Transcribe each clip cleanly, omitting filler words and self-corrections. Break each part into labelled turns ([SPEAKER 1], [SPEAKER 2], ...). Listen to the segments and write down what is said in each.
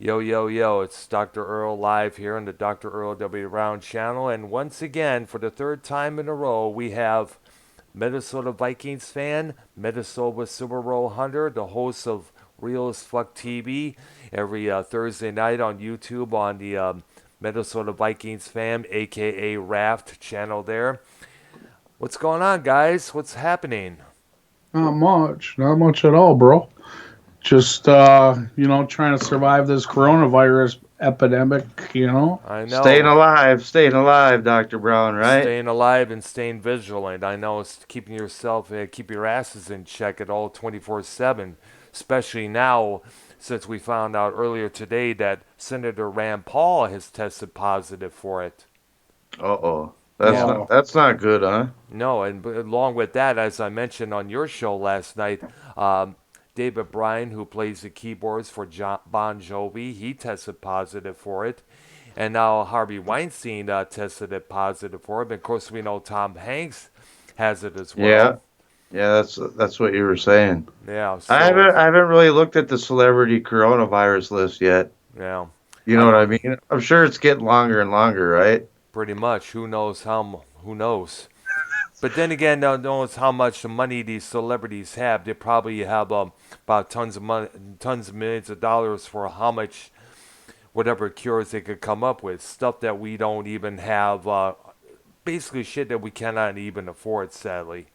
[SPEAKER 1] Yo, yo, yo, it's Dr. Earl live here on the Dr. Earl W. Round channel. And once again, for the third time in a row, we have Minnesota Vikings fan, Minnesota Super Bowl hunter, the host of Real as Fuck TV every Thursday night on YouTube on the Minnesota Vikings fan, aka Raft channel there. What's going on, guys? What's happening?
[SPEAKER 2] Not much at all, bro. Just trying to survive this coronavirus epidemic.
[SPEAKER 1] I know.
[SPEAKER 3] Staying alive, Dr. Brown, right?
[SPEAKER 1] Staying alive and staying vigilant. I know it's keeping yourself, keep your asses in check at all 24/7, especially now since we found out earlier today that Senator Rand Paul has tested positive for it.
[SPEAKER 3] Uh-oh. That's
[SPEAKER 1] Yeah,
[SPEAKER 3] not
[SPEAKER 2] Oh,
[SPEAKER 3] that's not good, huh?
[SPEAKER 1] no, and along with that, as I mentioned on your show last night, um, David Bryan, who plays the keyboards for Bon Jovi, he tested positive for it. And now Harvey Weinstein tested it positive for it. And of course, we know Tom Hanks has it as
[SPEAKER 3] Yeah.
[SPEAKER 1] well.
[SPEAKER 3] Yeah, that's what you were saying.
[SPEAKER 1] Yeah,
[SPEAKER 3] I
[SPEAKER 1] so,
[SPEAKER 3] haven't really looked at the celebrity coronavirus list yet.
[SPEAKER 1] yeah,
[SPEAKER 3] You
[SPEAKER 1] I
[SPEAKER 3] know what I
[SPEAKER 1] don't
[SPEAKER 3] mean? I'm sure it's getting longer and longer, right?
[SPEAKER 1] pretty much. Who knows who knows? But then again, no knows how much money these celebrities have. They probably have about tons of money, tons of millions of dollars for how much whatever cures they could come up with. Stuff that we don't even have. Basically, shit that we cannot even afford. Sadly,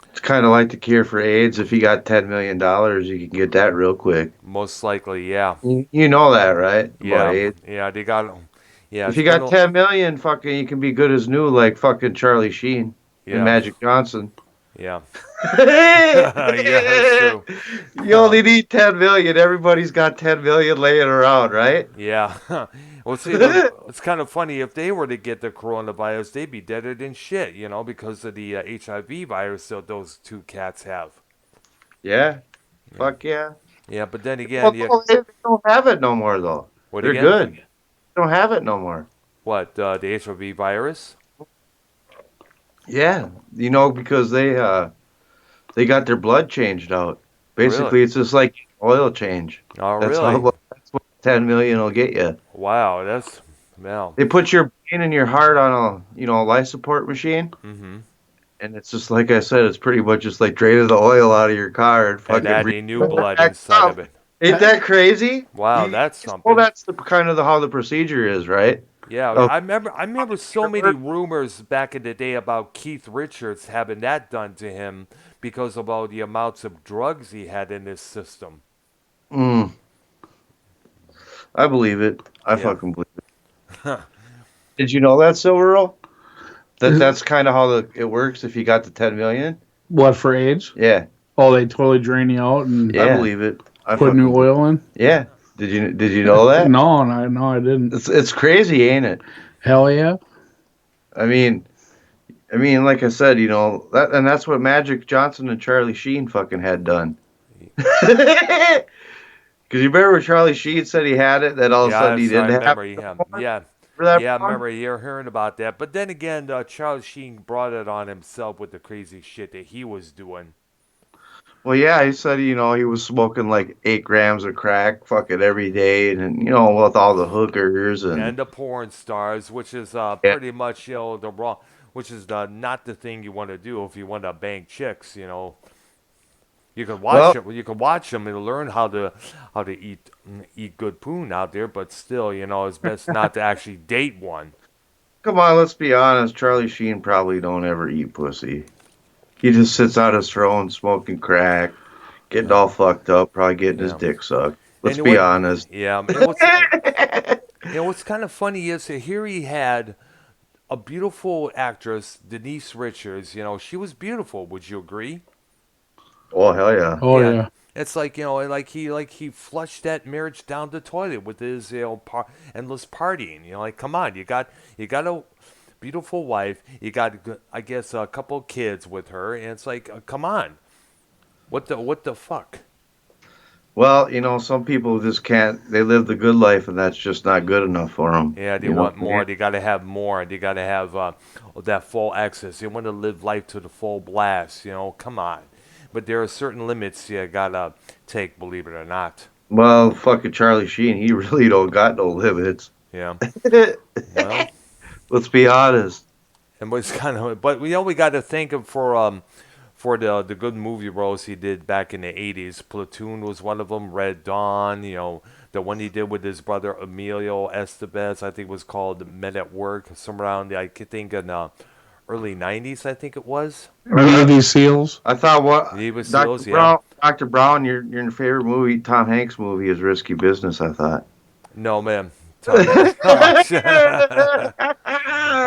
[SPEAKER 3] It's kind of like the cure for AIDS. If you got $10 million, you can get that real quick.
[SPEAKER 1] most likely, yeah,
[SPEAKER 3] You know that, right? About
[SPEAKER 1] yeah,
[SPEAKER 3] AIDS.
[SPEAKER 1] yeah. They got. Yeah,
[SPEAKER 3] If
[SPEAKER 1] it's
[SPEAKER 3] you
[SPEAKER 1] been.
[SPEAKER 3] got 10 million, fucking, you can be good as new, like fucking Charlie Sheen and
[SPEAKER 1] Yeah,
[SPEAKER 3] Magic Johnson.
[SPEAKER 1] yeah,
[SPEAKER 3] You
[SPEAKER 1] yeah. That's true.
[SPEAKER 3] only need 10 million. Everybody's got 10 million laying around, right?
[SPEAKER 1] Yeah. Well, see, the, it's kind of funny if they were to get the coronavirus, they'd be deader than shit, because of the HIV virus that those two cats have.
[SPEAKER 3] Yeah.
[SPEAKER 1] Yeah.
[SPEAKER 3] Fuck yeah.
[SPEAKER 1] Yeah, but then again,
[SPEAKER 3] Well,
[SPEAKER 1] yeah.
[SPEAKER 3] no, they don't have it no more, though.
[SPEAKER 1] What
[SPEAKER 3] They're
[SPEAKER 1] again?
[SPEAKER 3] good. They don't have it no more.
[SPEAKER 1] What? The HIV virus?
[SPEAKER 3] Yeah. Because they got their blood changed out.
[SPEAKER 1] Really?
[SPEAKER 3] Basically, it's just like oil change.
[SPEAKER 1] Oh,
[SPEAKER 3] That's
[SPEAKER 1] really?
[SPEAKER 3] that's what 10 million will get you.
[SPEAKER 1] Wow. That's well.
[SPEAKER 3] They put your brain and your heart on a life support machine.
[SPEAKER 1] Mm-hmm.
[SPEAKER 3] And it's just like I said, it's pretty much just like draining the oil out of your car and
[SPEAKER 1] And
[SPEAKER 3] fucking breathing
[SPEAKER 1] adding new
[SPEAKER 3] it
[SPEAKER 1] blood
[SPEAKER 3] back
[SPEAKER 1] inside of
[SPEAKER 3] up.
[SPEAKER 1] it.
[SPEAKER 3] Ain't that crazy?
[SPEAKER 1] Wow,
[SPEAKER 3] You,
[SPEAKER 1] that's
[SPEAKER 3] well,
[SPEAKER 1] something.
[SPEAKER 3] that's the kind of how the procedure is, right?
[SPEAKER 1] Yeah,
[SPEAKER 3] Oh,
[SPEAKER 1] I remember. I remember so many rumors back in the day about Keith Richards having that done to him because of all the amounts of drugs he had in his system.
[SPEAKER 3] mm, I believe it. I
[SPEAKER 1] Yeah.
[SPEAKER 3] fucking believe it. Did you know that, Silver Earl? That
[SPEAKER 2] is
[SPEAKER 3] that's kind of how it works if you got the 10 million?
[SPEAKER 2] what for AIDS?
[SPEAKER 3] Yeah.
[SPEAKER 2] Oh, they totally drain you out and
[SPEAKER 3] I believe it. I
[SPEAKER 2] put new
[SPEAKER 3] fucking believe
[SPEAKER 2] oil in.
[SPEAKER 3] it. Yeah. Did you know that?
[SPEAKER 2] No, I didn't.
[SPEAKER 3] It's crazy, ain't it?
[SPEAKER 2] Hell yeah.
[SPEAKER 3] I mean, like I said, that's what Magic Johnson and Charlie Sheen fucking had done. Because you remember Charlie Sheen said he had it, then all of a sudden he
[SPEAKER 1] Yes, I
[SPEAKER 3] didn't have
[SPEAKER 1] remember.
[SPEAKER 3] it no
[SPEAKER 1] Yeah,
[SPEAKER 3] more?
[SPEAKER 1] yeah,
[SPEAKER 3] Remember that,
[SPEAKER 1] yeah. I
[SPEAKER 3] Ron?
[SPEAKER 1] remember hearing about that. But then again, Charles Sheen brought it on himself with the crazy shit that he was doing.
[SPEAKER 3] Well, yeah, he said, he was smoking like 8 grams of crack fucking every day, and, with all the hookers
[SPEAKER 1] And
[SPEAKER 3] and,
[SPEAKER 1] the porn stars, which is
[SPEAKER 3] yeah.
[SPEAKER 1] pretty much the wrong, which is not the thing you want to do if you want to bang chicks. You can watch
[SPEAKER 3] Well,
[SPEAKER 1] it. You can watch them and learn how to eat good poon out there. But still, it's best not to actually date one.
[SPEAKER 3] come on, let's be honest. Charlie Sheen probably don't ever eat pussy. He just sits on his throne smoking crack, getting
[SPEAKER 1] Yeah,
[SPEAKER 3] all fucked up, probably getting his
[SPEAKER 1] yeah.
[SPEAKER 3] dick sucked. Let's
[SPEAKER 1] And
[SPEAKER 3] be
[SPEAKER 1] what?
[SPEAKER 3] honest.
[SPEAKER 1] Yeah, and what's kind of funny is that here he had a beautiful actress, Denise Richards. She was beautiful. Would you agree?
[SPEAKER 3] Oh, hell yeah.
[SPEAKER 2] Oh
[SPEAKER 1] Yeah,
[SPEAKER 2] yeah.
[SPEAKER 1] it's like he flushed that marriage down the toilet with his endless partying. Like come on, you got a beautiful wife, you got I guess a couple of kids with her, and it's like come on, what the fuck?
[SPEAKER 3] Well, some people just can't. They live the good life, and that's just not good enough for them.
[SPEAKER 1] Yeah, they
[SPEAKER 3] You know
[SPEAKER 1] want
[SPEAKER 3] what I mean?
[SPEAKER 1] more. They gotta have more. They gotta have that full access. They want to live life to the full blast. Come on. But there are certain limits you gotta take, believe it or not.
[SPEAKER 3] Well, fucking Charlie Sheen, he really don't got no limits.
[SPEAKER 1] Yeah. Well,
[SPEAKER 3] Let's be honest.
[SPEAKER 1] and was kind of, but we got to thank him for the good movie roles he did back in the '80s. Platoon was one of them. Red Dawn, the one he did with his brother Emilio Estevez, I think was called Men at Work, somewhere around I think in early '90s, I think it was.
[SPEAKER 2] Navy SEALs.
[SPEAKER 3] I thought
[SPEAKER 1] He was
[SPEAKER 3] Dr.
[SPEAKER 1] Seals, yeah.
[SPEAKER 3] Brown, Dr. Brown, your favorite movie, Tom Hanks movie, is Risky Business. I thought.
[SPEAKER 1] No, man. Tom Hanks.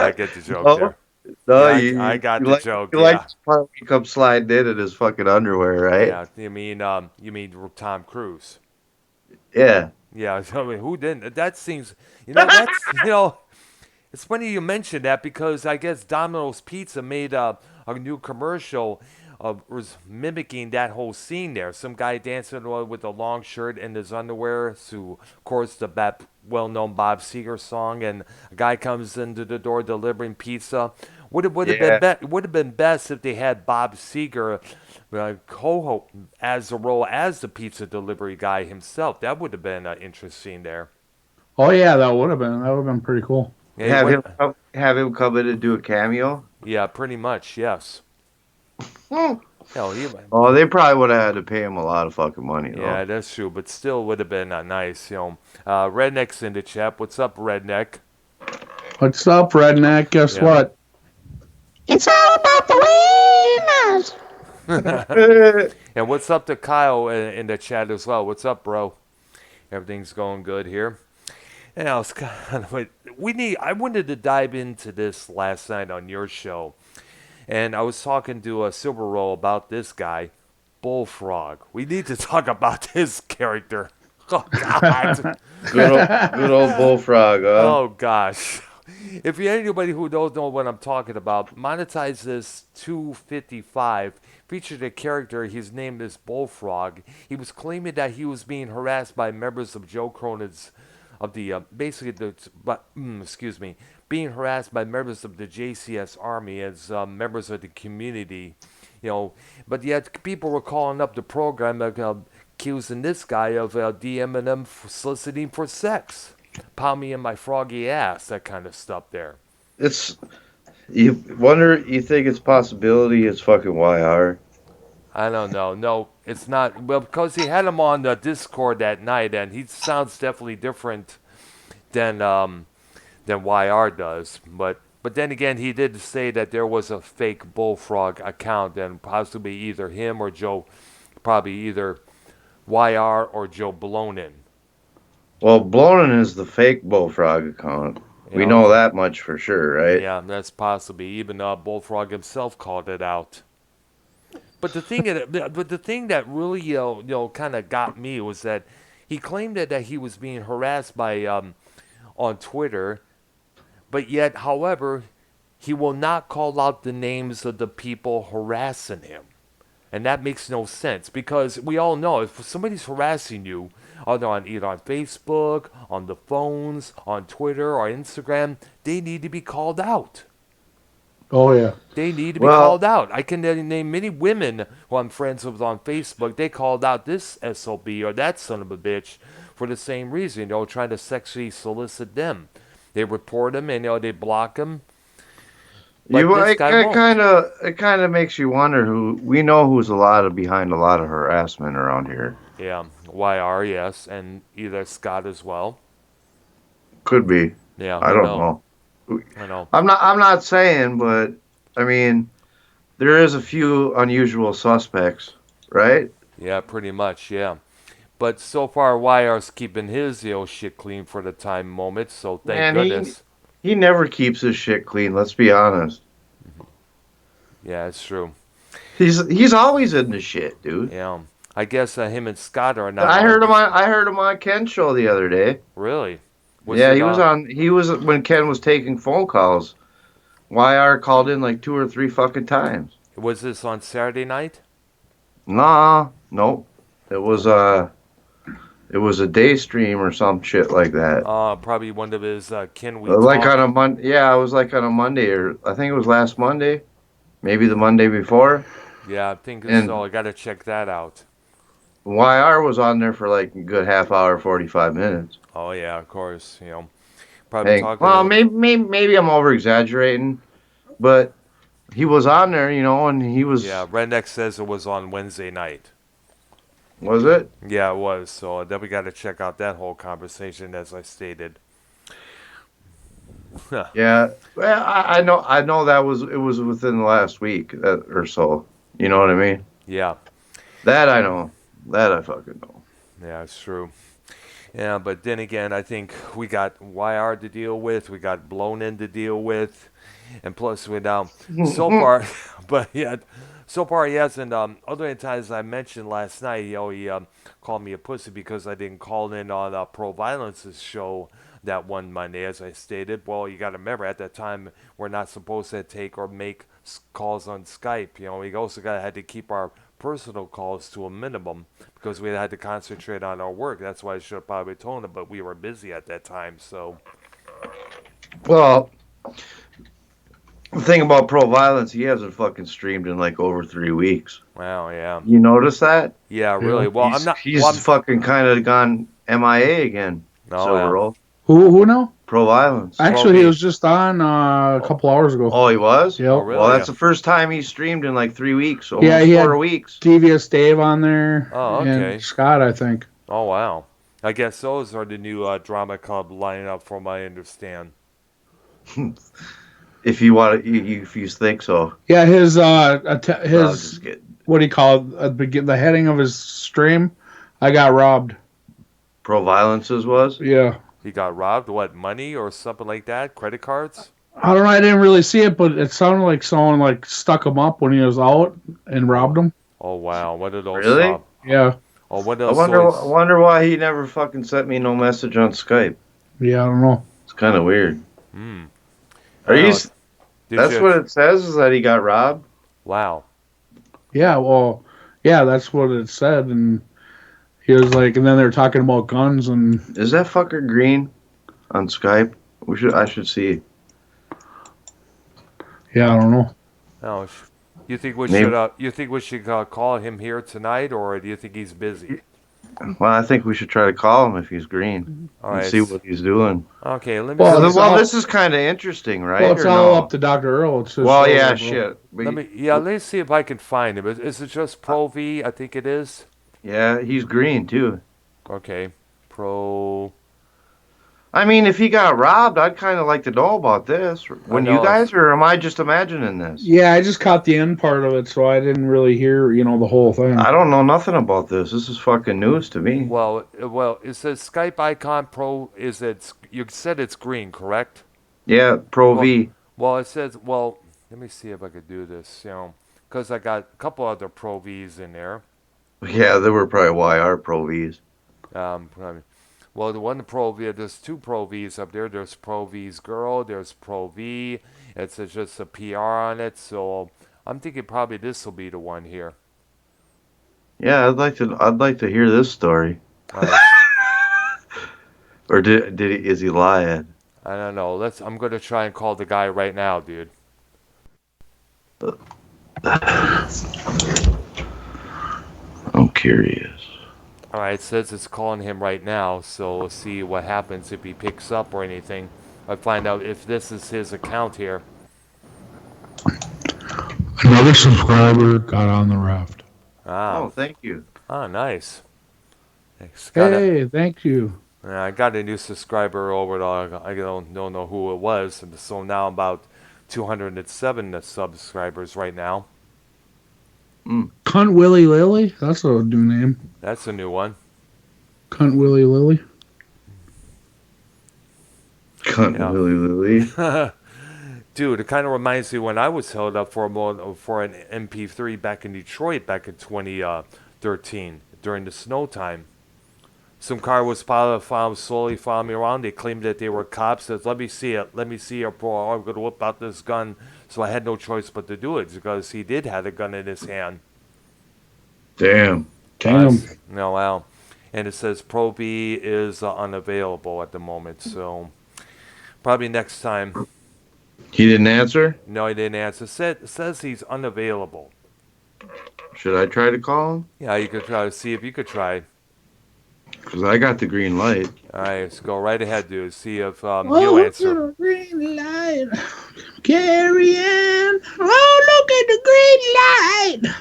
[SPEAKER 1] I get the joke
[SPEAKER 3] No,
[SPEAKER 1] there.
[SPEAKER 3] no,
[SPEAKER 1] Yeah, I
[SPEAKER 3] you,
[SPEAKER 1] got
[SPEAKER 3] you
[SPEAKER 1] the
[SPEAKER 3] like
[SPEAKER 1] joke.
[SPEAKER 3] you like
[SPEAKER 1] Yeah,
[SPEAKER 3] the part where he comes sliding in his fucking underwear, right?
[SPEAKER 1] yeah. You mean Tom Cruise?
[SPEAKER 3] Yeah.
[SPEAKER 1] Yeah. I mean, who didn't? That seems. That's. It's funny you mentioned that because I guess Domino's Pizza made a new commercial was mimicking that whole scene there. Some guy dancing with a long shirt and his underwear to, of course, that well-known Bob Seger song, and a guy comes into the door delivering pizza.
[SPEAKER 3] Yeah.
[SPEAKER 1] Would have been best if they had Bob Seger co as the role as the pizza delivery guy himself. That would have been interesting there.
[SPEAKER 2] Oh yeah, that would have been pretty cool.
[SPEAKER 1] Yeah, what?
[SPEAKER 3] Have him come in and do a cameo.
[SPEAKER 1] Yeah, pretty much. Yes.
[SPEAKER 3] Hmm.
[SPEAKER 1] Hell,
[SPEAKER 3] Oh, they probably would have had to pay him a lot of fucking money
[SPEAKER 1] yeah,
[SPEAKER 3] though.
[SPEAKER 1] that's true, but still would have been nice. Redneck's in the chat. What's up, Redneck?
[SPEAKER 2] What's up, redneck? Guess
[SPEAKER 1] Yeah.
[SPEAKER 2] what? It's all about the winners.
[SPEAKER 1] And what's up to Kyle in the chat as well? What's up, bro? Everything's going good here. And I was kind of I wanted to dive into this last night on your show, and I was talking to a Silver Roll about this guy, Bullfrog. We need to talk about this character. Oh God.
[SPEAKER 3] Good old bullfrog, huh?
[SPEAKER 1] Oh gosh. If you're anybody who don't know what I'm talking about, Monetize This 255 featured a character. His name is Bullfrog. He was claiming that he was being harassed by members of Joe Cronin's of the basically the excuse me, being harassed by members of the JCS Army as members of the community, But yet people were calling up the program, accusing this guy of DMing them soliciting for sex, pound me in my froggy ass, that kind of stuff there.
[SPEAKER 3] It's you wonder. You think it's possibility? It's fucking YR.
[SPEAKER 1] I don't know. No, it's not. Well, because he had him on the Discord that night, and he sounds definitely different than YR does. But then again, he did say that there was a fake Bullfrog account, and possibly either him or Joe, probably either YR or Joe Blonin.
[SPEAKER 3] Well, Blonin is the fake bullfrog account.
[SPEAKER 1] You
[SPEAKER 3] We
[SPEAKER 1] know,
[SPEAKER 3] know that much for sure, right?
[SPEAKER 1] yeah, that's possibly even Bullfrog himself called it out. But the thing that really kind of got me was that he claimed that he was being harassed by on Twitter, but yet, however, he will not call out the names of the people harassing him. And that makes no sense because we all know if somebody's harassing you either on Facebook, on the phones, on Twitter or Instagram, they need to be called out.
[SPEAKER 2] Oh yeah.
[SPEAKER 1] They need to be
[SPEAKER 3] Well,
[SPEAKER 1] called out. I can name many women who I'm friends with on Facebook. They called out this SOB or that son of a bitch for the same reason, trying to sexually solicit them. They report them and they block them, but
[SPEAKER 3] you
[SPEAKER 1] this
[SPEAKER 3] it
[SPEAKER 1] guy won't.
[SPEAKER 3] kind of makes you wonder who we know who's a lot of behind a lot of harassment around here.
[SPEAKER 1] Yeah, YR, yes, and either Scott as well.
[SPEAKER 3] Could be.
[SPEAKER 1] Yeah,
[SPEAKER 3] I
[SPEAKER 1] who
[SPEAKER 3] don't
[SPEAKER 1] knows?
[SPEAKER 3] know.
[SPEAKER 1] I know.
[SPEAKER 3] I'm not saying, but I mean, there is a few unusual suspects, right?
[SPEAKER 1] Yeah, pretty much, yeah. But so far, YR's keeping his shit clean for the time moment, so thank
[SPEAKER 3] Man, he
[SPEAKER 1] goodness.
[SPEAKER 3] he never keeps his shit clean. Let's be honest.
[SPEAKER 1] Yeah, it's true.
[SPEAKER 3] He's always in the shit, dude.
[SPEAKER 1] Yeah, I guess him and Scott are not on.
[SPEAKER 3] I heard him on Ken's show the other day.
[SPEAKER 1] Really? Was
[SPEAKER 3] Yeah,
[SPEAKER 1] it
[SPEAKER 3] he was when Ken was taking phone calls. YR called in like two or three fucking times.
[SPEAKER 1] was this on Saturday night?
[SPEAKER 3] Nah, nope. It was it was a day stream or some shit like that.
[SPEAKER 1] Probably one of his Can We
[SPEAKER 3] Like on
[SPEAKER 1] Talk?
[SPEAKER 3] a yeah, it was like on a Monday or I think it was last Monday, maybe the Monday before.
[SPEAKER 1] Yeah, I think so.
[SPEAKER 3] And
[SPEAKER 1] I gotta check that out.
[SPEAKER 3] YR was on there for like a good half hour, 45 minutes.
[SPEAKER 1] Oh yeah, of course. Probably
[SPEAKER 3] Hey,
[SPEAKER 1] talking
[SPEAKER 3] well,
[SPEAKER 1] to.
[SPEAKER 3] maybe I'm over exaggerating, but he was on there, and he
[SPEAKER 1] Yeah,
[SPEAKER 3] was,
[SPEAKER 1] Redneck says it was on Wednesday night.
[SPEAKER 3] was it?
[SPEAKER 1] Yeah, it was. So then we got to check out that whole conversation, as I stated.
[SPEAKER 3] Yeah. Well, I know it was within the last week or so. You know what I mean?
[SPEAKER 1] Yeah,
[SPEAKER 3] That I know. That I fucking know.
[SPEAKER 1] yeah, it's true. Yeah, but then again, I think we got YR to deal with, we got Blown In to deal with, and plus we now so far, but yeah, so far he hasn't. Other than times I mentioned last night, he called me a pussy because I didn't call in on Pro Violence's show that one Monday, as I stated. Well, you got to remember at that time we're not supposed to take or make calls on Skype. We also had to keep our personal calls to a minimum because we had to concentrate on our work. That's why I should have probably told him, but we were busy at that time. So
[SPEAKER 3] Well, the thing about pro violence, he hasn't fucking streamed in like over 3 weeks.
[SPEAKER 1] well, yeah,
[SPEAKER 3] You notice that?
[SPEAKER 1] yeah,
[SPEAKER 2] Yeah.
[SPEAKER 1] really. Well, I'm
[SPEAKER 3] He's
[SPEAKER 1] not. Well,
[SPEAKER 3] he's fucking kind of gone MIA again.
[SPEAKER 1] oh
[SPEAKER 3] Silver
[SPEAKER 1] yeah.
[SPEAKER 3] Roll.
[SPEAKER 2] Who now?
[SPEAKER 3] Pro violence.
[SPEAKER 2] Actually, he
[SPEAKER 1] Proby.
[SPEAKER 2] was just on a
[SPEAKER 3] Oh,
[SPEAKER 2] couple hours ago.
[SPEAKER 3] oh, he was?
[SPEAKER 1] Oh
[SPEAKER 2] Yep.
[SPEAKER 3] Well,
[SPEAKER 1] really?
[SPEAKER 3] that's
[SPEAKER 1] Yeah.
[SPEAKER 3] the first time he streamed in like 3 weeks,
[SPEAKER 2] Yeah,
[SPEAKER 3] almost
[SPEAKER 2] he had
[SPEAKER 3] 4 weeks.
[SPEAKER 2] Devious Dave on there
[SPEAKER 1] Oh
[SPEAKER 2] and
[SPEAKER 1] okay.
[SPEAKER 2] Scott, I think.
[SPEAKER 1] Oh wow. I guess those are the new drama club lineup, from what I understand.
[SPEAKER 3] If you want to, if you think so.
[SPEAKER 2] Yeah, his
[SPEAKER 3] No, I'm just kidding.
[SPEAKER 2] what do you call it? The heading of his stream, I got robbed.
[SPEAKER 3] Pro violences was?
[SPEAKER 2] Yeah.
[SPEAKER 1] He got robbed. What, money or something like that? Credit cards?
[SPEAKER 2] I don't know. I didn't really see it, but it sounded like someone like stuck him up when he was out and
[SPEAKER 1] Oh,
[SPEAKER 2] robbed him.
[SPEAKER 1] oh wow. What did those
[SPEAKER 3] Really?
[SPEAKER 2] Yeah.
[SPEAKER 1] Oh, what
[SPEAKER 3] I
[SPEAKER 1] else?
[SPEAKER 3] wonder why he never fucking sent me no message on Skype.
[SPEAKER 2] Yeah, I don't know.
[SPEAKER 3] It's kind of weird.
[SPEAKER 1] Hmm.
[SPEAKER 3] Are you?
[SPEAKER 1] Well, did
[SPEAKER 3] That's
[SPEAKER 1] you?
[SPEAKER 3] what it says, is that he got robbed.
[SPEAKER 1] Wow.
[SPEAKER 2] Yeah, well, yeah, that's what it said, and he was like, and then they were talking about guns, and
[SPEAKER 3] Is that fucker green on Skype? I should see.
[SPEAKER 2] yeah, I don't know.
[SPEAKER 1] Oh, you think we
[SPEAKER 3] Maybe.
[SPEAKER 1] should? You think we should call him here tonight, or do you think he's busy?
[SPEAKER 3] Well, I think we should try to call him if he's green
[SPEAKER 1] All
[SPEAKER 3] and
[SPEAKER 1] right.
[SPEAKER 3] see what he's doing.
[SPEAKER 1] Okay. Let me.
[SPEAKER 2] Well,
[SPEAKER 1] see.
[SPEAKER 2] it's
[SPEAKER 3] Well,
[SPEAKER 2] all-
[SPEAKER 3] this is kind of interesting, right?
[SPEAKER 2] Well, it's
[SPEAKER 3] or
[SPEAKER 2] all
[SPEAKER 3] no?
[SPEAKER 2] up to Dr. Earl. It's his
[SPEAKER 3] Well,
[SPEAKER 2] show,
[SPEAKER 3] yeah,
[SPEAKER 2] bro.
[SPEAKER 3] shit.
[SPEAKER 1] Let me. Yeah. Let's see if I can find him. Is it just Pro V? I think it is.
[SPEAKER 3] Yeah, he's green too.
[SPEAKER 1] Okay. Pro.
[SPEAKER 3] I mean, if he got robbed, I'd kind of like to know about this. When you
[SPEAKER 1] know.
[SPEAKER 3] guys, or am I just imagining this?
[SPEAKER 2] Yeah, I just caught the end part of it, so I didn't really hear, the whole thing.
[SPEAKER 3] I don't know nothing about this. This is fucking news to me.
[SPEAKER 1] Well. It says Skype icon Pro. Is it? You said it's green, correct?
[SPEAKER 3] Yeah, Pro V.
[SPEAKER 1] Well, it says. Well, let me see if I could do this. Because I got a couple other Pro Vs in there.
[SPEAKER 3] Yeah, there were probably YR Pro Vs.
[SPEAKER 1] Probably. Well, the one Pro V, there's two Pro Vs up there. There's Pro V's girl. There's Pro V. It's just a PR on it. So I'm thinking probably this will be the one here.
[SPEAKER 3] Yeah, I'd like to hear this story.
[SPEAKER 1] Uh,
[SPEAKER 3] Or is he lying?
[SPEAKER 1] I don't know. I'm gonna try and call the guy right now, dude.
[SPEAKER 3] I'm curious.
[SPEAKER 1] All right, it says it's calling him right now. So we'll see what happens if he picks up or anything. I find out if this is his account here.
[SPEAKER 2] Another subscriber got on the raft.
[SPEAKER 3] Oh, thank you.
[SPEAKER 1] Nice. Thanks.
[SPEAKER 2] Hey, thank you.
[SPEAKER 1] I got a new subscriber over. I don't know who it was. And so now I'm about 207 subscribers right now.
[SPEAKER 2] Cunt Willy Lily? That's a new name.
[SPEAKER 1] That's a new one.
[SPEAKER 2] Cunt Willy Lily.
[SPEAKER 3] Cunt
[SPEAKER 1] Yeah.
[SPEAKER 3] Lily.
[SPEAKER 1] Dude, it kind of reminds me when I was held up for an MP3 back in Detroit back in 2013 during the snow time. Some car was slowly following me around. They claimed that they were cops. Says, "Let me see it. Let me see it, bro. I'm gonna whip out this gun." So I had no choice but to do it because he did have a gun in his hand.
[SPEAKER 3] Damn.
[SPEAKER 2] Damn.
[SPEAKER 1] No, wow. And it says Pro B is unavailable at the moment. So probably next time.
[SPEAKER 3] He didn't answer?
[SPEAKER 1] No, he didn't answer. It says he's unavailable.
[SPEAKER 3] Should I try to call him?
[SPEAKER 1] Yeah, you could try to see if you could try.
[SPEAKER 3] Because I got the green light.
[SPEAKER 1] All right, let's go right ahead, dude. See if he'll
[SPEAKER 2] Oh, look at
[SPEAKER 1] answer.
[SPEAKER 2] the green light. Carry on. Oh, look at the green light.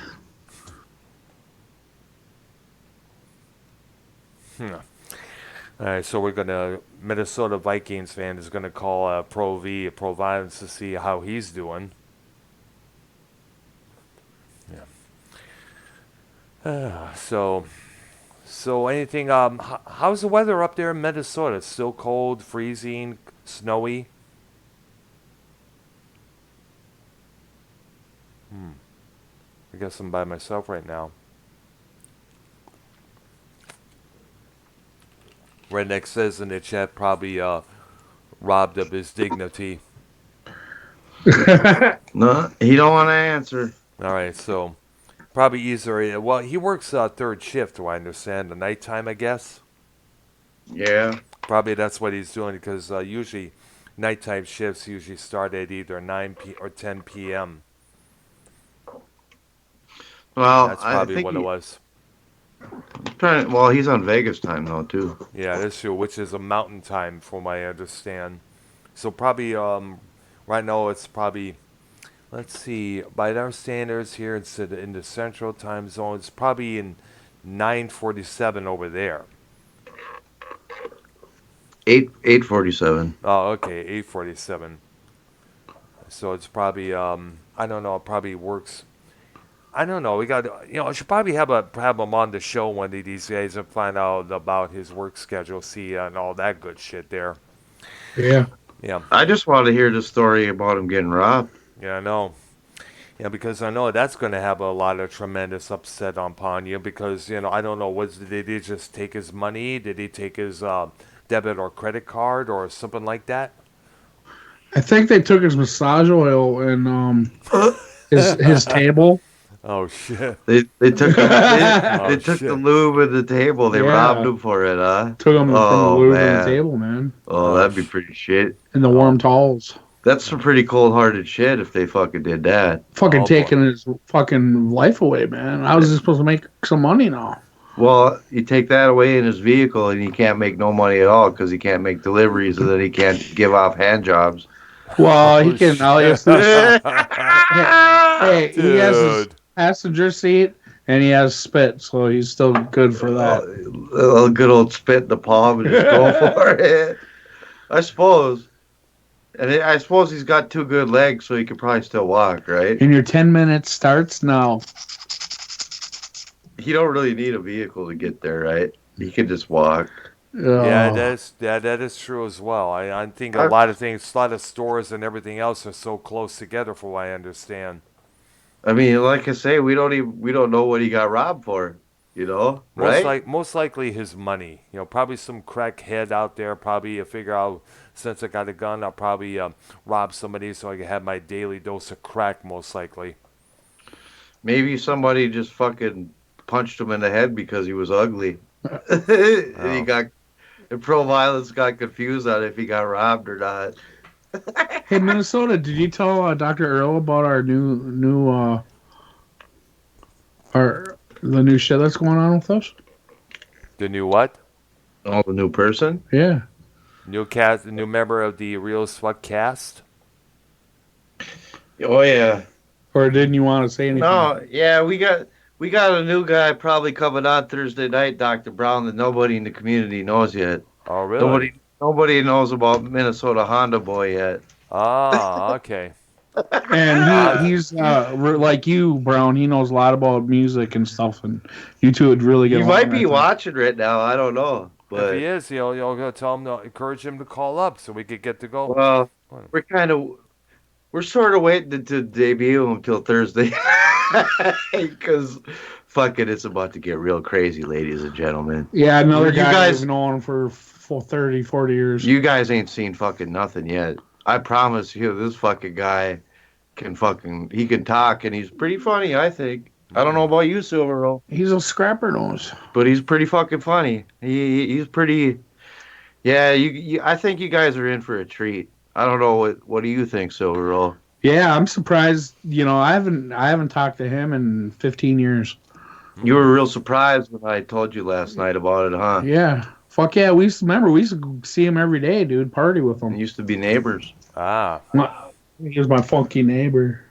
[SPEAKER 1] All right, so we're gonna Minnesota Vikings fan is gonna call Pro V Providence to see how he's doing. Yeah. So anything? How's the weather up there in Minnesota? Still cold, freezing, snowy? I guess I'm by myself right now. Redneck says in the chat probably robbed of his dignity.
[SPEAKER 3] No, he don't want to answer.
[SPEAKER 1] All right, so probably easier. Well, he works third shift, do I understand? The nighttime, I guess.
[SPEAKER 3] Yeah.
[SPEAKER 1] Probably that's what he's doing because usually nighttime shifts usually start at either 9 or 10 p.m.
[SPEAKER 3] Well,
[SPEAKER 1] That's
[SPEAKER 3] I
[SPEAKER 1] probably
[SPEAKER 3] think
[SPEAKER 1] what it was.
[SPEAKER 3] well, he's on Vegas time though too.
[SPEAKER 1] Yeah, that's true, which is a mountain time from what I understand. So probably right now it's probably, let's see, by our standards here instead in the central time zone, it's probably in 9:47 over there.
[SPEAKER 3] 8:47.
[SPEAKER 1] Oh, okay, 8:47. So it's probably I don't know, it probably works. I don't know. We got I should probably have him on the show one of these days and find out about his work schedule, see and all that good shit there.
[SPEAKER 2] Yeah.
[SPEAKER 1] Yeah,
[SPEAKER 3] I just want to hear the story about him getting robbed.
[SPEAKER 1] yeah, I know. Yeah, because I know that's going to have a lot of tremendous upset upon you because I don't know, did he just take his money? Did he take his debit or credit card or something like that?
[SPEAKER 2] I think they took his massage oil and his table.
[SPEAKER 1] Oh shit!
[SPEAKER 3] They took him,
[SPEAKER 1] Oh
[SPEAKER 3] they took the
[SPEAKER 1] shit!
[SPEAKER 3] lube at the table. They robbed
[SPEAKER 2] Yeah.
[SPEAKER 3] him for it, huh?
[SPEAKER 2] Took him from the
[SPEAKER 3] Oh
[SPEAKER 2] lube and the
[SPEAKER 3] man.
[SPEAKER 2] table, man.
[SPEAKER 3] Oh,
[SPEAKER 1] Oh,
[SPEAKER 3] that'd be pretty shit.
[SPEAKER 2] And the warm towels.
[SPEAKER 3] That's some pretty cold-hearted shit if they fucking did that.
[SPEAKER 2] Fucking
[SPEAKER 1] boy.
[SPEAKER 2] taking his fucking life away, man. How is he supposed to make some money now?
[SPEAKER 3] Well, you take that away in his vehicle, and he can't make no money at all because he can't make deliveries, and then he can't give off hand jobs.
[SPEAKER 2] Well, he
[SPEAKER 1] Oh,
[SPEAKER 2] can. All he has to hey, he has his
[SPEAKER 1] Dude.
[SPEAKER 2] passenger seat and he has spit, so he's still good for that.
[SPEAKER 3] A good old spit in the palm and just go for it. I suppose. And I suppose he's got two good legs, so he could probably still walk, right?
[SPEAKER 2] And your 10 minutes starts now.
[SPEAKER 3] He don't really need a vehicle to get there, right? He can just walk.
[SPEAKER 1] Yeah,
[SPEAKER 2] Oh.
[SPEAKER 1] that is true as well. I think a lot of things, a lot of stores and everything else are so close together, from what I understand.
[SPEAKER 3] I mean, like I say, we don't know what he got robbed for, right?
[SPEAKER 1] Most likely his money. Probably some crackhead out there. Probably figure out since I got a gun, I'll probably rob somebody so I can have my daily dose of crack. Most likely.
[SPEAKER 3] Maybe somebody just fucking punched him in the head because he was ugly. And Pro Violence got confused on if he got robbed or not.
[SPEAKER 2] Hey, Minnesota, did you tell Dr. Earl about our new the new shit that's going on with us?
[SPEAKER 1] The new what?
[SPEAKER 3] Oh, the new person?
[SPEAKER 2] Yeah.
[SPEAKER 1] New member of the Real Sweat cast.
[SPEAKER 3] Oh yeah.
[SPEAKER 2] Or didn't you want to say anything?
[SPEAKER 3] No, yeah, we got a new guy probably coming on Thursday night, Dr. Brown, that nobody in the community knows yet.
[SPEAKER 1] Oh, really?
[SPEAKER 3] Nobody knows about Minnesota Honda Boy yet.
[SPEAKER 1] Ah, okay.
[SPEAKER 2] And he's like you, Brown. He knows a lot about music and stuff, and you two would really get
[SPEAKER 3] You
[SPEAKER 2] along,
[SPEAKER 3] might
[SPEAKER 2] I
[SPEAKER 3] be
[SPEAKER 2] think.
[SPEAKER 3] watching right now. I don't know,
[SPEAKER 1] If
[SPEAKER 3] but
[SPEAKER 1] he is, you'll go tell him to encourage him to call up so we could get to go.
[SPEAKER 3] well, we're sort of waiting to debut him until Thursday because fucking it's about to get real crazy, ladies and gentlemen.
[SPEAKER 2] Yeah, another
[SPEAKER 3] You
[SPEAKER 2] guy
[SPEAKER 3] guys-
[SPEAKER 2] we've known for 30, 40 years.
[SPEAKER 3] You guys ain't seen fucking nothing yet. I promise you, this fucking guy he can talk and he's pretty funny, I think. I don't know about you, Silver Roll,
[SPEAKER 2] He's a scrapper nose.
[SPEAKER 3] but he's pretty fucking funny. He's pretty. Yeah, I think you guys are in for a treat. I don't know what do you think, Silver Roll?
[SPEAKER 2] Yeah, I'm surprised. I haven't talked to him in 15 years.
[SPEAKER 3] You
[SPEAKER 1] Hmm.
[SPEAKER 3] were real surprised when I told you last night about it, huh?
[SPEAKER 2] Yeah, fuck yeah. We used to see him every day, dude. Party with
[SPEAKER 3] We
[SPEAKER 2] him.
[SPEAKER 3] used to be neighbors.
[SPEAKER 1] Ah,
[SPEAKER 2] He was my funky neighbor.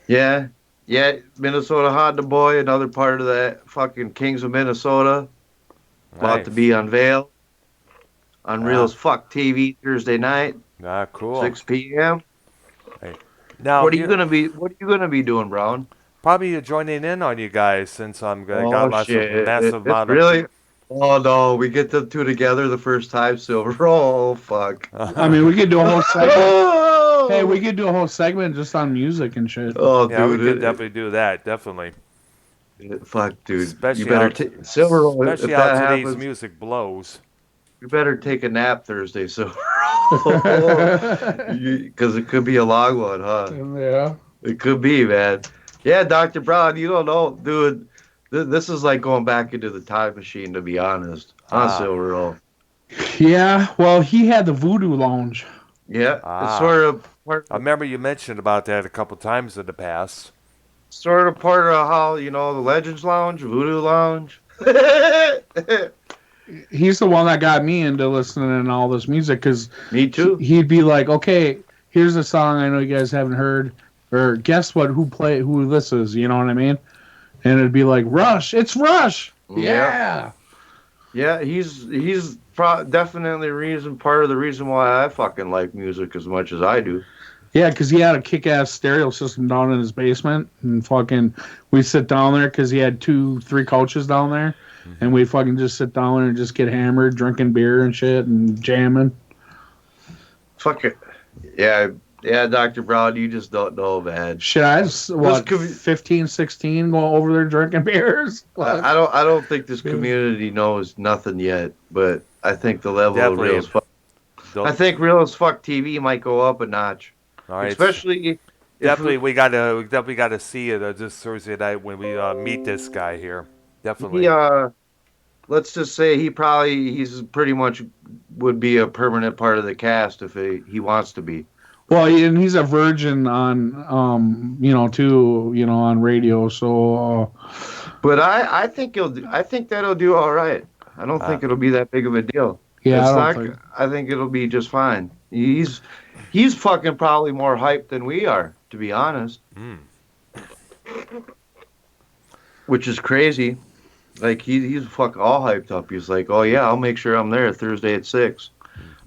[SPEAKER 3] Yeah, yeah. Minnesota Honda Boy, another part of that fucking Kings of Minnesota, about to
[SPEAKER 1] nice.
[SPEAKER 3] be unveiled on Real
[SPEAKER 1] Ah,
[SPEAKER 3] as Fuck TV Thursday night,
[SPEAKER 1] cool.
[SPEAKER 3] 6 p.m.
[SPEAKER 1] Hey. Now,
[SPEAKER 3] What are you gonna be? What are you gonna be doing, Brown?
[SPEAKER 1] probably joining in on you guys since I'm got
[SPEAKER 3] Oh
[SPEAKER 1] lots of
[SPEAKER 3] shit!
[SPEAKER 1] massive amount of.
[SPEAKER 3] Really? Oh no, we get the two together the first time, Silver. Oh fuck.
[SPEAKER 2] I mean, we could do a whole segment. Hey, we
[SPEAKER 3] Oh,
[SPEAKER 2] could do a whole segment just on music and shit.
[SPEAKER 3] oh
[SPEAKER 1] Yeah, we could
[SPEAKER 3] dude,
[SPEAKER 1] definitely do that. Definitely,
[SPEAKER 3] fuck, dude. You
[SPEAKER 1] especially
[SPEAKER 3] better
[SPEAKER 1] how
[SPEAKER 3] take Silver.
[SPEAKER 1] especially
[SPEAKER 3] If
[SPEAKER 1] how
[SPEAKER 3] that
[SPEAKER 1] today's
[SPEAKER 3] happens,
[SPEAKER 1] music blows.
[SPEAKER 3] you better take a nap Thursday, Silver.
[SPEAKER 2] Yeah.
[SPEAKER 3] Because it could be a long one, huh? It could be, man. Yeah, Dr. Brown, you don't know, dude. This is like going back into the time machine, to be honest. Huh,
[SPEAKER 1] Ah,
[SPEAKER 3] Silver?
[SPEAKER 2] Yeah, well, he had the Voodoo Lounge.
[SPEAKER 3] Yeah, it's
[SPEAKER 1] ah.
[SPEAKER 3] part
[SPEAKER 1] I remember you mentioned about that a couple times in the past.
[SPEAKER 3] part of how the Legends Lounge, Voodoo Lounge.
[SPEAKER 2] He's the one that got me into listening to all this music because
[SPEAKER 3] Me too.
[SPEAKER 2] he'd be like, "Okay, here's a song I know you guys haven't heard, or guess what? Who this is? You know what I mean?" And it'd be like, "Rush, it's Rush."
[SPEAKER 3] Yeah,
[SPEAKER 2] Yeah,
[SPEAKER 3] yeah. He's definitely part of the reason why I fucking like music as much as I do.
[SPEAKER 2] yeah, because he had a kick-ass stereo system down in his basement, and fucking we sit down there because he had 2, 3 couches down there, and
[SPEAKER 1] Hmm.
[SPEAKER 2] we fucking just sit down and just get hammered, drinking beer and shit, and jamming.
[SPEAKER 3] Fuck it. Yeah, yeah, Dr. Brown, you just don't know, man.
[SPEAKER 2] Shit, I was
[SPEAKER 3] This
[SPEAKER 2] what
[SPEAKER 3] could
[SPEAKER 2] 15, 16, going over there drinking beers. What?
[SPEAKER 3] I don't think this community knows nothing yet, but I think the level of real
[SPEAKER 1] Definitely.
[SPEAKER 3] as fuck. I think real as fuck TV might go up a notch,
[SPEAKER 1] All right.
[SPEAKER 3] especially if
[SPEAKER 1] We definitely gotta see it this Thursday night when we meet this guy here.
[SPEAKER 3] he
[SPEAKER 1] Definitely.
[SPEAKER 3] let's just say he's pretty much would be a permanent part of the cast if he wants to be.
[SPEAKER 2] Well, and he's a virgin on, too, on radio. So,
[SPEAKER 3] But I think I think that'll do all right. I don't
[SPEAKER 1] Uh,
[SPEAKER 3] think it'll be that big of a deal.
[SPEAKER 2] yeah, I
[SPEAKER 3] It's
[SPEAKER 2] don't
[SPEAKER 3] not.
[SPEAKER 2] think.
[SPEAKER 3] I think it'll be just fine. He's fucking probably more hyped than we are, to be honest,
[SPEAKER 1] mm.
[SPEAKER 3] which is crazy. Like he's fucking all hyped up. He's like, oh yeah, I'll make sure I'm there Thursday at 6.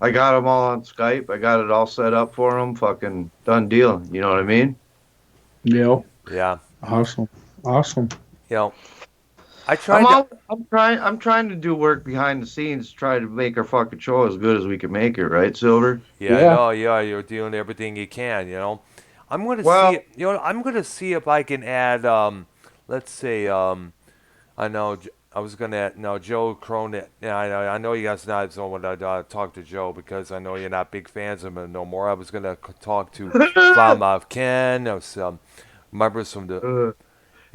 [SPEAKER 3] I got him all on Skype. I got it all set up for him. Fucking done deal. You know what I mean?
[SPEAKER 2] Yeah,
[SPEAKER 1] Yeah.
[SPEAKER 2] awesome, awesome.
[SPEAKER 1] You know, I tried to.
[SPEAKER 3] I'm trying to do work behind the scenes to try to make our fucking show as good as we can make it, right, Silver?
[SPEAKER 1] Yeah, I
[SPEAKER 2] Yeah,
[SPEAKER 1] know. Yeah, you're doing everything you can. I'm gonna see.
[SPEAKER 3] Well,
[SPEAKER 1] I'm gonna see if I can add. Let's say. I know. I was gonna add, no Joe Cronin. Yeah, I know you guys not don't want to talk to Joe because I know you're not big fans of him no more. I was gonna talk to from Ken or some members from the
[SPEAKER 3] uh,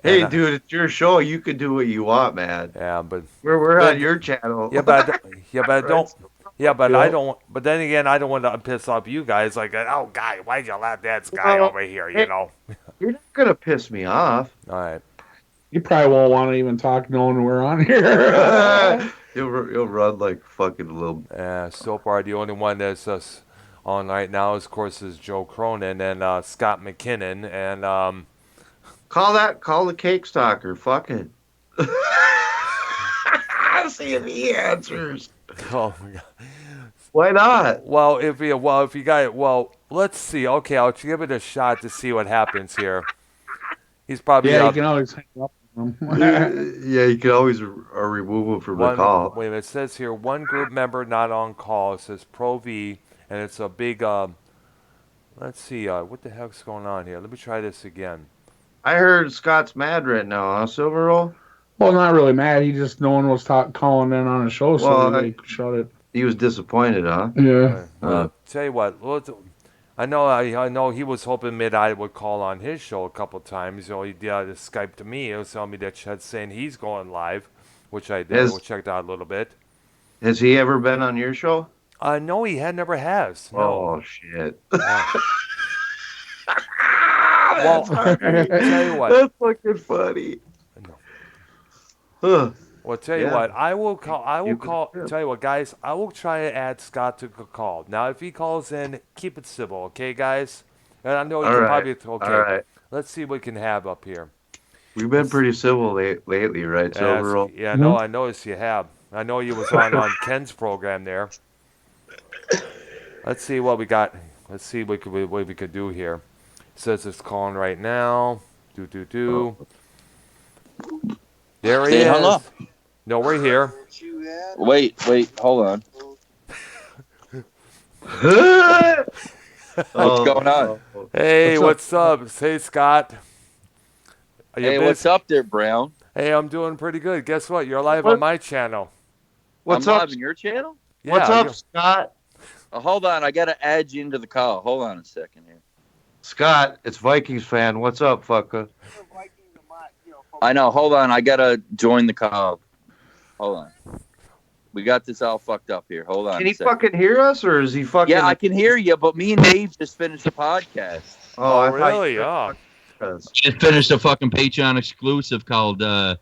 [SPEAKER 1] and
[SPEAKER 3] hey, dude, it's your show. You can do what you want, man.
[SPEAKER 1] yeah, but
[SPEAKER 3] We're on
[SPEAKER 1] but
[SPEAKER 3] your channel,
[SPEAKER 1] yeah, but yeah, but I
[SPEAKER 3] right?
[SPEAKER 1] don't. Yeah, but I
[SPEAKER 2] yeah.
[SPEAKER 1] don't. But then again, I don't want to piss off you guys. Like, oh, guy, why'd you let that guy
[SPEAKER 3] Well,
[SPEAKER 1] over here?
[SPEAKER 3] hey, you're not gonna piss me off.
[SPEAKER 1] All right.
[SPEAKER 2] You probably won't want to even talk knowing we're on here.
[SPEAKER 3] You'll run like fucking little.
[SPEAKER 1] So far, the only one that's on right now, of course, is Joe Cronin and Scott McKinnon. And
[SPEAKER 3] Call the cake stalker. Fuck it. See if he answers.
[SPEAKER 1] oh, my God.
[SPEAKER 3] Why not?
[SPEAKER 1] If you got let's see. Okay, I'll give it a shot to see what happens here. He's probably
[SPEAKER 2] Yeah, you
[SPEAKER 1] up
[SPEAKER 2] can always hang up on
[SPEAKER 3] Yeah,
[SPEAKER 2] them.
[SPEAKER 3] you can always remove him from the
[SPEAKER 1] one.
[SPEAKER 3] call.
[SPEAKER 1] Wait a minute. It says here one group member not on call. It says Pro V, and it's a big. Let's see. What the heck's going on here? Let me try this again.
[SPEAKER 3] I heard Scott's mad right now, huh, Silver Roll?
[SPEAKER 2] Well, not really mad. He just no one was calling in on a show, so
[SPEAKER 3] Well,
[SPEAKER 2] they shut it.
[SPEAKER 3] he was disappointed, huh?
[SPEAKER 2] Yeah.
[SPEAKER 1] Well, tell you what. I know he was hoping Mid Eye would call on his show a couple times. He did Skype to me. He was telling me that Chad's saying he's going live, which I did. We
[SPEAKER 3] Has
[SPEAKER 1] checked out a little bit.
[SPEAKER 3] has he ever been on your show?
[SPEAKER 1] No, he never has. No.
[SPEAKER 3] Oh shit.
[SPEAKER 1] Uh, Well,
[SPEAKER 3] Sorry.
[SPEAKER 1] tell you what.
[SPEAKER 3] That's fucking funny.
[SPEAKER 1] No.
[SPEAKER 3] Huh.
[SPEAKER 1] Well, tell you
[SPEAKER 3] Yeah.
[SPEAKER 1] what. I will call. I will
[SPEAKER 3] You
[SPEAKER 1] call.
[SPEAKER 3] could-
[SPEAKER 1] Tell you what, guys. I will try to add Scott to the call. Now, if he calls in, keep it civil, okay, guys? And I know you
[SPEAKER 3] All
[SPEAKER 1] can
[SPEAKER 3] right.
[SPEAKER 1] probably.
[SPEAKER 3] All
[SPEAKER 1] Okay.
[SPEAKER 3] right.
[SPEAKER 1] Let's see what we can have up here.
[SPEAKER 3] We've been pretty civil lately, right? So
[SPEAKER 1] Yes,
[SPEAKER 3] overall,
[SPEAKER 1] yeah, no, I noticed you have. I know you was on Ken's program there. Let's see what we got. Let's see what we could do here. Says it's calling right now. Do. There he
[SPEAKER 4] They
[SPEAKER 1] is.
[SPEAKER 4] hung up.
[SPEAKER 1] No, we're here.
[SPEAKER 4] Wait, hold on.
[SPEAKER 3] what's
[SPEAKER 4] going on?
[SPEAKER 1] Hey,
[SPEAKER 2] What's up?
[SPEAKER 1] what's up? Hey, Scott. Are you
[SPEAKER 4] Hey,
[SPEAKER 1] busy?
[SPEAKER 4] what's up there, Brown?
[SPEAKER 1] Hey, I'm doing pretty good. Guess what? You're live
[SPEAKER 3] What?
[SPEAKER 1] on my channel.
[SPEAKER 3] What's
[SPEAKER 4] I'm
[SPEAKER 3] up?
[SPEAKER 4] live in your channel?
[SPEAKER 1] Yeah,
[SPEAKER 3] What's up,
[SPEAKER 1] you-
[SPEAKER 3] Scott?
[SPEAKER 4] Hold on, I gotta add you into the call. Hold on a second here.
[SPEAKER 3] Scott, it's Vikings fan. What's up, fucker?
[SPEAKER 4] I know. Hold on, I gotta join the call. Hold on. We got this all fucked up here. Hold on.
[SPEAKER 3] Can
[SPEAKER 4] a
[SPEAKER 3] he
[SPEAKER 4] second.
[SPEAKER 3] fucking hear us, or is he fucking?
[SPEAKER 4] Yeah, I can hear you, but me and Dave just finished the podcast.
[SPEAKER 1] Oh,
[SPEAKER 3] I thought
[SPEAKER 1] really?
[SPEAKER 3] you
[SPEAKER 1] Oh.
[SPEAKER 3] was.
[SPEAKER 5] Just finished a fucking Patreon exclusive called
[SPEAKER 3] Oh.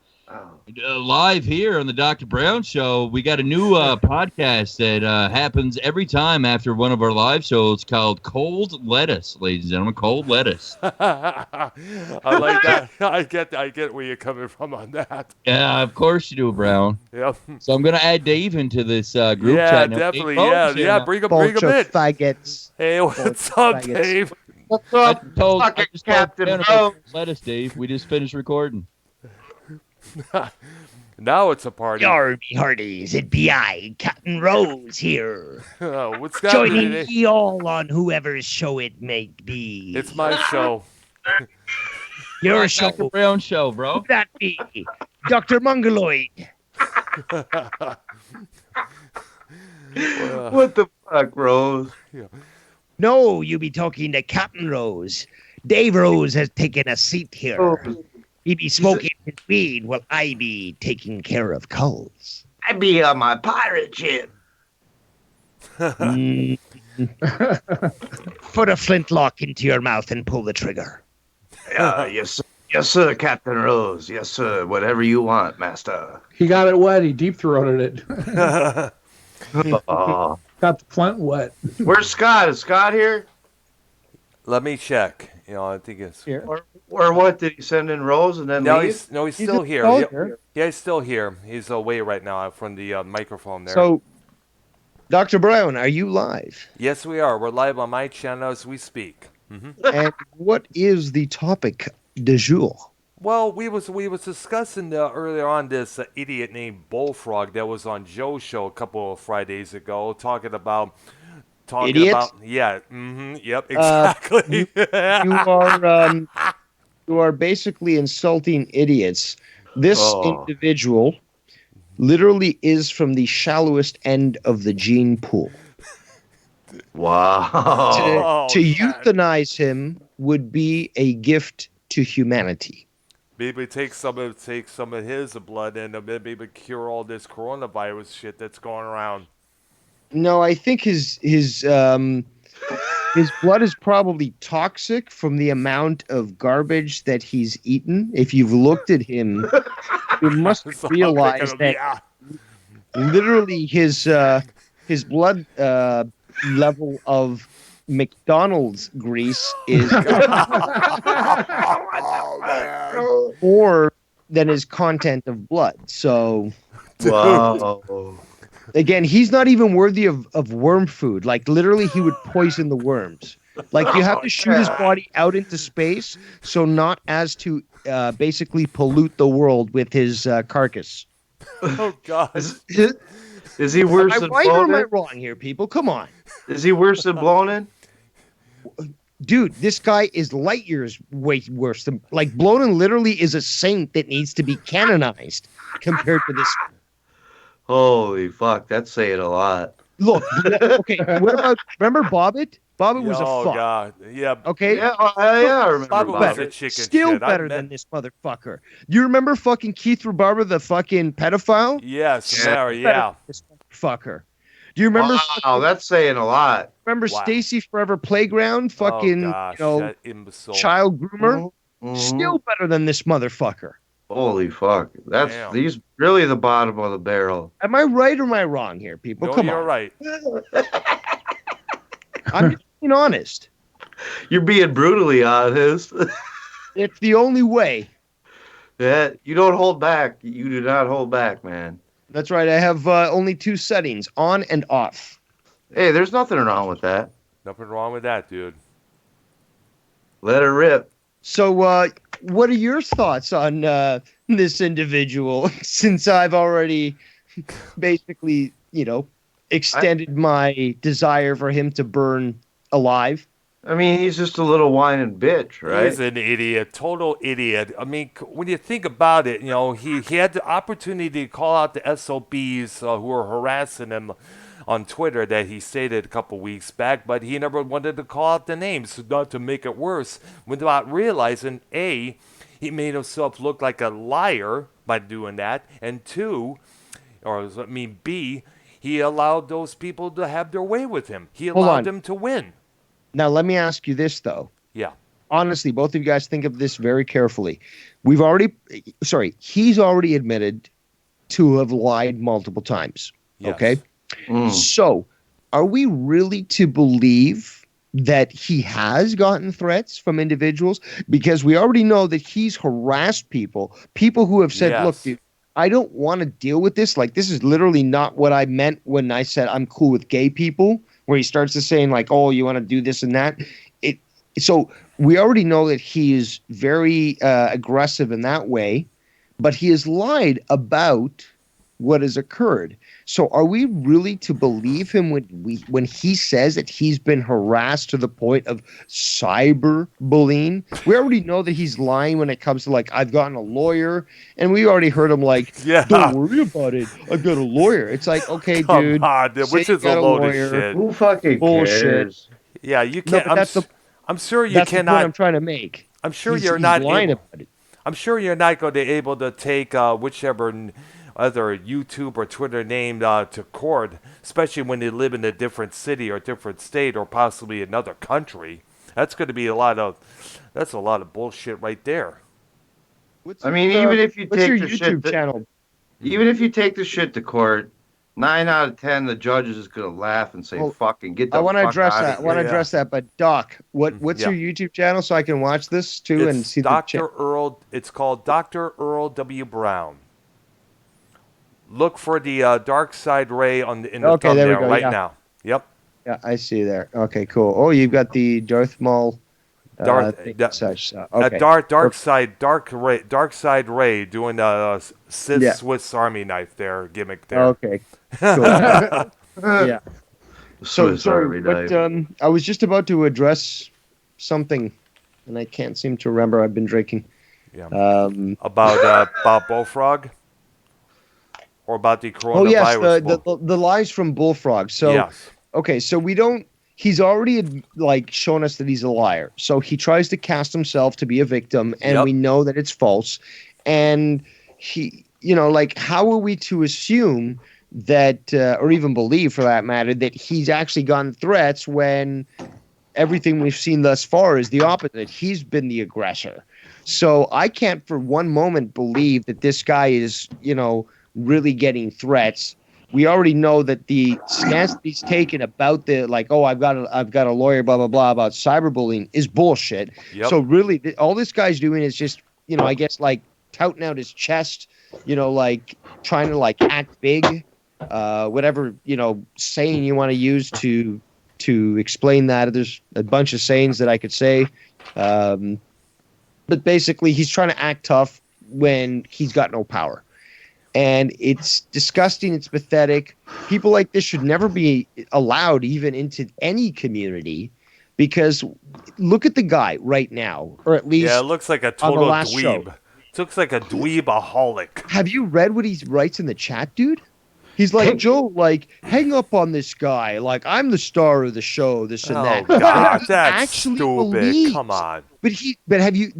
[SPEAKER 5] Live here on the Dr. Brown Show. We got a new podcast that happens every time after one of our live shows called Cold Lettuce, ladies and gentlemen. Cold Lettuce.
[SPEAKER 1] I like that. I get where you're coming from on that.
[SPEAKER 5] Yeah, of course you do, Brown.
[SPEAKER 1] Yep.
[SPEAKER 5] So I'm going to add Dave into this group
[SPEAKER 1] Yeah,
[SPEAKER 5] chat. Now,
[SPEAKER 1] definitely.
[SPEAKER 5] Dave
[SPEAKER 1] Yeah,
[SPEAKER 5] Rose here
[SPEAKER 1] yeah.
[SPEAKER 5] now.
[SPEAKER 1] Bring him
[SPEAKER 6] Bunch
[SPEAKER 1] in.
[SPEAKER 6] of faggots.
[SPEAKER 1] Hey, what's
[SPEAKER 6] Bunch
[SPEAKER 1] up,
[SPEAKER 6] of faggots.
[SPEAKER 1] Dave?
[SPEAKER 3] What's
[SPEAKER 5] I
[SPEAKER 3] up,
[SPEAKER 5] just told
[SPEAKER 3] Captain
[SPEAKER 5] Brown
[SPEAKER 3] Rose?
[SPEAKER 5] about Lettuce, Dave. We just finished recording.
[SPEAKER 1] Now it's a party.
[SPEAKER 6] Yarby hearties, it be I, Captain Rose here,
[SPEAKER 1] What's that
[SPEAKER 6] joining
[SPEAKER 1] today?
[SPEAKER 6] ye all on whoever's show it may be.
[SPEAKER 1] It's my show.
[SPEAKER 6] Your show.
[SPEAKER 5] Dr. Brown Show, bro.
[SPEAKER 6] Who that be? Dr. Mongoloid.
[SPEAKER 3] What the fuck, Rose?
[SPEAKER 6] No, you be talking to Captain Rose. Dave Rose has taken a seat here.
[SPEAKER 3] Oh,
[SPEAKER 6] He be smoking his weed while I be taking care of culls.
[SPEAKER 3] I be on my pirate ship.
[SPEAKER 6] Mm. Put a flintlock into your mouth and pull the trigger.
[SPEAKER 3] Yes, sir, Captain Rose. Yes, sir. Whatever you want, master.
[SPEAKER 2] He got it wet. He deep throated it.
[SPEAKER 3] Oh.
[SPEAKER 2] Got the plant wet.
[SPEAKER 3] Where's Scott? Is Scott here?
[SPEAKER 1] Let me check. I think it's.
[SPEAKER 2] Here.
[SPEAKER 3] Or what? Did he send in Rose and then
[SPEAKER 1] No,
[SPEAKER 3] leave?
[SPEAKER 1] he's still here.
[SPEAKER 2] still
[SPEAKER 1] Yeah,
[SPEAKER 2] here.
[SPEAKER 1] yeah, he's still here. He's away right now from the microphone there.
[SPEAKER 6] So, Dr. Brown, are you live?
[SPEAKER 1] Yes, we are. We're live on my channel as we speak.
[SPEAKER 6] And what is the topic du jour?
[SPEAKER 1] Well, we was discussing earlier on this idiot named Bullfrog that was on Joe's show a couple of Fridays ago, talking about
[SPEAKER 6] Idiot?
[SPEAKER 1] yep, exactly.
[SPEAKER 6] You are basically insulting idiots. This individual literally is from the shallowest end of the gene pool.
[SPEAKER 3] Wow.
[SPEAKER 1] Oh,
[SPEAKER 6] to
[SPEAKER 1] man.
[SPEAKER 6] euthanize him would be a gift to humanity.
[SPEAKER 1] Maybe take some of his blood and maybe cure all this coronavirus shit that's going around.
[SPEAKER 6] No, I think his blood is probably toxic from the amount of garbage that he's eaten. If you've looked at him, you must
[SPEAKER 1] So I'm
[SPEAKER 6] realize
[SPEAKER 1] thinking of-
[SPEAKER 6] that
[SPEAKER 1] yeah.
[SPEAKER 6] literally his blood level of McDonald's grease is more than his content of blood. So
[SPEAKER 3] Wow.
[SPEAKER 6] again, he's not even worthy of worm food. Like literally, he would poison the worms. Like you have to shoot his body out into space, so not as to basically pollute the world with his carcass.
[SPEAKER 1] Oh God.
[SPEAKER 3] Is he worse
[SPEAKER 6] Am I
[SPEAKER 3] than
[SPEAKER 6] right or am I
[SPEAKER 3] Blonin?
[SPEAKER 6] wrong here, people? Come on.
[SPEAKER 3] Is he worse than Blonin?
[SPEAKER 6] Dude, this guy is light years way worse than like Blonin literally is a saint that needs to be canonized compared to this.
[SPEAKER 3] Holy fuck, that's saying a lot.
[SPEAKER 6] Look, okay, what about remember Bobbit? Bobbit was a
[SPEAKER 1] Oh
[SPEAKER 6] fuck.
[SPEAKER 1] God. Yeah.
[SPEAKER 6] Okay?
[SPEAKER 3] Yeah, I remember
[SPEAKER 1] Bobby was
[SPEAKER 3] about
[SPEAKER 1] a
[SPEAKER 3] it.
[SPEAKER 1] chicken
[SPEAKER 6] Still
[SPEAKER 1] shit. I
[SPEAKER 6] better
[SPEAKER 1] met-
[SPEAKER 6] than this motherfucker. You remember fucking Keith Rabarber, the fucking pedophile?
[SPEAKER 1] Yes,
[SPEAKER 3] Yeah.
[SPEAKER 1] Mary, yeah.
[SPEAKER 6] This fucker. Do you remember?
[SPEAKER 3] Wow, that's saying a lot.
[SPEAKER 6] Remember
[SPEAKER 1] Wow.
[SPEAKER 6] Stacy Forever Playground? Fucking,
[SPEAKER 1] Oh gosh,
[SPEAKER 6] you know,
[SPEAKER 1] that imbecile.
[SPEAKER 6] child groomer.
[SPEAKER 3] Mhm.
[SPEAKER 6] Still better than this motherfucker.
[SPEAKER 3] Holy fuck.
[SPEAKER 1] Damn.
[SPEAKER 3] He's really the bottom of the barrel.
[SPEAKER 6] Am I right or am I wrong here, people?
[SPEAKER 1] No,
[SPEAKER 6] Come
[SPEAKER 1] you're
[SPEAKER 6] on.
[SPEAKER 1] right.
[SPEAKER 6] I'm just being honest.
[SPEAKER 3] You're being brutally honest.
[SPEAKER 6] It's the only way.
[SPEAKER 3] Yeah, you don't hold back. You do not hold back, man.
[SPEAKER 6] That's right. I have only 2 settings, on and off.
[SPEAKER 3] Hey, there's nothing wrong with that.
[SPEAKER 1] Nothing wrong with that, dude.
[SPEAKER 3] Let her rip.
[SPEAKER 6] So, what are your thoughts on this individual? Since I've already basically, extended my desire for him to burn alive.
[SPEAKER 3] I mean, he's just a little whining bitch, right?
[SPEAKER 1] He's an idiot, total idiot. I mean, when you think about it, he had the opportunity to call out the SOBs who were harassing him on Twitter that he stated a couple weeks back, but he never wanted to call out the names, not to make it worse, without realizing, A, he made himself look like a liar by doing that, and B, he allowed those people to have their way with him. He allowed them to win.
[SPEAKER 6] Now, let me ask you this, though.
[SPEAKER 1] Yeah.
[SPEAKER 6] Honestly, both of you guys think of this very carefully. He's already admitted to have lied multiple times.
[SPEAKER 1] Yes.
[SPEAKER 6] Okay? So, are we really to believe that he has gotten threats from individuals? Because we already know that he's harassed people who have said, look, dude, I don't want to deal with this. Like, this is literally not what I meant when I said I'm cool with gay people, where he starts to saying, like, oh, you want to do this and that. So we already know that he is very aggressive in that way, but he has lied about what has occurred. So are we really to believe him when he says that he's been harassed to the point of cyberbullying? We already know that he's lying when it comes to, like, I've gotten a lawyer, and we already heard him like, don't worry about it, I've got a lawyer. It's like, okay, dude,
[SPEAKER 1] which is a load of shit.
[SPEAKER 3] Who fucking cares?
[SPEAKER 1] Yeah, you can't. I'm sure you
[SPEAKER 6] that's
[SPEAKER 1] cannot.
[SPEAKER 6] The point I'm trying to make.
[SPEAKER 1] I'm sure
[SPEAKER 6] He's
[SPEAKER 1] you're not
[SPEAKER 6] lying
[SPEAKER 1] able,
[SPEAKER 6] about it.
[SPEAKER 1] I'm sure you're not going to be able to take whichever other YouTube or Twitter name to court, especially when they live in a different city or different state or possibly another country. That's going to be a lot of bullshit right there.
[SPEAKER 3] Even if you
[SPEAKER 6] what's
[SPEAKER 3] take
[SPEAKER 6] your
[SPEAKER 3] the
[SPEAKER 6] YouTube
[SPEAKER 3] shit,
[SPEAKER 6] channel?
[SPEAKER 3] even if you take the shit to court, 9 out of 10 the judges is gonna laugh and say, "Fucking get the
[SPEAKER 6] I want to
[SPEAKER 3] fuck
[SPEAKER 6] address
[SPEAKER 3] out
[SPEAKER 6] that.
[SPEAKER 3] of
[SPEAKER 6] I want to
[SPEAKER 3] here."
[SPEAKER 6] address that. But Doc, what's your YouTube channel so I can watch this too and
[SPEAKER 1] It's
[SPEAKER 6] see
[SPEAKER 1] Dr. Earl. It's called Dr. Earl W. Brown. Look for the dark side ray in the thumbnail
[SPEAKER 6] there we go,
[SPEAKER 1] right
[SPEAKER 6] yeah.
[SPEAKER 1] now. Yep.
[SPEAKER 6] Yeah, I see there. Okay, cool. Oh, you've got the Darth Maul.
[SPEAKER 1] Dark side Ray doing the Swiss Army knife there gimmick there.
[SPEAKER 6] Okay. Cool. Yeah. So
[SPEAKER 3] Swiss Army
[SPEAKER 6] but
[SPEAKER 3] knife.
[SPEAKER 6] I was just about to address something, and I can't seem to remember. I've been drinking.
[SPEAKER 1] Yeah. About Bullfrog, or about the coronavirus.
[SPEAKER 6] Oh yes, the lies from Bullfrog. So
[SPEAKER 1] yes.
[SPEAKER 6] Okay, so we don't. He's already shown us that he's a liar. So he tries to cast himself to be a victim, and we know that it's false. And he, how are we to assume that, or even believe for that matter, that he's actually gotten threats when everything we've seen thus far is the opposite? He's been the aggressor. So I can't for one moment believe that this guy is, really getting threats. We already know that the stance that he's taken about the I've got a lawyer, blah blah blah, about cyberbullying is bullshit.
[SPEAKER 1] Yep.
[SPEAKER 6] So really, all this guy's doing is just I guess touting out his chest, trying to act big, whatever saying you want to use to explain that. There's a bunch of sayings that I could say, but basically he's trying to act tough when he's got no power. And it's disgusting. It's pathetic. People like this should never be allowed even into any community, because look at the guy right now, or at least
[SPEAKER 1] it looks like a total dweeb. It looks like a dweebaholic.
[SPEAKER 6] Have you read what he writes in the chat, dude? He's like, Joe, hang up on this guy. I'm the star of the show, this and that.
[SPEAKER 1] Oh, God, that's
[SPEAKER 6] actually
[SPEAKER 1] stupid.
[SPEAKER 6] Believes.
[SPEAKER 1] Come on.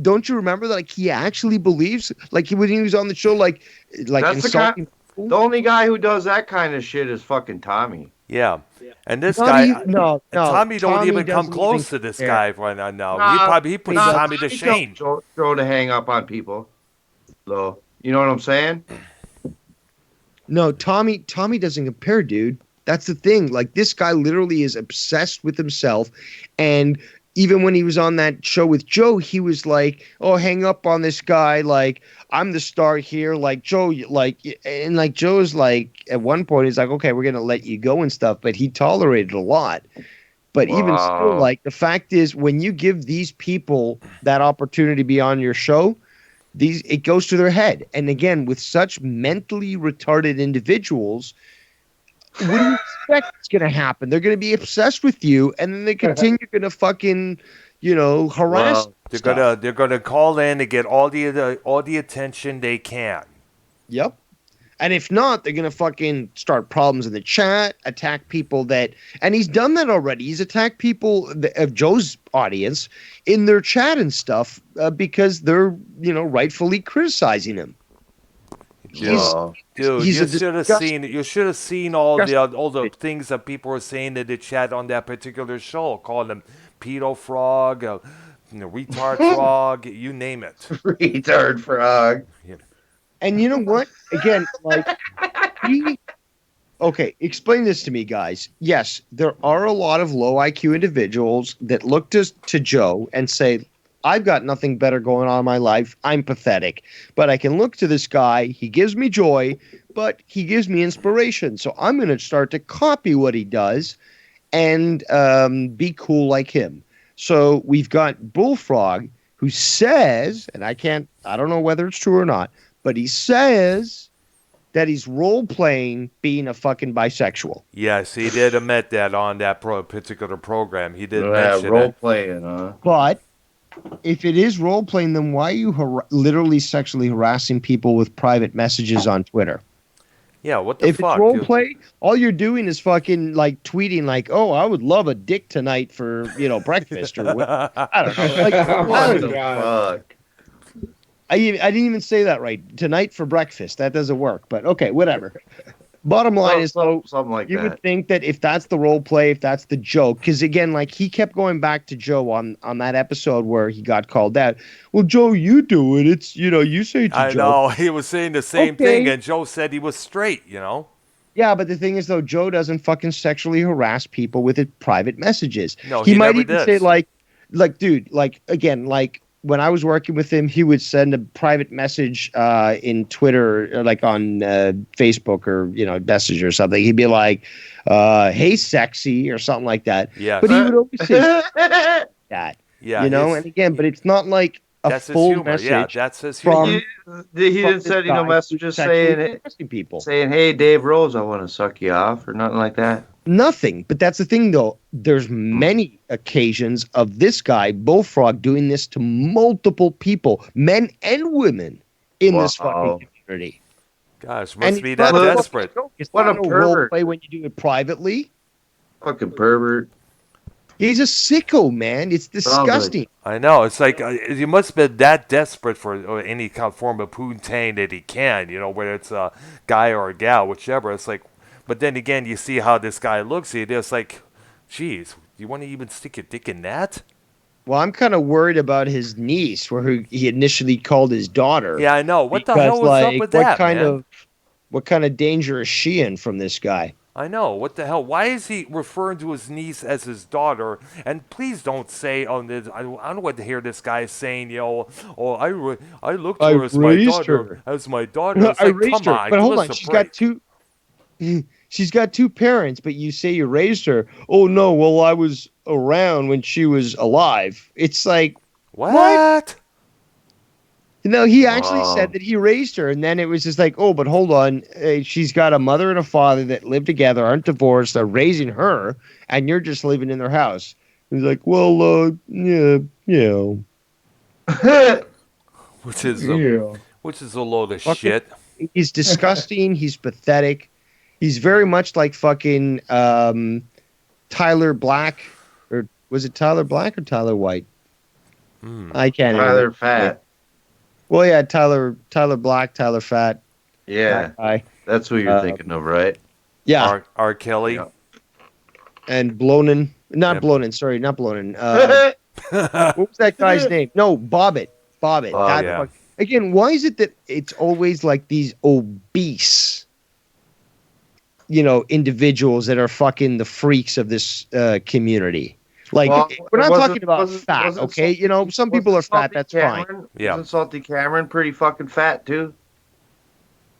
[SPEAKER 6] Don't you remember that he actually believes, when he was on the show,
[SPEAKER 3] That's
[SPEAKER 6] insulting
[SPEAKER 3] the only guy who does that kind of shit is fucking Tommy.
[SPEAKER 1] Yeah. And this
[SPEAKER 6] Not
[SPEAKER 1] guy,
[SPEAKER 6] even- no,
[SPEAKER 1] and
[SPEAKER 6] no,
[SPEAKER 1] Tommy don't
[SPEAKER 6] Tommy
[SPEAKER 1] even come
[SPEAKER 6] doesn't
[SPEAKER 1] close
[SPEAKER 6] even
[SPEAKER 1] to this
[SPEAKER 6] care.
[SPEAKER 1] guy right now.
[SPEAKER 3] Nah,
[SPEAKER 1] He puts
[SPEAKER 6] nah,
[SPEAKER 1] Tommy to shame.
[SPEAKER 3] Throw the hang up on people. So, you know what I'm saying?
[SPEAKER 6] No, Tommy doesn't compare, dude. That's the thing. Like, this guy literally is obsessed with himself, and even when he was on that show with Joe, he was like, "Oh, hang up on this guy. Like, I'm the star here." Like Joe, and like Joe's like, at one point, he's like, "Okay, we're gonna let you go and stuff," but he tolerated a lot. But even still,
[SPEAKER 3] Wow.
[SPEAKER 6] like, the fact is, when you give these people that opportunity to be on your show, it goes to their head. And again, with such mentally retarded individuals, what do you expect is going to happen? They're going to be obsessed with you, and then they continue going to fucking, harass.
[SPEAKER 3] Well,
[SPEAKER 1] They're gonna call in to get all the attention they can.
[SPEAKER 6] Yep. And if not, they're going to fucking start problems in the chat, attack people and he's done that already. He's attacked people of Joe's audience in their chat and stuff because they're, rightfully criticizing him.
[SPEAKER 1] Dude,
[SPEAKER 6] he's
[SPEAKER 1] you
[SPEAKER 6] a
[SPEAKER 1] should have
[SPEAKER 6] disgusting-
[SPEAKER 1] seen. You should have seen all the
[SPEAKER 6] disgusting-
[SPEAKER 1] things that people were saying in the chat on that particular show, calling him pedo frog, retard frog, you name it.
[SPEAKER 3] retard frog.
[SPEAKER 6] And you know what? Again, like okay, explain this to me, guys. Yes, there are a lot of low IQ individuals that look to Joe and say, I've got nothing better going on in my life. I'm pathetic. But I can look to this guy. He gives me joy, but he gives me inspiration. So I'm going to start to copy what he does and be cool like him. So we've got Bullfrog, who says, and I don't know whether it's true or not, but he says that he's role-playing being a fucking bisexual.
[SPEAKER 1] Yes, he did admit that on that particular program. He did
[SPEAKER 3] Yeah,
[SPEAKER 1] mention
[SPEAKER 3] role
[SPEAKER 1] it.
[SPEAKER 3] playing, huh?
[SPEAKER 6] But if it is role-playing, then why are you literally sexually harassing people with private messages on Twitter?
[SPEAKER 1] Yeah, what the
[SPEAKER 6] If
[SPEAKER 1] fuck?
[SPEAKER 6] it's role-play, all you're doing is fucking, like, tweeting, like, oh, I would love a dick tonight for, breakfast or what. I don't know. Like, I
[SPEAKER 3] What
[SPEAKER 6] don't
[SPEAKER 3] the
[SPEAKER 6] know.
[SPEAKER 3] fuck?
[SPEAKER 6] I didn't even say that right. Tonight for breakfast. That doesn't work. But okay, whatever. Bottom line is, though,
[SPEAKER 3] Something like
[SPEAKER 6] you
[SPEAKER 3] that.
[SPEAKER 6] would think that if that's the role play, if that's the joke, because again, like he kept going back to Joe on that episode where he got called out. Well, Joe, you do it. It's you say it's a
[SPEAKER 1] I
[SPEAKER 6] joke.
[SPEAKER 1] know he was saying the same
[SPEAKER 6] Okay.
[SPEAKER 1] thing, and Joe said he was straight.
[SPEAKER 6] Yeah, but the thing is, though, Joe doesn't fucking sexually harass people with his private messages.
[SPEAKER 1] No,
[SPEAKER 6] he
[SPEAKER 1] he
[SPEAKER 6] might
[SPEAKER 1] never
[SPEAKER 6] even
[SPEAKER 1] does.
[SPEAKER 6] say like, dude, like again, like when I was working with him, he would send a private message in Twitter, or like on Facebook or message or something. He'd be like, "Hey, sexy" or something like that.
[SPEAKER 1] Yes.
[SPEAKER 6] But he would always say that.
[SPEAKER 1] Yeah,
[SPEAKER 6] And again, but it's not like a
[SPEAKER 1] that's his
[SPEAKER 6] full
[SPEAKER 1] humor.
[SPEAKER 6] message.
[SPEAKER 1] Yeah, that's his
[SPEAKER 6] from-
[SPEAKER 1] humor.
[SPEAKER 3] He
[SPEAKER 6] from
[SPEAKER 3] didn't
[SPEAKER 6] this
[SPEAKER 3] send
[SPEAKER 6] guy
[SPEAKER 3] messages
[SPEAKER 6] who's sexually
[SPEAKER 3] saying
[SPEAKER 6] harassing people.
[SPEAKER 3] "Hey, Dave Rose, I want to suck you off" or nothing like that.
[SPEAKER 6] Nothing. But that's the thing, though. There's many occasions of this guy, Bullfrog, doing this to multiple people, men and women, in this
[SPEAKER 3] Wow.
[SPEAKER 6] fucking community.
[SPEAKER 1] Gosh,
[SPEAKER 6] And
[SPEAKER 1] must be
[SPEAKER 6] it's
[SPEAKER 1] that
[SPEAKER 6] not a
[SPEAKER 1] desperate.
[SPEAKER 6] fucking joke. It's
[SPEAKER 3] What
[SPEAKER 6] not
[SPEAKER 3] a
[SPEAKER 6] no role
[SPEAKER 3] pervert.
[SPEAKER 6] play when you do it privately.
[SPEAKER 3] Fucking pervert.
[SPEAKER 6] He's a sicko, man. It's disgusting.
[SPEAKER 1] I know. It's like you must be that desperate for any kind of form of poontang that he can. Whether it's a guy or a gal, whichever. It's like, but then again, you see how this guy looks. It's like, geez, you want to even stick your dick in that?
[SPEAKER 6] Well, I'm kind of worried about his niece, where he initially called his daughter.
[SPEAKER 1] Yeah, I know. What the
[SPEAKER 6] Because,
[SPEAKER 1] hell was up
[SPEAKER 6] like,
[SPEAKER 1] with that, man?
[SPEAKER 6] What kind of danger is she in from this guy?
[SPEAKER 1] I know. What the hell? Why is he referring to his niece as his daughter? And please don't say, I don't want to hear this guy saying, I looked to her as my
[SPEAKER 6] raised
[SPEAKER 1] daughter.
[SPEAKER 6] her.
[SPEAKER 1] As my daughter. It's
[SPEAKER 6] I
[SPEAKER 1] like,
[SPEAKER 6] raised
[SPEAKER 1] come
[SPEAKER 6] her.
[SPEAKER 1] on,
[SPEAKER 6] But
[SPEAKER 1] give
[SPEAKER 6] hold
[SPEAKER 1] us
[SPEAKER 6] on,
[SPEAKER 1] a
[SPEAKER 6] she's
[SPEAKER 1] break.
[SPEAKER 6] got two. She's got two parents, but you say you raised her. Oh no, well I was around when she was alive. It's like
[SPEAKER 1] What?
[SPEAKER 6] no, he actually
[SPEAKER 3] Wow.
[SPEAKER 6] said that he raised her, and then it was just like, oh, but hold on, she's got a mother and a father that live together, aren't divorced, they're raising her, and you're just living in their house. He's like, well, yeah.
[SPEAKER 1] Which is a load of
[SPEAKER 6] Fucking-
[SPEAKER 1] shit.
[SPEAKER 6] He's disgusting. He's pathetic. He's very much like fucking Tyler Black, or was it Tyler Black or Tyler White? I can't.
[SPEAKER 3] Tyler
[SPEAKER 6] remember.
[SPEAKER 3] Fat.
[SPEAKER 6] Well, yeah, Tyler Black, Tyler Fat.
[SPEAKER 3] Yeah,
[SPEAKER 6] that guy.
[SPEAKER 3] that's what you're thinking of, right?
[SPEAKER 6] Yeah,
[SPEAKER 1] R. Kelly.
[SPEAKER 3] Yeah.
[SPEAKER 6] and Blonin. Not
[SPEAKER 1] Yep.
[SPEAKER 6] Blonin. Sorry, not Blonin. What was that guy's name? No, Bobbit. Bobbit.
[SPEAKER 3] Oh,
[SPEAKER 6] That
[SPEAKER 1] yeah.
[SPEAKER 6] Again, why is it that it's always like these obese, individuals that are fucking the freaks of this community? Like,
[SPEAKER 3] Well,
[SPEAKER 6] we're not
[SPEAKER 3] wasn't-
[SPEAKER 6] talking about
[SPEAKER 3] wasn't-
[SPEAKER 6] fat,
[SPEAKER 3] wasn't
[SPEAKER 6] okay?
[SPEAKER 3] Salty-
[SPEAKER 6] Some people are
[SPEAKER 3] wasn't
[SPEAKER 6] fat.
[SPEAKER 3] Salty
[SPEAKER 6] That's fine.
[SPEAKER 3] Cameron,
[SPEAKER 1] Yeah.
[SPEAKER 3] Isn't Salty Cameron pretty fucking fat too?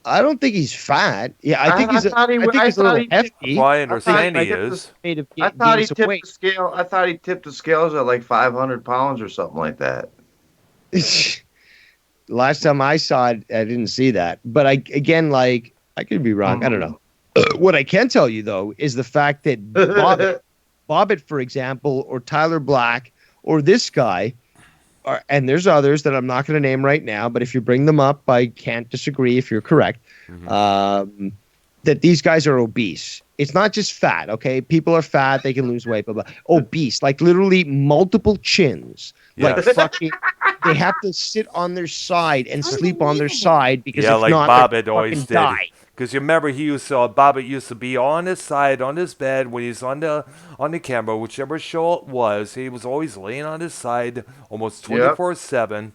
[SPEAKER 6] I don't think he's fat. Yeah, I think he's a
[SPEAKER 3] thought he
[SPEAKER 6] little
[SPEAKER 3] he-
[SPEAKER 6] hefty.
[SPEAKER 1] Well, I understand
[SPEAKER 3] I
[SPEAKER 1] he
[SPEAKER 3] get
[SPEAKER 1] is.
[SPEAKER 6] Made of
[SPEAKER 3] I thought he
[SPEAKER 6] gains of
[SPEAKER 3] tipped
[SPEAKER 6] weight.
[SPEAKER 3] the scale. I thought he tipped the scales at like 500 pounds or something like that.
[SPEAKER 6] Last time I saw it, I didn't see that. But I could be wrong. I don't know. What I can tell you though is the fact that Bobbit, for example, or Tyler Black, or this guy, and there's others that I'm not going to name right now. But if you bring them up, I can't disagree if you're correct. That these guys are obese. It's not just fat, okay? People are fat; they can lose weight, but obese, like literally multiple chins. Like
[SPEAKER 1] Yes.
[SPEAKER 6] fucking, they have to sit on their side and sleep on their side because
[SPEAKER 1] Yeah,
[SPEAKER 6] if
[SPEAKER 1] like
[SPEAKER 6] not,
[SPEAKER 1] Bobbit
[SPEAKER 6] they
[SPEAKER 1] always
[SPEAKER 6] fucking
[SPEAKER 1] did.
[SPEAKER 6] die.
[SPEAKER 1] Because you remember Bobbit used to be on his side, on his bed when he's on the camera, whichever show it was. He was always laying on his side, almost 24/7.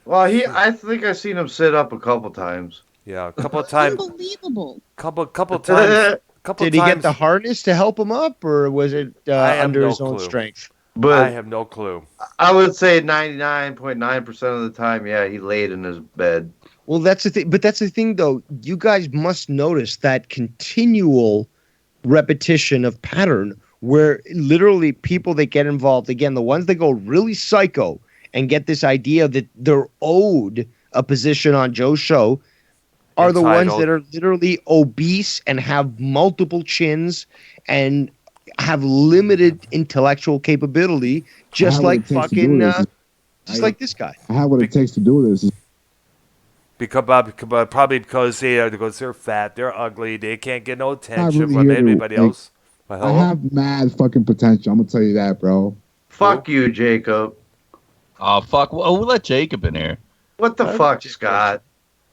[SPEAKER 3] Well, I think I've seen him sit up a couple times.
[SPEAKER 1] Yeah, a couple of times.
[SPEAKER 7] Unbelievable.
[SPEAKER 1] Couple times.
[SPEAKER 6] Did he get the harness to help him up, or was it
[SPEAKER 1] I have
[SPEAKER 6] under
[SPEAKER 1] no
[SPEAKER 6] his own
[SPEAKER 1] clue.
[SPEAKER 6] strength?
[SPEAKER 1] I
[SPEAKER 3] But
[SPEAKER 1] have no clue.
[SPEAKER 3] I would say 99.9% of the time, yeah, he laid in his bed.
[SPEAKER 6] Well, that's the thing. But that's the thing, though. You guys must notice that continual repetition of pattern where literally people that get involved, again, the ones that go really psycho and get this idea that they're owed a position on Joe's show are the ones
[SPEAKER 1] Entitled.
[SPEAKER 6] that are literally obese and have multiple chins and have limited intellectual capability, just
[SPEAKER 8] have what
[SPEAKER 6] like
[SPEAKER 8] it takes to
[SPEAKER 6] fucking,
[SPEAKER 8] do this.
[SPEAKER 6] just like this guy.
[SPEAKER 8] I have what it takes to do this.
[SPEAKER 1] Probably because they're fat, they're ugly, they can't get no attention
[SPEAKER 8] really
[SPEAKER 1] from
[SPEAKER 8] here to,
[SPEAKER 1] anybody
[SPEAKER 8] like,
[SPEAKER 1] else. Well,
[SPEAKER 8] I
[SPEAKER 1] hello?
[SPEAKER 8] have mad fucking potential. I'm gonna tell you that, bro.
[SPEAKER 3] Fuck you, Jacob.
[SPEAKER 5] Oh fuck! Well, we'll let Jacob in here.
[SPEAKER 3] What the fuck, Scott?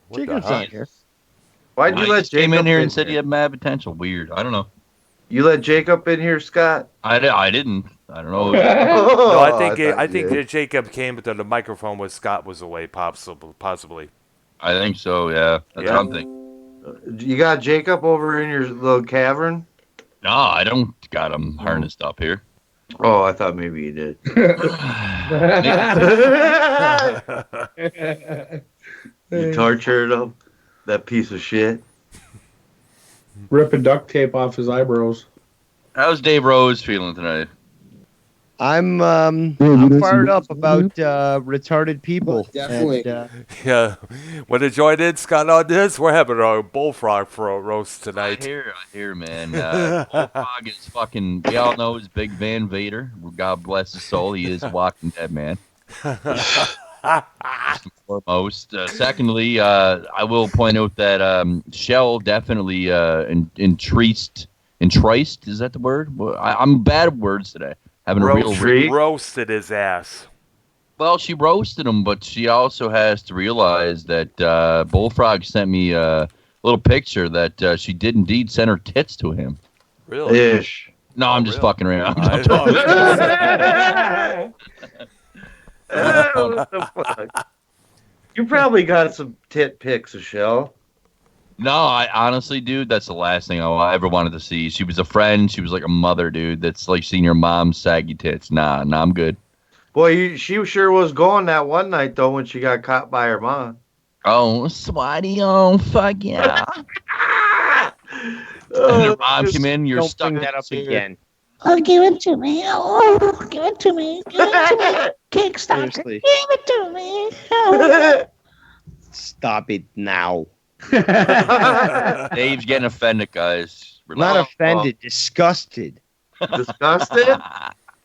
[SPEAKER 1] What the
[SPEAKER 6] Jacob's
[SPEAKER 1] hell?
[SPEAKER 6] not here.
[SPEAKER 3] Why'd you
[SPEAKER 5] I
[SPEAKER 3] let
[SPEAKER 5] just came
[SPEAKER 3] Jacob
[SPEAKER 5] in here and said he had mad potential. Weird. I don't know.
[SPEAKER 3] You let Jacob in here, Scott?
[SPEAKER 5] I didn't. I don't know.
[SPEAKER 1] No, I think
[SPEAKER 3] thought you did.
[SPEAKER 1] that Jacob came to the microphone when Scott was away, possibly.
[SPEAKER 5] I think so. Yeah, that's
[SPEAKER 1] Yeah.
[SPEAKER 5] what I'm thinking.
[SPEAKER 3] You got Jacob over in your little cavern?
[SPEAKER 5] No, I don't got him harnessed up here.
[SPEAKER 3] Oh, I thought maybe you did. You tortured him? That piece of shit?
[SPEAKER 2] Ripping duct tape off his eyebrows.
[SPEAKER 5] How's Dave Rose feeling tonight?
[SPEAKER 6] I'm
[SPEAKER 8] Dude,
[SPEAKER 6] fired
[SPEAKER 8] you
[SPEAKER 6] up
[SPEAKER 8] listen-
[SPEAKER 6] about retarded people.
[SPEAKER 8] Definitely.
[SPEAKER 6] And,
[SPEAKER 1] Yeah. Want to join in, Scott, on this? We're having a bullfrog for a roast
[SPEAKER 5] I
[SPEAKER 1] tonight.
[SPEAKER 5] hear, man. Bullfrog is fucking. We all know he's Big Van Vader. God bless his soul. He is a Walking Dead man. First and foremost. Secondly, I will point out that Shell definitely entriced. Is that the word? Well, I'm bad at words today. Having a real.
[SPEAKER 1] Roasted his ass.
[SPEAKER 5] Well, she roasted him, but she also has to realize that Bullfrog sent me a little picture that she did indeed send her tits to him.
[SPEAKER 1] Really?
[SPEAKER 3] Ish.
[SPEAKER 5] No, I'm just
[SPEAKER 1] really?
[SPEAKER 5] fucking around.
[SPEAKER 1] I-
[SPEAKER 3] What the fuck? You probably got some tit pics of Shell.
[SPEAKER 5] No, I honestly, dude, that's the last thing I ever wanted to see. She was a friend. She was like a mother, dude. That's like seeing your mom's saggy tits. Nah, I'm good.
[SPEAKER 3] Boy, she sure was going that one night, though, when she got caught by her mom.
[SPEAKER 5] Oh, swatty, oh, fuck yeah. And her mom came in, you're
[SPEAKER 6] don't
[SPEAKER 5] stuck
[SPEAKER 6] bring
[SPEAKER 5] in
[SPEAKER 6] that up
[SPEAKER 5] the chair.
[SPEAKER 6] again.
[SPEAKER 7] Oh, give it to me. Oh, give it to me. Give it to me. Kickstarter.
[SPEAKER 6] Seriously.
[SPEAKER 7] Give it to me. Oh.
[SPEAKER 6] Stop it now.
[SPEAKER 5] Dave's getting offended, guys.
[SPEAKER 6] Not
[SPEAKER 5] Relax.
[SPEAKER 6] offended, disgusted.
[SPEAKER 3] Disgusted?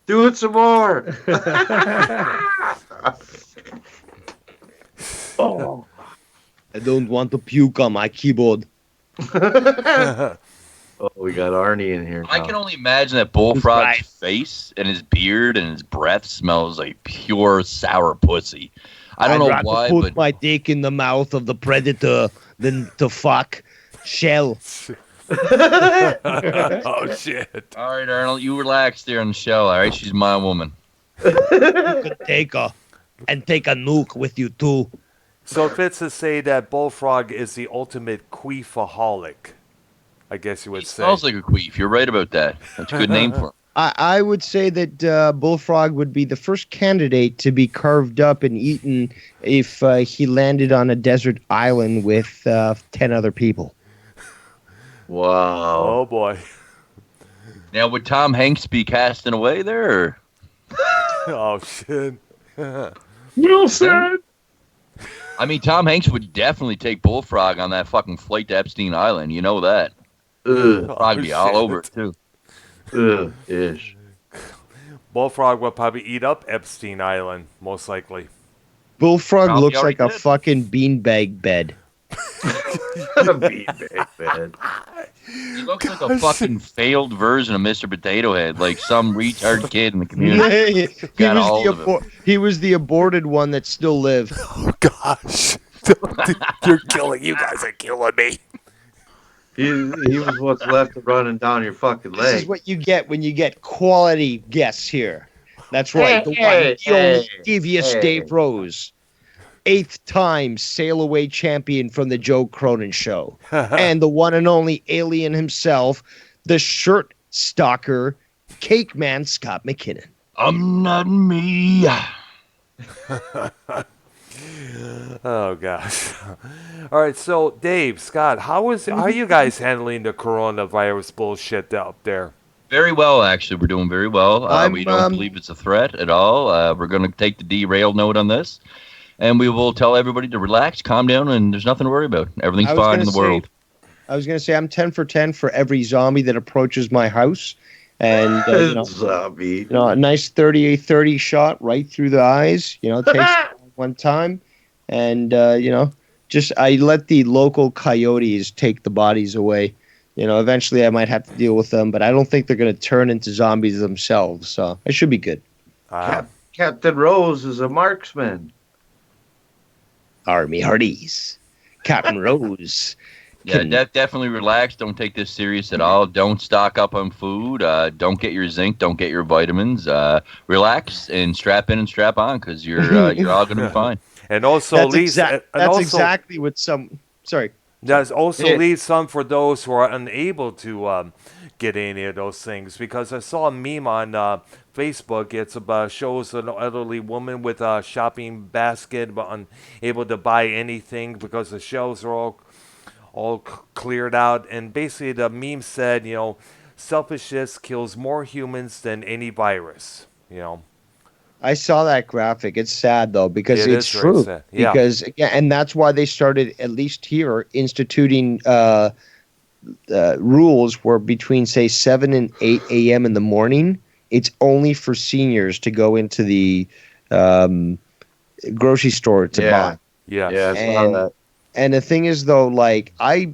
[SPEAKER 3] Do it some more.
[SPEAKER 6] I don't want to puke on my keyboard.
[SPEAKER 3] Oh, we got Arnie in here.
[SPEAKER 5] I
[SPEAKER 3] now.
[SPEAKER 5] can only imagine that Bullfrog's
[SPEAKER 6] Right.
[SPEAKER 5] face and his beard and his breath smells like pure sour pussy. I don't
[SPEAKER 6] I'd
[SPEAKER 5] know
[SPEAKER 6] rather
[SPEAKER 5] why,
[SPEAKER 6] put
[SPEAKER 5] but
[SPEAKER 6] my dick in the mouth of the predator than to fuck Shell.
[SPEAKER 1] Oh shit.
[SPEAKER 5] All right, Arnold, you relax there on the show. All right, she's my woman.
[SPEAKER 6] You could take her and take a nuke with you too.
[SPEAKER 1] So it fits to say that Bullfrog is the ultimate queefaholic, I guess you would
[SPEAKER 5] He
[SPEAKER 1] say.
[SPEAKER 5] smells like a queef. You're right about that. That's a good name for him.
[SPEAKER 6] I would say that Bullfrog would be the first candidate to be carved up and eaten if he landed on a desert island with 10 other people.
[SPEAKER 3] Wow.
[SPEAKER 1] Oh boy.
[SPEAKER 5] Now, would Tom Hanks be casting away there? Or?
[SPEAKER 1] Oh shit.
[SPEAKER 2] Wilson.
[SPEAKER 5] I mean, Tom Hanks would definitely take Bullfrog on that fucking flight to Epstein Island. You know that.
[SPEAKER 3] Ugh.
[SPEAKER 5] Frog be all
[SPEAKER 1] shit.
[SPEAKER 5] over it, too.
[SPEAKER 3] Ugh. Ish.
[SPEAKER 1] Bullfrog will probably eat up Epstein Island, most likely.
[SPEAKER 6] Bullfrog
[SPEAKER 5] Probably
[SPEAKER 6] looks like
[SPEAKER 5] already
[SPEAKER 6] a
[SPEAKER 5] did.
[SPEAKER 6] fucking beanbag bed.
[SPEAKER 3] A beanbag bed.
[SPEAKER 5] He looks like a fucking failed version of Mr. Potato Head, like some retard kid in the community. Got all of it.
[SPEAKER 6] He was the aborted one that still lived.
[SPEAKER 1] Oh gosh. You guys are killing me.
[SPEAKER 3] He was what's left of running down your fucking
[SPEAKER 6] This is
[SPEAKER 3] leg.
[SPEAKER 6] what you get when you get quality guests here. That's right. The
[SPEAKER 3] Hey,
[SPEAKER 6] only
[SPEAKER 3] hey,
[SPEAKER 6] devious
[SPEAKER 3] hey.
[SPEAKER 6] Dave Rose. 8th time sail away champion from the Joe Cronin show. And the one and only alien himself, the shirt stalker, cake man Scott McKinnon.
[SPEAKER 5] I'm not me.
[SPEAKER 1] Oh gosh. All right, so Dave, Scott, how are you guys handling the coronavirus bullshit up there?
[SPEAKER 5] Very well, actually. We're doing very well. We don't believe it's a threat at all. We're going to take the derail note on this. And we will tell everybody to relax, calm down, and there's nothing to worry about. Everything's fine in the world.
[SPEAKER 6] I was going to say I'm 10 for 10 for every zombie that approaches my house. And,
[SPEAKER 3] Zombie.
[SPEAKER 6] a nice 38-30 shot right through the eyes. It takes one time. And, just I let the local coyotes take the bodies away. Eventually I might have to deal with them, but I don't think they're going to turn into zombies themselves. So it should be good.
[SPEAKER 3] Captain Rose is a marksman.
[SPEAKER 6] Army Hardees. Captain Rose.
[SPEAKER 5] Yeah, definitely relax. Don't take this serious at all. Don't stock up on food. Don't get your zinc. Don't get your vitamins. Relax and strap in and strap on because you're all going to be fine.
[SPEAKER 1] And also,
[SPEAKER 6] exactly what some. Sorry.
[SPEAKER 1] That also leaves some for those who are unable to get any of those things. Because I saw a meme on Facebook. It's about shows an elderly woman with a shopping basket but unable to buy anything because the shelves are all cleared out. And basically, the meme said, selfishness kills more humans than any virus.
[SPEAKER 6] I saw that graphic. It's sad though because
[SPEAKER 1] It
[SPEAKER 6] it's
[SPEAKER 1] is very
[SPEAKER 6] true.
[SPEAKER 1] sad. Yeah.
[SPEAKER 6] Because and that's why they started at least here instituting rules where between say 7 and 8 a.m. in the morning, it's only for seniors to go into the grocery store to buy.
[SPEAKER 1] Yeah.
[SPEAKER 3] Yeah, I saw that.
[SPEAKER 6] And the thing is though, like I've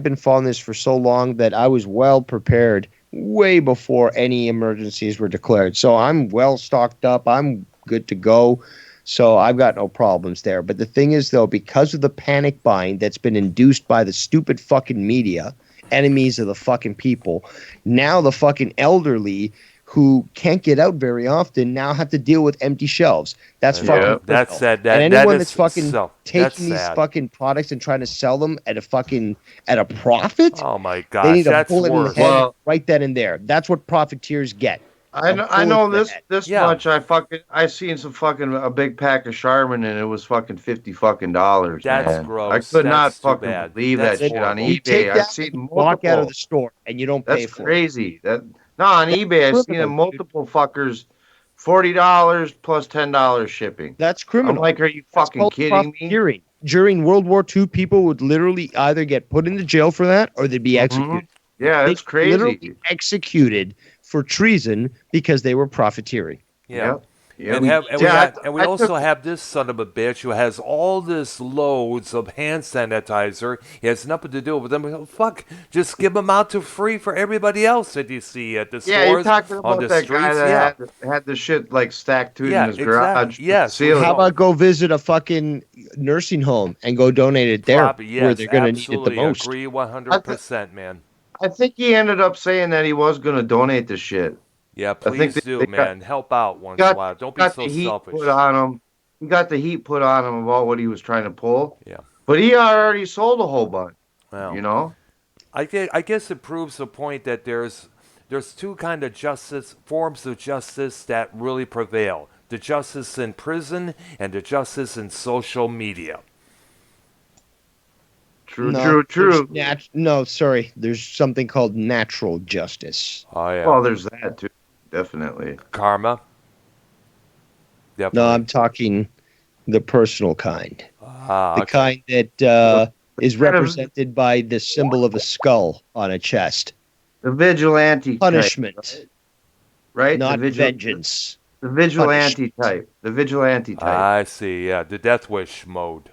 [SPEAKER 6] been following this for so long that I was well prepared way before any emergencies were declared. So I'm well stocked up. I'm good to go. So I've got no problems there. But the thing is, though, because of the panic buying that's been induced by the stupid fucking media, enemies of the fucking people, now the fucking elderly who can't get out very often now have to deal with empty shelves. That's fucking
[SPEAKER 1] that's sad.
[SPEAKER 6] And anyone that's fucking
[SPEAKER 1] that's
[SPEAKER 6] taking these
[SPEAKER 1] sad.
[SPEAKER 6] fucking products and trying to sell them at a profit.
[SPEAKER 1] Oh my
[SPEAKER 6] They
[SPEAKER 1] gosh,
[SPEAKER 6] need a
[SPEAKER 1] that's
[SPEAKER 6] bullet in the
[SPEAKER 1] worse.
[SPEAKER 6] head right then and there. That's what profiteers get.
[SPEAKER 3] I know this
[SPEAKER 1] Yeah.
[SPEAKER 3] much. I seen some fucking a big pack of Charmin and it was fucking $50.
[SPEAKER 1] That's
[SPEAKER 3] man.
[SPEAKER 1] gross.
[SPEAKER 3] I could not
[SPEAKER 1] That's too
[SPEAKER 3] fucking
[SPEAKER 1] bad.
[SPEAKER 3] believe
[SPEAKER 1] That's
[SPEAKER 3] that shit on
[SPEAKER 1] horrible.
[SPEAKER 6] You take
[SPEAKER 3] eBay.
[SPEAKER 6] that
[SPEAKER 3] I've seen
[SPEAKER 6] and walk out of
[SPEAKER 3] multiple.
[SPEAKER 6] the store and you don't pay
[SPEAKER 3] That's
[SPEAKER 6] for it.
[SPEAKER 3] crazy. No, on eBay I've seen multiple fuckers, $40 plus $10 shipping.
[SPEAKER 6] That's
[SPEAKER 3] I'm
[SPEAKER 6] criminal.
[SPEAKER 3] like, are you
[SPEAKER 6] That's
[SPEAKER 3] fucking
[SPEAKER 6] called
[SPEAKER 3] kidding me?
[SPEAKER 6] profiteering. During World War II, people would literally either get put into jail for that or they'd be executed.
[SPEAKER 3] Yeah,
[SPEAKER 6] They
[SPEAKER 3] it's crazy.
[SPEAKER 6] Literally executed for treason because they were profiteering.
[SPEAKER 1] Yeah.
[SPEAKER 3] Yep. Yeah,
[SPEAKER 1] We also have this son of a bitch who has all this loads of hand sanitizer. He has nothing to do with them. Oh, fuck, just give them out to free for everybody else that you see at the
[SPEAKER 3] Yeah, you're
[SPEAKER 1] stores,
[SPEAKER 3] talking
[SPEAKER 1] on
[SPEAKER 3] about
[SPEAKER 1] the
[SPEAKER 3] that
[SPEAKER 1] streets.
[SPEAKER 3] guy that had the shit like stacked to it
[SPEAKER 1] Yeah,
[SPEAKER 3] in his garage.
[SPEAKER 1] exactly. Yes.
[SPEAKER 3] Sealed.
[SPEAKER 6] How about go visit a fucking nursing home and go donate it there
[SPEAKER 1] Yes,
[SPEAKER 6] where they're going to need it the
[SPEAKER 1] absolutely.
[SPEAKER 6] most?
[SPEAKER 1] Agree 100%, man.
[SPEAKER 3] I think he ended up saying that he was gonna donate the shit.
[SPEAKER 1] Yeah,
[SPEAKER 3] I think
[SPEAKER 1] please do,
[SPEAKER 3] they
[SPEAKER 1] man. Help out once in a while. Don't be
[SPEAKER 3] got
[SPEAKER 1] so
[SPEAKER 3] the heat
[SPEAKER 1] selfish.
[SPEAKER 3] put on him. He got the heat put on him about what he was trying to pull.
[SPEAKER 1] Yeah.
[SPEAKER 3] But he already sold a whole bunch.
[SPEAKER 1] Well,
[SPEAKER 3] You know.
[SPEAKER 1] I guess it proves the point that there's two kind of forms of justice that really prevail: the justice in prison and the justice in social media.
[SPEAKER 3] True.
[SPEAKER 6] No, sorry. There's something called natural justice.
[SPEAKER 1] Oh yeah.
[SPEAKER 3] Well, there's that too. Definitely.
[SPEAKER 1] Karma. Definitely.
[SPEAKER 6] No, I'm talking the personal kind. The
[SPEAKER 1] Okay.
[SPEAKER 6] kind that is represented by the symbol of a skull on a chest.
[SPEAKER 3] The vigilante
[SPEAKER 6] Punishment,
[SPEAKER 3] type, right?
[SPEAKER 6] not
[SPEAKER 3] The
[SPEAKER 6] vengeance.
[SPEAKER 3] The vigilante type. The vigilante type.
[SPEAKER 1] I see. Yeah, the Death Wish mode.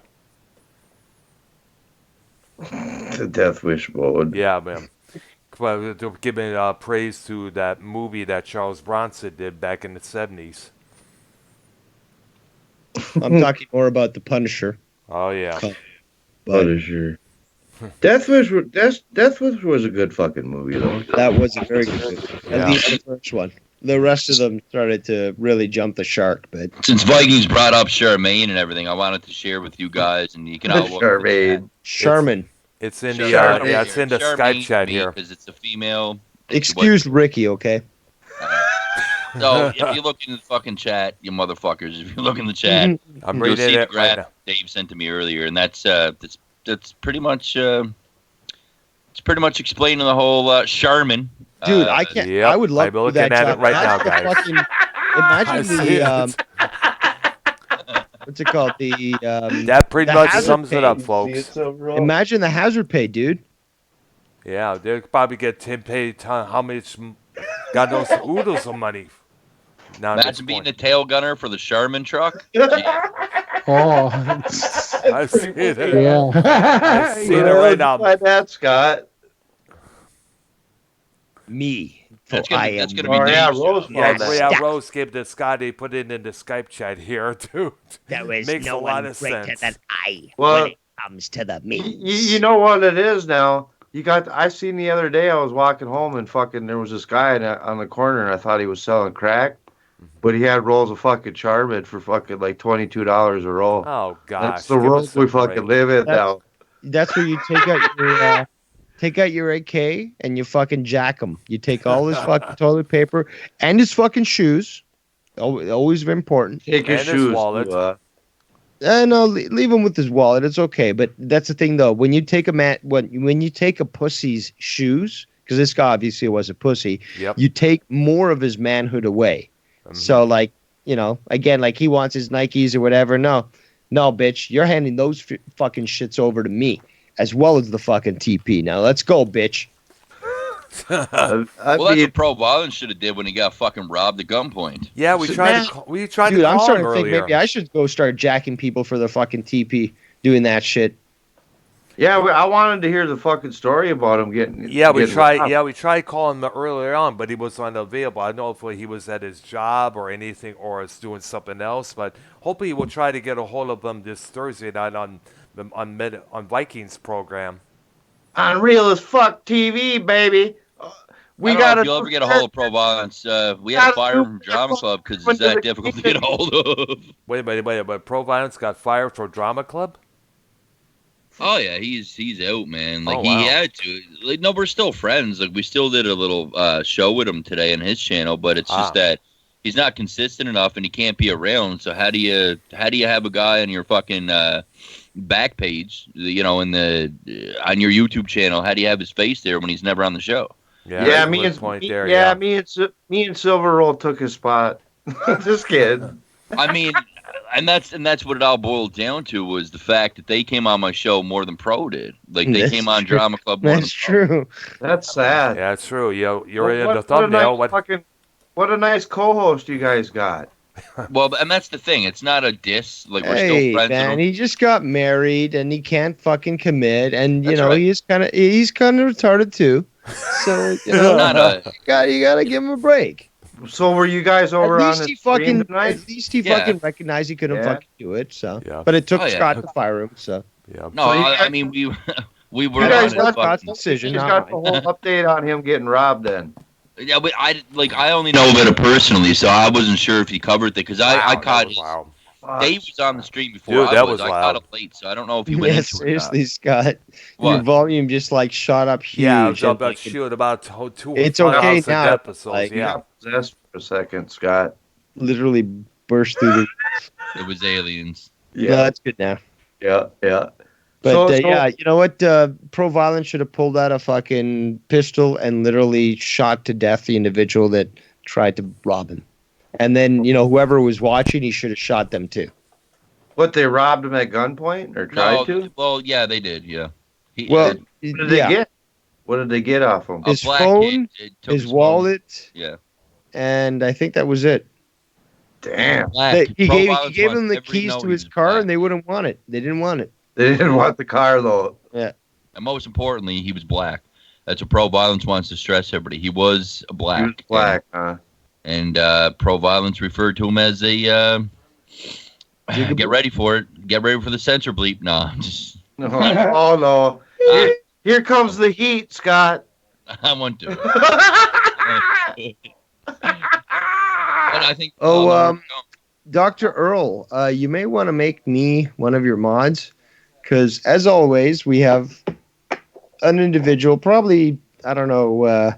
[SPEAKER 3] The Death Wish mode.
[SPEAKER 1] Yeah, man. Giving praise to that movie that Charles Bronson did back in the 70s.
[SPEAKER 6] I'm talking more about the Punisher.
[SPEAKER 1] Oh yeah.
[SPEAKER 3] Punisher. Death Wish was a good fucking movie though.
[SPEAKER 6] That was a very good movie. At least the first one. The rest of them started to really jump the shark, but
[SPEAKER 5] Since Vikings brought up Charmaine and everything, I wanted to share with you guys, and you can all look at
[SPEAKER 3] Charmaine.
[SPEAKER 6] Sharman.
[SPEAKER 1] It's in the
[SPEAKER 3] Charmaine.
[SPEAKER 1] it's in the Skype chat here.
[SPEAKER 5] because it's a female.
[SPEAKER 6] Excuse Ricky, okay?
[SPEAKER 5] So if you look in the fucking chat, you motherfuckers, if you look in the chat,
[SPEAKER 1] I'm
[SPEAKER 5] you'll
[SPEAKER 1] reading
[SPEAKER 5] see the
[SPEAKER 1] it right
[SPEAKER 5] graph
[SPEAKER 1] now.
[SPEAKER 5] Dave sent to me earlier, and that's pretty much it's pretty much explaining the whole Charmin.
[SPEAKER 6] Dude, I can't.
[SPEAKER 1] Yep,
[SPEAKER 6] I would love
[SPEAKER 1] I'm
[SPEAKER 6] to do
[SPEAKER 1] looking
[SPEAKER 6] that
[SPEAKER 1] at it
[SPEAKER 6] job.
[SPEAKER 1] right now,
[SPEAKER 6] Imagine the
[SPEAKER 1] guys.
[SPEAKER 6] fucking-
[SPEAKER 1] I
[SPEAKER 6] imagine
[SPEAKER 1] see
[SPEAKER 6] the what's it called?
[SPEAKER 1] That pretty
[SPEAKER 6] the
[SPEAKER 1] much
[SPEAKER 6] hazard
[SPEAKER 1] sums it up,
[SPEAKER 6] pay.
[SPEAKER 1] folks.
[SPEAKER 6] Imagine the hazard pay, dude.
[SPEAKER 1] Yeah, they'll probably get paid how much, God knows, oodles of money. Now at this
[SPEAKER 5] Imagine being
[SPEAKER 1] point.
[SPEAKER 5] a tail gunner for the Charmin truck.
[SPEAKER 2] Oh,
[SPEAKER 1] I see it.
[SPEAKER 2] yeah.
[SPEAKER 1] I see it right now.
[SPEAKER 3] By that, Scott.
[SPEAKER 6] Me.
[SPEAKER 5] That's
[SPEAKER 6] For
[SPEAKER 5] gonna-
[SPEAKER 6] I am
[SPEAKER 5] that's gonna
[SPEAKER 3] Oh
[SPEAKER 5] be
[SPEAKER 3] yeah,
[SPEAKER 5] Dave's
[SPEAKER 3] Rose
[SPEAKER 5] job.
[SPEAKER 3] found
[SPEAKER 1] Yeah,
[SPEAKER 3] that.
[SPEAKER 1] yeah, Rose gave the Scotty put it in the Skype chat here too.
[SPEAKER 7] There is
[SPEAKER 1] Makes
[SPEAKER 7] no
[SPEAKER 1] a lot
[SPEAKER 7] one
[SPEAKER 1] of
[SPEAKER 7] greater
[SPEAKER 1] sense.
[SPEAKER 7] than I
[SPEAKER 3] Well,
[SPEAKER 7] when it comes to the meat.
[SPEAKER 3] You know what it is now. I seen the other day. I was walking home and fucking there was this guy on the corner and I thought he was selling crack, but he had rolls of fucking Charmin for fucking like $22 a roll.
[SPEAKER 1] Oh gosh,
[SPEAKER 3] That's the
[SPEAKER 1] give
[SPEAKER 3] world
[SPEAKER 1] us a
[SPEAKER 3] we fucking
[SPEAKER 1] break.
[SPEAKER 3] live in now.
[SPEAKER 6] That's where you take out your AK and you fucking jack him. You take all his fucking toilet paper and his fucking shoes. Always very important.
[SPEAKER 3] Take your
[SPEAKER 1] And his
[SPEAKER 3] shoes.
[SPEAKER 1] wallet.
[SPEAKER 6] No, leave him with his wallet. It's okay. But that's the thing, though. When you take when you take a pussy's shoes, because this guy obviously was a pussy,
[SPEAKER 1] Yep.
[SPEAKER 6] you take more of his manhood away. So, like, again, like he wants his Nikes or whatever. No, bitch, you're handing those fucking shits over to me, as well as the fucking TP. Now let's go, bitch.
[SPEAKER 5] Well, that's what Pro Violence should have did when he got fucking robbed at gunpoint.
[SPEAKER 1] Yeah, we tried to call
[SPEAKER 6] Dude,
[SPEAKER 1] to
[SPEAKER 6] I'm
[SPEAKER 1] call
[SPEAKER 6] starting
[SPEAKER 1] him
[SPEAKER 6] to think
[SPEAKER 1] earlier.
[SPEAKER 6] maybe I should go start jacking people for the fucking TP doing that shit.
[SPEAKER 3] Yeah, I wanted to hear the fucking story about him getting.
[SPEAKER 1] Yeah, we
[SPEAKER 3] getting
[SPEAKER 1] tried.
[SPEAKER 3] robbed.
[SPEAKER 1] Yeah, we tried calling him earlier on, but he was unavailable. I don't know if he was at his job or anything, or is doing something else. But hopefully, we'll try to get a hold of him this Thursday night on Vikings program.
[SPEAKER 3] On Real as Fuck TV, baby.
[SPEAKER 5] I don't know if you'll ever get a hold of Pro Violence. We had to fire him from Drama Club because it's that difficult to get a hold of.
[SPEAKER 1] Wait, but Pro Violence got fired for Drama Club?
[SPEAKER 5] Oh yeah, he's out, man. Like
[SPEAKER 1] Oh,
[SPEAKER 5] he
[SPEAKER 1] wow.
[SPEAKER 5] had to. Like, no, we're still friends. Like we still did a little show with him today on his channel, but it's just that he's not consistent enough and he can't be around. So how do you have a guy on your fucking back page, in the on your YouTube channel? How do you have his face there when he's never on the show?
[SPEAKER 3] Yeah, me and Silver Roll took his spot. Just kidding.
[SPEAKER 5] I mean, and that's what it all boiled down to was the fact that they came on my show more than Pro did. Like they
[SPEAKER 6] That's
[SPEAKER 5] came on
[SPEAKER 6] true.
[SPEAKER 5] Drama Club more
[SPEAKER 6] That's
[SPEAKER 5] than Pro.
[SPEAKER 6] true.
[SPEAKER 3] That's sad.
[SPEAKER 1] Yeah, it's true. You're in the
[SPEAKER 3] What a
[SPEAKER 1] thumbnail.
[SPEAKER 3] nice what a nice co-host you guys got.
[SPEAKER 5] Well, and that's the thing. It's not a diss. Like we're
[SPEAKER 6] Hey,
[SPEAKER 5] still friends.
[SPEAKER 6] man, he just got married and he can't fucking commit, and
[SPEAKER 5] That's right.
[SPEAKER 6] he's kind of retarded too. So
[SPEAKER 5] Not
[SPEAKER 6] you gotta give him a break.
[SPEAKER 3] So were you guys over
[SPEAKER 6] At
[SPEAKER 3] on
[SPEAKER 6] least
[SPEAKER 3] the
[SPEAKER 6] he
[SPEAKER 3] stream
[SPEAKER 6] fucking
[SPEAKER 3] tonight?
[SPEAKER 6] fucking recognized he couldn't
[SPEAKER 3] Yeah.
[SPEAKER 6] fucking do it. So,
[SPEAKER 1] Yeah.
[SPEAKER 6] but it took
[SPEAKER 5] Oh, yeah.
[SPEAKER 6] Scott to fire him. So
[SPEAKER 1] Yeah.
[SPEAKER 5] No, I mean We were
[SPEAKER 3] You
[SPEAKER 5] on
[SPEAKER 3] guys
[SPEAKER 5] a
[SPEAKER 3] got
[SPEAKER 5] fucking-
[SPEAKER 3] the
[SPEAKER 6] decision,
[SPEAKER 3] You
[SPEAKER 6] not
[SPEAKER 3] got the
[SPEAKER 6] mine.
[SPEAKER 3] whole update on him getting robbed then.
[SPEAKER 5] Yeah, but I only know about it personally, so I wasn't sure if he covered it because I
[SPEAKER 1] Wow,
[SPEAKER 5] caught
[SPEAKER 1] that was
[SPEAKER 5] his.
[SPEAKER 1] loud.
[SPEAKER 5] Dave was on the stream before
[SPEAKER 1] Dude,
[SPEAKER 5] I
[SPEAKER 1] that
[SPEAKER 5] was.
[SPEAKER 1] was
[SPEAKER 5] I caught
[SPEAKER 1] loud.
[SPEAKER 5] it late, so I don't know if he went
[SPEAKER 6] Yeah,
[SPEAKER 5] into it or not.
[SPEAKER 6] seriously, Scott. Your
[SPEAKER 5] What?
[SPEAKER 6] volume just like shot up huge.
[SPEAKER 1] Yeah, I was
[SPEAKER 6] and,
[SPEAKER 1] about
[SPEAKER 6] like,
[SPEAKER 1] shoot about two
[SPEAKER 6] It's okay
[SPEAKER 1] 1,000
[SPEAKER 6] now,
[SPEAKER 1] episodes.
[SPEAKER 6] like-
[SPEAKER 3] You
[SPEAKER 1] Yeah.
[SPEAKER 3] got possessed for a second, Scott.
[SPEAKER 6] literally burst through the.
[SPEAKER 5] It was aliens.
[SPEAKER 6] No, that's good now.
[SPEAKER 3] yeah.
[SPEAKER 6] But
[SPEAKER 3] So-
[SPEAKER 6] yeah, you know what? Pro Violence should have pulled out a fucking pistol and literally shot to death the individual that tried to rob him. And then, whoever was watching, he should have shot them too.
[SPEAKER 3] What, they robbed him at gunpoint or tried to?
[SPEAKER 5] Well, yeah, they did. Yeah.
[SPEAKER 6] Well,
[SPEAKER 3] What did they
[SPEAKER 6] yeah,
[SPEAKER 3] get? What did they get off him?
[SPEAKER 5] A
[SPEAKER 6] his
[SPEAKER 5] black
[SPEAKER 6] phone,
[SPEAKER 5] kid took
[SPEAKER 6] his
[SPEAKER 5] phone.
[SPEAKER 6] wallet,
[SPEAKER 5] Yeah.
[SPEAKER 6] and I think that was it.
[SPEAKER 3] Damn.
[SPEAKER 5] Black.
[SPEAKER 6] He
[SPEAKER 5] Pro
[SPEAKER 6] gave
[SPEAKER 5] Violence
[SPEAKER 6] him
[SPEAKER 5] wants
[SPEAKER 6] the
[SPEAKER 5] everybody
[SPEAKER 6] keys
[SPEAKER 5] know
[SPEAKER 6] to
[SPEAKER 5] he
[SPEAKER 6] his
[SPEAKER 5] was
[SPEAKER 6] car,
[SPEAKER 5] black.
[SPEAKER 6] and they wouldn't want it. They didn't want it.
[SPEAKER 3] They didn't want the car though.
[SPEAKER 5] And most importantly, he was black. That's what Pro Violence wants to stress everybody. He was black.
[SPEAKER 3] He was black, huh?
[SPEAKER 5] And Pro Violence referred to him as a. Get ready for it. Get ready for the censor bleep. No, I'm just.
[SPEAKER 3] No. Oh no. Here comes the heat, Scott.
[SPEAKER 5] I won't do it. But I think.
[SPEAKER 6] Dr. Earl, you may want to make me one of your mods, because as always, we have an individual, probably, I don't know,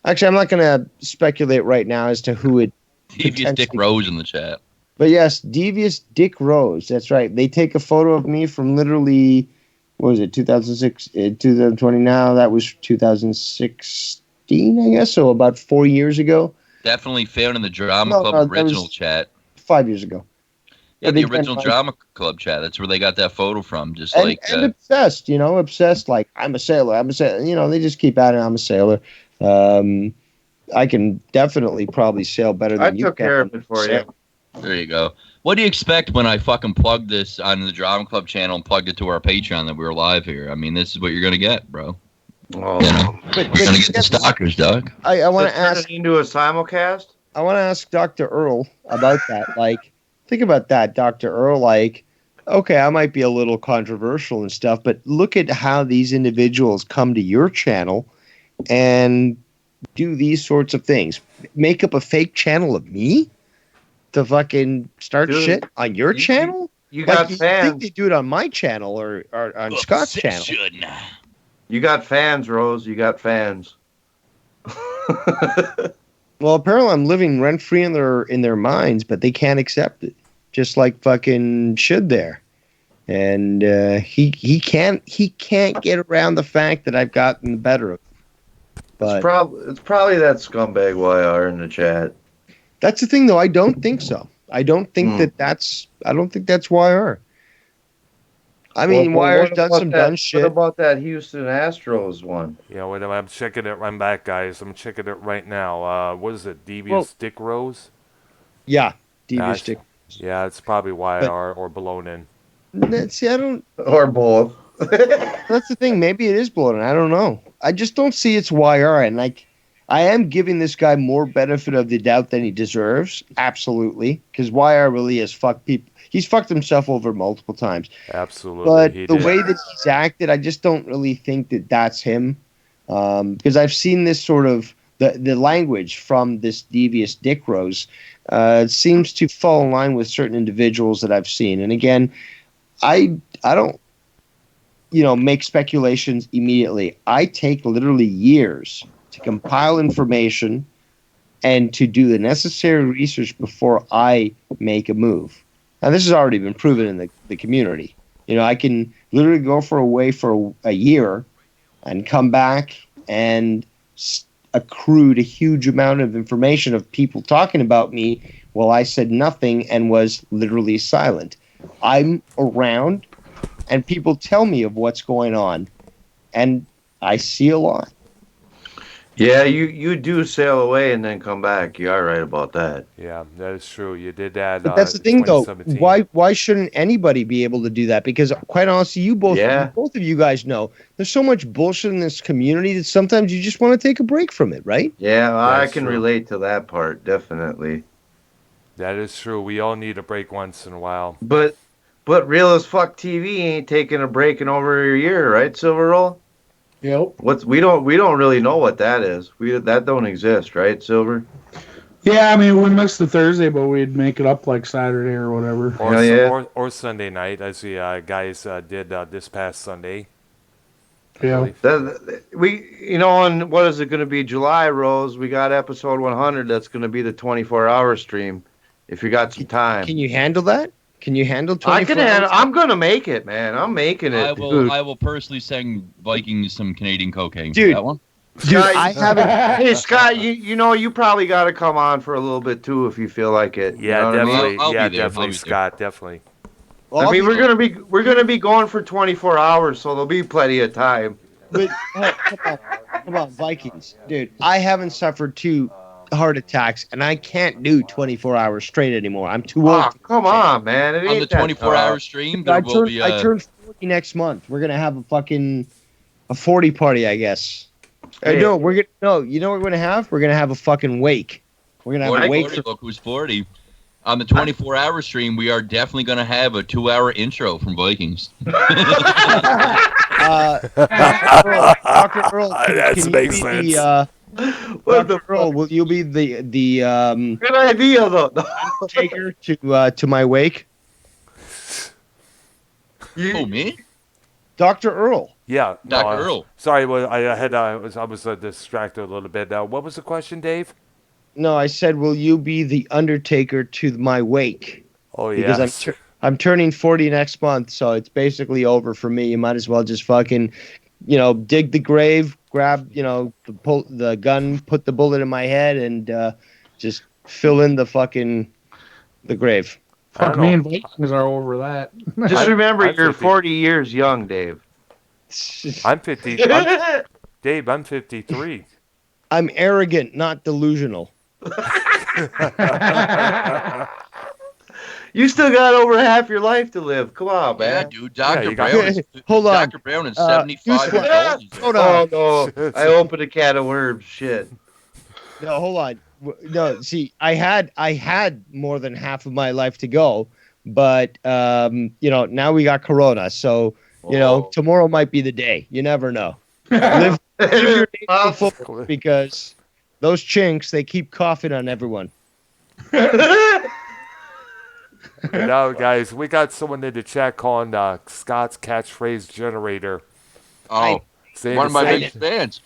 [SPEAKER 6] actually, I'm not going to speculate right now as to who it
[SPEAKER 5] Devious Dick Rose in the chat.
[SPEAKER 6] But yes, Devious Dick Rose, that's right. They take a photo of me from literally, what was it, 2006, 2020 now, that was 2016, I guess, so about 4 years ago.
[SPEAKER 5] Definitely found in the Drama Club
[SPEAKER 6] that
[SPEAKER 5] original
[SPEAKER 6] was
[SPEAKER 5] chat.
[SPEAKER 6] 5 years ago.
[SPEAKER 5] Yeah,
[SPEAKER 6] But
[SPEAKER 5] the
[SPEAKER 6] they
[SPEAKER 5] original
[SPEAKER 6] can't-
[SPEAKER 5] Drama Club chat. That's where they got that photo from. Just
[SPEAKER 6] and,
[SPEAKER 5] like.
[SPEAKER 6] and obsessed, obsessed, like, I'm a sailor, they just keep at it, I'm a sailor. I can definitely probably sail better than
[SPEAKER 3] I
[SPEAKER 6] you
[SPEAKER 3] took
[SPEAKER 6] can.
[SPEAKER 3] care of it for you.
[SPEAKER 5] There you go. What do you expect when I fucking plug this on the Drama Club channel and plugged it to our Patreon that we were live here? I mean, this is what you're gonna get, bro.
[SPEAKER 3] Oh,
[SPEAKER 5] You know,
[SPEAKER 6] But
[SPEAKER 5] we're gonna get the stalkers, Doug.
[SPEAKER 6] I want to
[SPEAKER 3] turn
[SPEAKER 6] ask
[SPEAKER 3] it into a simulcast.
[SPEAKER 6] I want to ask Dr. Earl about that. Like, think about that, Dr. Earl. Like, okay, I might be a little controversial and stuff, but look at how these individuals come to your channel and do these sorts of things. Make up a fake channel of me to fucking start
[SPEAKER 3] Dude,
[SPEAKER 6] shit on your channel?
[SPEAKER 3] You
[SPEAKER 6] Like,
[SPEAKER 3] got
[SPEAKER 6] you think
[SPEAKER 3] fans.
[SPEAKER 6] they do it on my channel or on Scott's channel?
[SPEAKER 3] You got fans, Rose. You got fans.
[SPEAKER 6] Well, apparently I'm living rent free in their minds, but they can't accept it. Just like fucking should there. And he can't get around the fact that I've gotten the better of him. But
[SPEAKER 3] It's probably that scumbag YR in the chat.
[SPEAKER 6] that's the thing, though. I don't think so. I don't think that's YR. I mean,
[SPEAKER 3] Well,
[SPEAKER 6] YR's
[SPEAKER 3] what
[SPEAKER 6] done
[SPEAKER 3] about
[SPEAKER 6] some
[SPEAKER 3] that-
[SPEAKER 6] dumb shit.
[SPEAKER 3] What about that Houston Astros one?
[SPEAKER 1] Yeah, wait a minute. I'm checking it. I'm back, guys. I'm checking it right now. What is it? Devious Dick Rose?
[SPEAKER 6] Yeah, Devious
[SPEAKER 1] Nice.
[SPEAKER 6] Dick.
[SPEAKER 1] Yeah, it's probably YR or blown in.
[SPEAKER 6] See, I don't.
[SPEAKER 3] Or both.
[SPEAKER 6] That's the thing. Maybe it is blown. I don't know. I just don't see it's YR. And like, I am giving this guy more benefit of the doubt than he deserves. Absolutely, because YR really has fucked people. He's fucked himself over multiple times.
[SPEAKER 1] Absolutely.
[SPEAKER 6] But
[SPEAKER 1] he
[SPEAKER 6] the
[SPEAKER 1] did.
[SPEAKER 6] way that he's acted, I just don't really think that that's him. Because I've seen this sort of the language from this Devious Dick Rose seems to fall in line with certain individuals that I've seen. And again, I don't make speculations immediately. I take literally years to compile information and to do the necessary research before I make a move. Now, this has already been proven in the community. I can literally go away for a year and come back and accrued a huge amount of information of people talking about me while I said nothing and was literally silent. I'm around and people tell me of what's going on, and I see a lot.
[SPEAKER 3] Yeah, you do sail away and then come back. You are right about that.
[SPEAKER 1] Yeah, that is true. You did that.
[SPEAKER 6] But that's the thing, though.
[SPEAKER 1] 2017.
[SPEAKER 6] Why shouldn't anybody be able to do that? Because quite honestly, both of you guys know there's so much bullshit in this community that sometimes you just want to take a break from it, right?
[SPEAKER 3] Yeah, I
[SPEAKER 1] That's
[SPEAKER 3] can
[SPEAKER 1] true.
[SPEAKER 3] relate to that part, definitely.
[SPEAKER 1] That is true. We all need a break once in a while.
[SPEAKER 3] But But real as fuck TV ain't taking a break in over a year, right, Silver Roll?
[SPEAKER 2] Yep.
[SPEAKER 3] We don't really know what that is. That don't exist, right, Silver?
[SPEAKER 2] Yeah, I mean, we missed the Thursday, but we'd make it up like Saturday or whatever.
[SPEAKER 1] Or,
[SPEAKER 3] Hell yeah.
[SPEAKER 1] or Sunday night, as the guys did this past Sunday.
[SPEAKER 2] Yeah.
[SPEAKER 3] On what is it going to be? July, Rose. We got episode 100. That's going to be the 24-hour stream. If you got some time,
[SPEAKER 6] Can you handle that? Can you handle 24
[SPEAKER 3] I can handle. I'm going to make it, man. I'm making it.
[SPEAKER 5] I will personally send Vikings some Canadian cocaine.
[SPEAKER 6] Dude.
[SPEAKER 5] That one.
[SPEAKER 6] Dude, I haven't.
[SPEAKER 3] Hey Scott, you probably got to come on for a little bit too if you feel like it.
[SPEAKER 1] Yeah,
[SPEAKER 3] you know what I mean?
[SPEAKER 1] definitely.
[SPEAKER 5] I'll be there.
[SPEAKER 1] Definitely,
[SPEAKER 5] I'll be there.
[SPEAKER 1] Scott. Definitely.
[SPEAKER 6] Well,
[SPEAKER 3] I mean, we're gonna be going for 24 hours, so there'll be plenty of time.
[SPEAKER 6] But, come on, Vikings, dude. I haven't suffered 2 heart attacks, and I can't do 24 hours straight anymore. I'm too old.
[SPEAKER 3] Oh, come on, man! It
[SPEAKER 5] On
[SPEAKER 3] ain't
[SPEAKER 5] the
[SPEAKER 3] that
[SPEAKER 5] 24-hour
[SPEAKER 3] tough.
[SPEAKER 5] stream, there will be
[SPEAKER 6] I turned 40 next month. We're gonna have a 40 party, I guess.
[SPEAKER 3] Hey.
[SPEAKER 6] No, you know what we're gonna have? We're gonna have a fucking wake. We're gonna have
[SPEAKER 5] 40,
[SPEAKER 6] a wake.
[SPEAKER 5] 40, look who's 40. On the 24-hour stream, we are definitely going to have a 2-hour intro from Vikings.
[SPEAKER 6] Dr. Earl,
[SPEAKER 1] That
[SPEAKER 6] can
[SPEAKER 1] makes
[SPEAKER 6] you
[SPEAKER 1] sense.
[SPEAKER 6] be
[SPEAKER 3] What
[SPEAKER 6] Dr. Earl, will you be the
[SPEAKER 3] Good idea, though.
[SPEAKER 6] taker to my wake?
[SPEAKER 5] Oh, me?
[SPEAKER 6] Dr. Earl.
[SPEAKER 1] Yeah. no,
[SPEAKER 5] Dr. Earl.
[SPEAKER 1] Sorry, well, I was distracted a little bit. What was the question, Dave?
[SPEAKER 6] No, I said, will you be the undertaker to my wake?
[SPEAKER 1] Oh
[SPEAKER 6] Because
[SPEAKER 1] yeah.
[SPEAKER 6] I'm turning 40 next month, so it's basically over for me. You might as well just fucking, dig the grave, grab, the gun, put the bullet in my head, and just fill in the grave.
[SPEAKER 1] I don't
[SPEAKER 2] Fuck, me
[SPEAKER 1] know.
[SPEAKER 2] and Vikings are over that.
[SPEAKER 3] Just remember,
[SPEAKER 1] I'm
[SPEAKER 3] you're
[SPEAKER 1] 50.
[SPEAKER 3] 40 years young, Dave.
[SPEAKER 1] I'm 50. Dave, I'm 53.
[SPEAKER 6] I'm arrogant, not delusional.
[SPEAKER 3] You still got over half your life to live. Come on,
[SPEAKER 5] Yeah,
[SPEAKER 3] man.
[SPEAKER 5] dude. Dr.
[SPEAKER 1] you got-
[SPEAKER 5] Brown is,
[SPEAKER 6] Hold on.
[SPEAKER 5] Dr. Brown is 75 years
[SPEAKER 6] newsflash.
[SPEAKER 5] old.
[SPEAKER 6] Hold on.
[SPEAKER 3] Oh no! I opened a can of worms. Shit.
[SPEAKER 6] No, hold on. No, see, I had more than half of my life to go, but now we got Corona, so
[SPEAKER 3] Oh.
[SPEAKER 6] tomorrow might be the day. You never know. Live your days to full, because those chinks, they keep coughing on everyone.
[SPEAKER 1] Now, guys, we got someone in the chat calling Scott's catchphrase generator.
[SPEAKER 5] Oh,
[SPEAKER 1] Saying
[SPEAKER 5] one of
[SPEAKER 1] the
[SPEAKER 5] my
[SPEAKER 1] same-
[SPEAKER 5] biggest fans.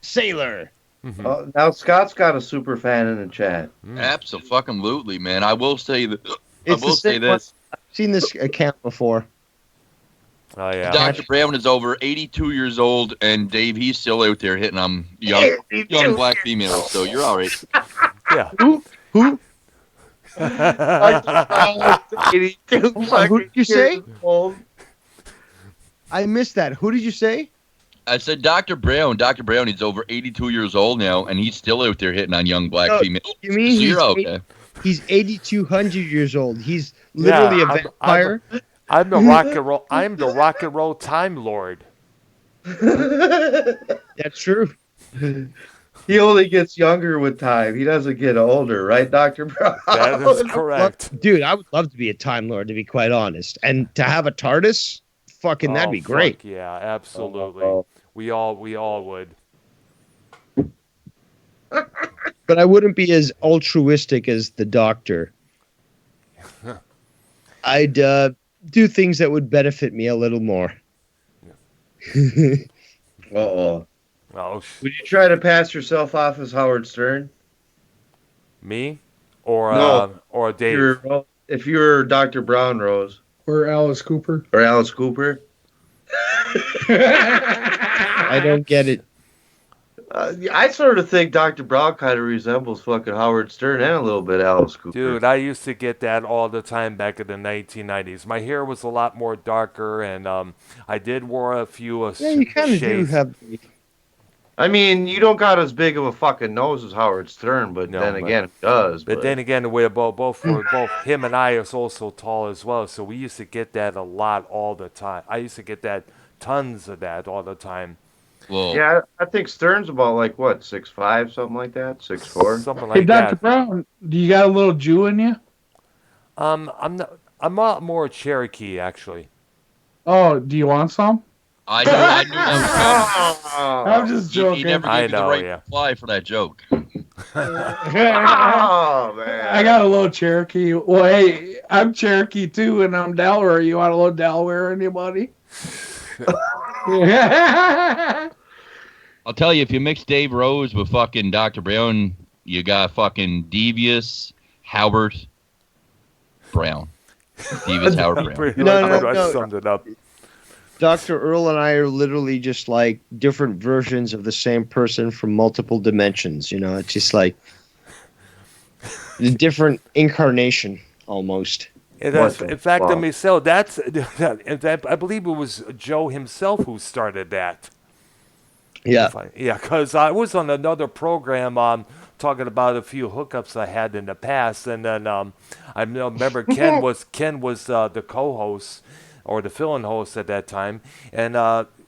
[SPEAKER 6] Sailor.
[SPEAKER 3] Now Scott's got a super fan in the chat.
[SPEAKER 5] Absolutely, man. I will say that. I
[SPEAKER 6] It's
[SPEAKER 5] will
[SPEAKER 6] the
[SPEAKER 5] say
[SPEAKER 6] same
[SPEAKER 5] this.
[SPEAKER 6] I've seen this account before.
[SPEAKER 1] Oh yeah.
[SPEAKER 5] Dr. Brown is over 82 years old, and Dave, he's still out there hitting on young black females. So you're all right.
[SPEAKER 1] Yeah.
[SPEAKER 6] Who?
[SPEAKER 3] Who
[SPEAKER 6] did you say? I missed that. Who did you say?
[SPEAKER 5] I said Dr. Brown. Dr. Brown, he's over 82 years old now, and he's still out there hitting on young black
[SPEAKER 6] No,
[SPEAKER 5] females.
[SPEAKER 6] you mean
[SPEAKER 5] so you're
[SPEAKER 6] he's
[SPEAKER 5] okay.
[SPEAKER 6] He's 8,200 years old. He's literally a vampire.
[SPEAKER 1] I'm the rock and roll. I'm the rock and roll time lord.
[SPEAKER 6] That's true.
[SPEAKER 3] He only gets younger with time. He doesn't get older, right, Dr. Brown?
[SPEAKER 1] That is correct.
[SPEAKER 6] Dude, I would love to be a Time Lord, to be quite honest. And to have a TARDIS, fucking that'd be great.
[SPEAKER 1] Fuck yeah, absolutely. We all would.
[SPEAKER 6] But I wouldn't be as altruistic as the Doctor. I'd do things that would benefit me a little more.
[SPEAKER 3] Uh-oh.
[SPEAKER 1] Oh,
[SPEAKER 3] Would you try to pass yourself off as Howard Stern?
[SPEAKER 1] me or
[SPEAKER 3] No.
[SPEAKER 1] or Dave?
[SPEAKER 3] If you're Dr. Brown, Rose,
[SPEAKER 2] Or Alice Cooper.
[SPEAKER 3] or Alice Cooper.
[SPEAKER 6] I don't get it.
[SPEAKER 3] I sort of think Dr. Brown kind of resembles fucking Howard Stern and a little bit Alice Cooper.
[SPEAKER 1] Dude, I used to get that all the time back in the 1990s. My hair was a lot more darker, and I did wear a few
[SPEAKER 6] Yeah, you kind of do
[SPEAKER 1] shades.
[SPEAKER 6] have.
[SPEAKER 3] I mean, you don't got as big of a fucking nose as Howard Stern, but
[SPEAKER 1] No,
[SPEAKER 3] then
[SPEAKER 1] but-
[SPEAKER 3] again, it does.
[SPEAKER 1] But then again, we're both him and I is also tall as well, so we used to get that a lot all the time. I used to get that tons of that all the time.
[SPEAKER 5] Well,
[SPEAKER 3] Yeah, I think Stern's about like what, 6'5", something like that, 6'4".
[SPEAKER 1] Something
[SPEAKER 2] Hey,
[SPEAKER 1] like
[SPEAKER 2] Dr.
[SPEAKER 1] that.
[SPEAKER 2] Brown, do you got a little Jew in you?
[SPEAKER 1] I'm not. I'm a lot more Cherokee, actually.
[SPEAKER 2] Oh, do you want some?
[SPEAKER 5] I knew that was
[SPEAKER 2] I'm just
[SPEAKER 5] coming. He
[SPEAKER 2] joking.
[SPEAKER 5] never
[SPEAKER 1] I
[SPEAKER 5] gave you the
[SPEAKER 1] know,
[SPEAKER 5] right
[SPEAKER 1] yeah.
[SPEAKER 5] reply for that joke.
[SPEAKER 3] Oh man.
[SPEAKER 2] I got a little Cherokee. Well, hey, I'm Cherokee too, and I'm Delaware. You want a little Delaware, anybody?
[SPEAKER 5] I'll tell you, if you mix Dave Rose with fucking Dr. Brown, you got fucking Devious Howard Brown. Devious Howard Brown.
[SPEAKER 1] Pretty
[SPEAKER 6] No,
[SPEAKER 1] much
[SPEAKER 6] no,
[SPEAKER 1] what I
[SPEAKER 6] no.
[SPEAKER 1] summed it up.
[SPEAKER 6] Dr. Earl and I are literally just like different versions of the same person from multiple dimensions. You know, it's just like a different incarnation almost.
[SPEAKER 1] It
[SPEAKER 3] What
[SPEAKER 1] has,
[SPEAKER 3] the
[SPEAKER 1] in fact,
[SPEAKER 3] fuck?
[SPEAKER 1] Michelle, I believe it was Joe himself who started that.
[SPEAKER 6] Yeah.
[SPEAKER 1] Yeah, because I was on another program talking about a few hookups I had in the past, and then remember Ken was the co-host or the fill-in host at that time, and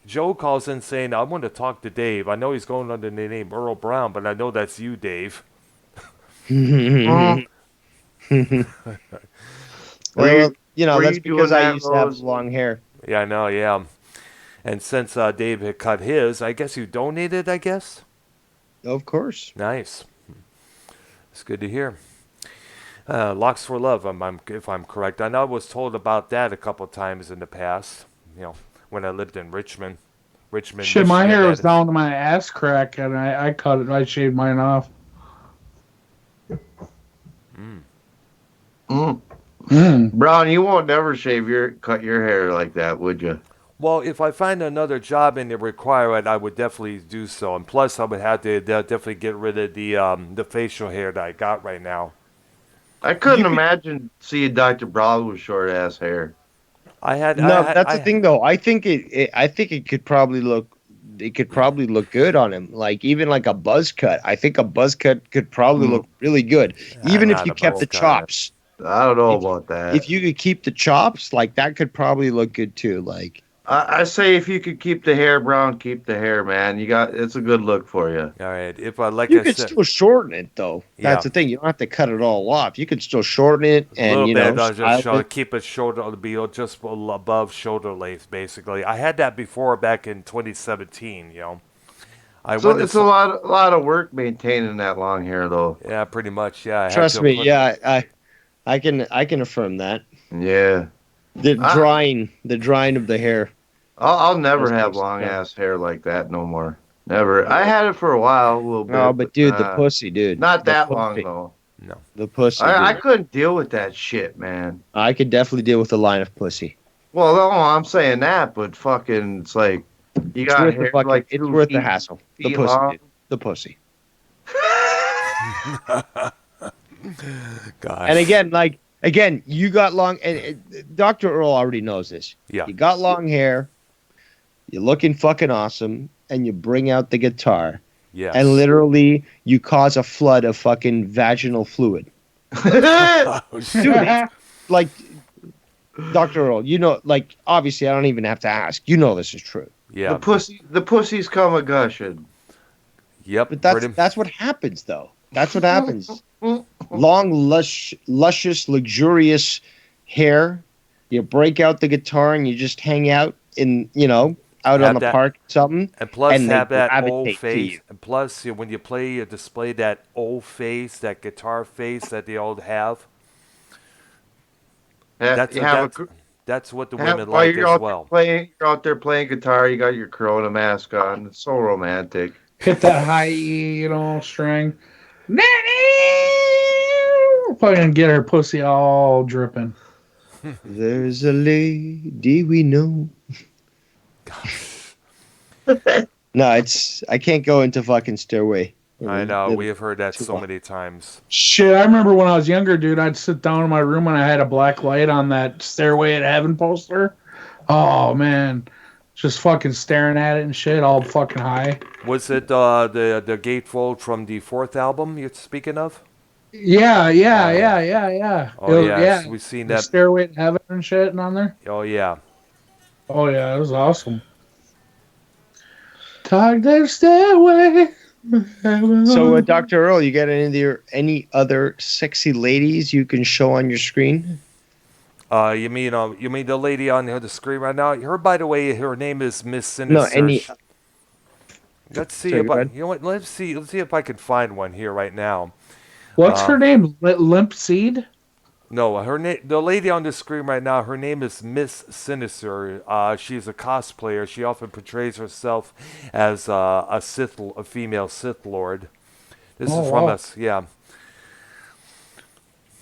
[SPEAKER 1] Joe calls in saying, "I want to talk to Dave. I know he's going under the name Earl Brown, but I know that's you, Dave."
[SPEAKER 3] Were
[SPEAKER 6] Well, you know,
[SPEAKER 3] were
[SPEAKER 6] that's
[SPEAKER 3] you
[SPEAKER 6] because
[SPEAKER 3] doing
[SPEAKER 6] I
[SPEAKER 3] that,
[SPEAKER 6] used to have
[SPEAKER 3] Rose?
[SPEAKER 6] long hair.
[SPEAKER 1] Yeah, I know. Yeah, and since Dave had cut his, I guess you donated. I guess.
[SPEAKER 6] Of course.
[SPEAKER 1] Nice. It's good to hear. Locks for Love, if I'm correct. I know I was told about that a couple times in the past. You know, when I lived in Richmond,
[SPEAKER 2] Shit, my
[SPEAKER 1] Michigan.
[SPEAKER 2] hair was down to my ass crack, and I cut it. I shaved mine off.
[SPEAKER 3] Brown, you won't never cut your hair like that, would you?
[SPEAKER 1] Well, if I find another job and they require it, I would definitely do so. And plus, I would have to definitely get rid of the facial hair that I got right now.
[SPEAKER 3] I couldn't imagine seeing Dr. Brown with short ass hair.
[SPEAKER 6] No, that's the thing though. I think it could probably look good on him. Like even like a buzz cut. I think a buzz cut could probably look really good. Even if
[SPEAKER 1] not
[SPEAKER 6] you
[SPEAKER 1] a
[SPEAKER 6] kept
[SPEAKER 1] buzz
[SPEAKER 6] the
[SPEAKER 1] cut.
[SPEAKER 6] chops.
[SPEAKER 3] I don't know about that.
[SPEAKER 6] If you could keep the chops, like that could probably look good too. Like
[SPEAKER 3] I say if you could keep the hair, Brown, keep the hair, man. It's a good look for you.
[SPEAKER 1] All right. If I like
[SPEAKER 6] you
[SPEAKER 1] I
[SPEAKER 6] could
[SPEAKER 1] said,
[SPEAKER 6] still shorten it though. That's
[SPEAKER 1] Yeah.
[SPEAKER 6] the thing. You don't have to cut it all off. You could still shorten it
[SPEAKER 1] a
[SPEAKER 6] and
[SPEAKER 1] little
[SPEAKER 6] you
[SPEAKER 1] bit,
[SPEAKER 6] know
[SPEAKER 1] I'll just
[SPEAKER 6] style it.
[SPEAKER 1] keep it shoulder, be just above shoulder length, basically. I had that before back in 2017. You know,
[SPEAKER 3] So it's a lot of work maintaining that long hair, though.
[SPEAKER 1] Yeah, pretty much. Yeah. I had
[SPEAKER 6] Trust
[SPEAKER 1] to
[SPEAKER 6] me.
[SPEAKER 1] put-
[SPEAKER 6] Yeah, I can affirm that.
[SPEAKER 3] Yeah,
[SPEAKER 6] The drying of the hair.
[SPEAKER 3] I'll never
[SPEAKER 6] That's
[SPEAKER 3] have
[SPEAKER 6] nice,
[SPEAKER 3] long
[SPEAKER 6] yeah.
[SPEAKER 3] ass hair like that no more. Never. I had it for a while, a little bit.
[SPEAKER 6] Oh, but dude, the pussy, dude.
[SPEAKER 3] Not
[SPEAKER 6] The
[SPEAKER 3] that long
[SPEAKER 6] pussy.
[SPEAKER 3] though.
[SPEAKER 6] The pussy.
[SPEAKER 3] I
[SPEAKER 6] dude.
[SPEAKER 3] couldn't deal with that shit, man.
[SPEAKER 6] I could definitely deal with a line of pussy.
[SPEAKER 3] Well, no, I'm saying that, but fucking, it's like you
[SPEAKER 6] It's
[SPEAKER 3] got
[SPEAKER 6] worth the
[SPEAKER 3] hair
[SPEAKER 6] fucking.
[SPEAKER 3] like
[SPEAKER 6] It's
[SPEAKER 3] 2
[SPEAKER 6] worth the
[SPEAKER 3] feet-
[SPEAKER 6] hassle. The
[SPEAKER 3] feet
[SPEAKER 6] pussy,
[SPEAKER 3] long.
[SPEAKER 6] dude. The pussy.
[SPEAKER 1] Gosh.
[SPEAKER 6] And again, you got long. And Dr. Earl already knows this.
[SPEAKER 1] Yeah.
[SPEAKER 6] You got long hair. You're looking fucking awesome, and you bring out the guitar,
[SPEAKER 1] Yes.
[SPEAKER 6] and literally you cause a flood of fucking vaginal fluid.
[SPEAKER 1] Oh, shit.
[SPEAKER 6] Dude, like Dr. Earl, you know, like obviously I don't even have to ask. You know this is true.
[SPEAKER 1] Yeah.
[SPEAKER 3] The pussy's come a gushing.
[SPEAKER 1] Yep.
[SPEAKER 6] But
[SPEAKER 1] pretty-
[SPEAKER 6] that's what happens though. That's what happens. Long, luscious, luxurious hair. You break out the guitar and you just hang out in, out
[SPEAKER 1] Have
[SPEAKER 6] on the
[SPEAKER 1] that-
[SPEAKER 6] park or something.
[SPEAKER 1] And plus,
[SPEAKER 6] and they
[SPEAKER 1] have that old
[SPEAKER 6] gravitate to
[SPEAKER 1] face.
[SPEAKER 6] you.
[SPEAKER 1] And plus, when you play, you display that old face, that guitar face that they all have. That's what the women
[SPEAKER 3] while
[SPEAKER 1] like
[SPEAKER 3] you're
[SPEAKER 1] as
[SPEAKER 3] out
[SPEAKER 1] well.
[SPEAKER 3] You're out there playing guitar. You got your Corona mask on. It's so romantic.
[SPEAKER 2] Hit that high E, string. Fucking get her pussy all dripping.
[SPEAKER 6] There's a lady we know. No, I can't go into fucking Stairway.
[SPEAKER 1] I know. We have heard that so
[SPEAKER 6] long.
[SPEAKER 1] many times.
[SPEAKER 2] Shit, I remember when I was younger, dude, I'd sit down in my room and I had a black light on that Stairway to Heaven poster. Oh, man. Just fucking staring at it and shit, all fucking high.
[SPEAKER 1] Was it the gatefold from the fourth album you're speaking of?
[SPEAKER 2] Yeah.
[SPEAKER 1] Oh, yes. We've seen
[SPEAKER 2] The
[SPEAKER 1] that.
[SPEAKER 2] Stairway to Heaven and shit on there.
[SPEAKER 1] Oh, yeah.
[SPEAKER 2] Oh, yeah, it was awesome. Talk that stairway.
[SPEAKER 6] So, Dr. Earl, you got any other sexy ladies you can show on your screen?
[SPEAKER 1] You mean the lady on the screen right now? Her, by the way, her name is Miss
[SPEAKER 6] No,
[SPEAKER 1] Sinister.
[SPEAKER 6] any.
[SPEAKER 1] Let's see
[SPEAKER 6] Sorry,
[SPEAKER 1] if
[SPEAKER 6] go
[SPEAKER 1] I,
[SPEAKER 6] ahead.
[SPEAKER 1] you know what? Let's see if I can find one here right now.
[SPEAKER 2] What's
[SPEAKER 1] Uh,
[SPEAKER 2] her name? Limp Seed?
[SPEAKER 1] no, the lady on the screen right now, her name is Miss Sinister. She's a cosplayer. She often portrays herself as a female Sith Lord. This
[SPEAKER 2] Oh
[SPEAKER 1] is from
[SPEAKER 2] wow.
[SPEAKER 1] us, yeah.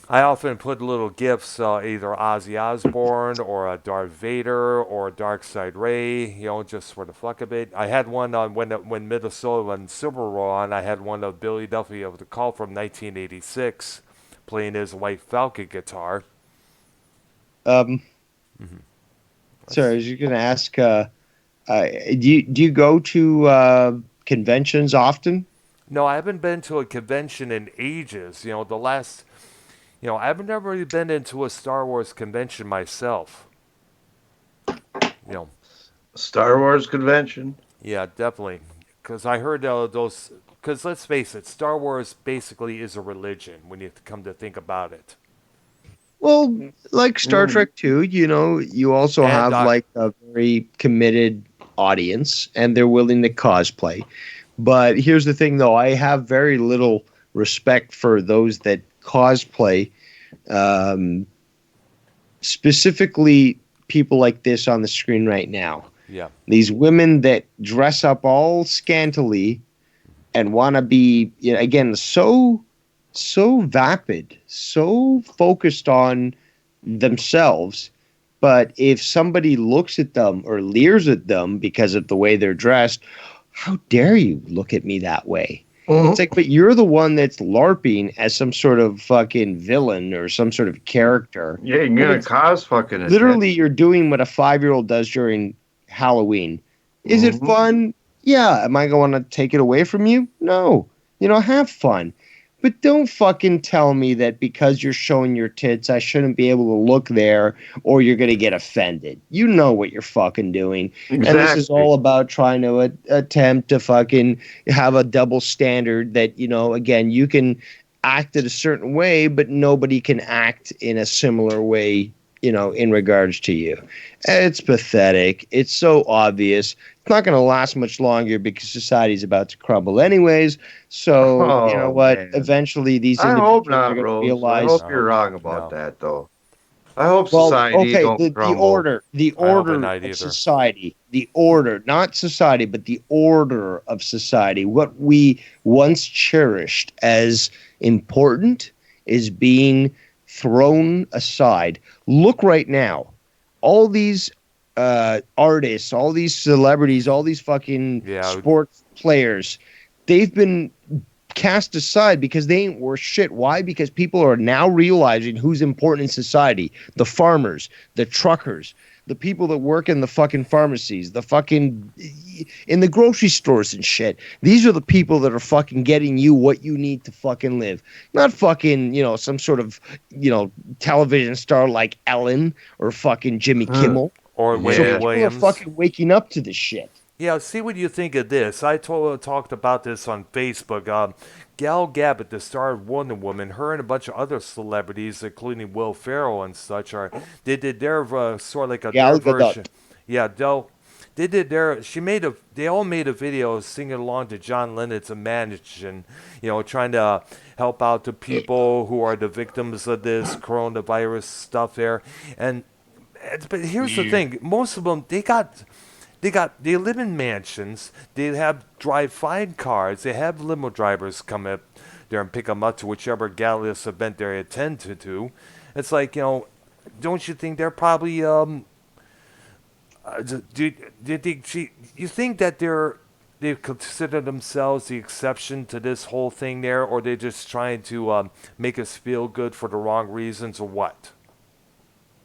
[SPEAKER 1] I often put little gifs, either Ozzy Osbourne or a Darth Vader or a Darkseid Ray, just for the fuck of it. I had one on when Minnesota and Silver were on. I had one of Billy Duffy of the Call from 1986, playing his White Falcon guitar.
[SPEAKER 6] Um, sorry, I was just gonna ask. Do you go to conventions often?
[SPEAKER 1] No, I haven't been to a convention in ages. I've never really been into a Star Wars convention myself. You know,
[SPEAKER 3] Star Wars convention.
[SPEAKER 1] Yeah, definitely. Because I heard those. Because let's face it, Star Wars basically is a religion when you come to think about it.
[SPEAKER 6] Well, like Star
[SPEAKER 3] Mm.
[SPEAKER 6] Trek 2, you also
[SPEAKER 1] And
[SPEAKER 6] have like a very committed audience and they're willing to cosplay. But here's the thing though, I have very little respect for those that cosplay, um, specifically people like this on the screen right now.
[SPEAKER 1] yeah,
[SPEAKER 6] These women that dress up all scantily and want to be, again, so vapid, so focused on themselves. But if somebody looks at them or leers at them because of the way they're dressed, how dare you look at me that way? It's like, but you're the one that's LARPing as some sort of fucking villain or some sort of character.
[SPEAKER 3] Yeah, you're gonna cause fucking it.
[SPEAKER 6] Literally, you're doing what a 5-year-old does during Halloween. Is it
[SPEAKER 3] Mhm.
[SPEAKER 6] fun? Yeah. Am I going to take it away from you? No. Have fun. But don't fucking tell me that because you're showing your tits, I shouldn't be able to look there or you're going to get offended. You know what you're fucking doing.
[SPEAKER 3] Exactly.
[SPEAKER 6] And this is all about trying to attempt to fucking have a double standard that, again, you can act in a certain way, but nobody can act in a similar way, in regards to you. It's pathetic. It's so obvious. It's not going to last much longer because society's about to crumble anyways. So, you know
[SPEAKER 3] Oh,
[SPEAKER 6] what?
[SPEAKER 3] man.
[SPEAKER 6] Eventually, these
[SPEAKER 3] I
[SPEAKER 6] individuals
[SPEAKER 3] hope
[SPEAKER 6] are
[SPEAKER 3] not,
[SPEAKER 6] going to
[SPEAKER 3] Rose. I
[SPEAKER 6] realize.
[SPEAKER 3] hope you're wrong
[SPEAKER 1] No.
[SPEAKER 3] about that, though. I hope
[SPEAKER 6] Well,
[SPEAKER 3] society
[SPEAKER 6] okay,
[SPEAKER 3] don't
[SPEAKER 6] the
[SPEAKER 3] crumble.
[SPEAKER 6] order,
[SPEAKER 1] I hope
[SPEAKER 6] of
[SPEAKER 1] not either.
[SPEAKER 6] society, the order, not society, but the order of society. What we once cherished as important is being thrown aside. Look right now, all these artists, all these celebrities, all these fucking
[SPEAKER 1] Yeah.
[SPEAKER 6] sports players, they've been cast aside because they ain't worth shit. Why? Because people are now realizing who's important in society. The farmers, the truckers, the people that work in the fucking pharmacies, the fucking in the grocery stores and shit. These are the people that are fucking getting you what you need to fucking live. Not fucking, some sort of, television star like Ellen or fucking Jimmy Kimmel.
[SPEAKER 1] Or
[SPEAKER 3] Yeah.
[SPEAKER 1] Wendy
[SPEAKER 6] People are
[SPEAKER 1] Williams.
[SPEAKER 6] fucking waking up to this shit.
[SPEAKER 1] Yeah, see what you think of this. I talked about this on Facebook. Gal Gadot, the star of Wonder Woman, her and a bunch of other celebrities, including Will Ferrell and such, they did their sort of like a
[SPEAKER 6] Gal
[SPEAKER 1] their
[SPEAKER 6] Gadot.
[SPEAKER 1] version. Yeah, they did their. They all made a video singing along to John Lennon's Imagine, trying to help out the people who are the victims of this coronavirus stuff there. But here's the thing: most of them they live in mansions. They have drive fine cars. They have limo drivers come up there and pick them up to whichever galaxy event they attend to. It's like, don't you think they're probably do you think that they consider themselves the exception to this whole thing there, or they're just trying to make us feel good for the wrong reasons, or what?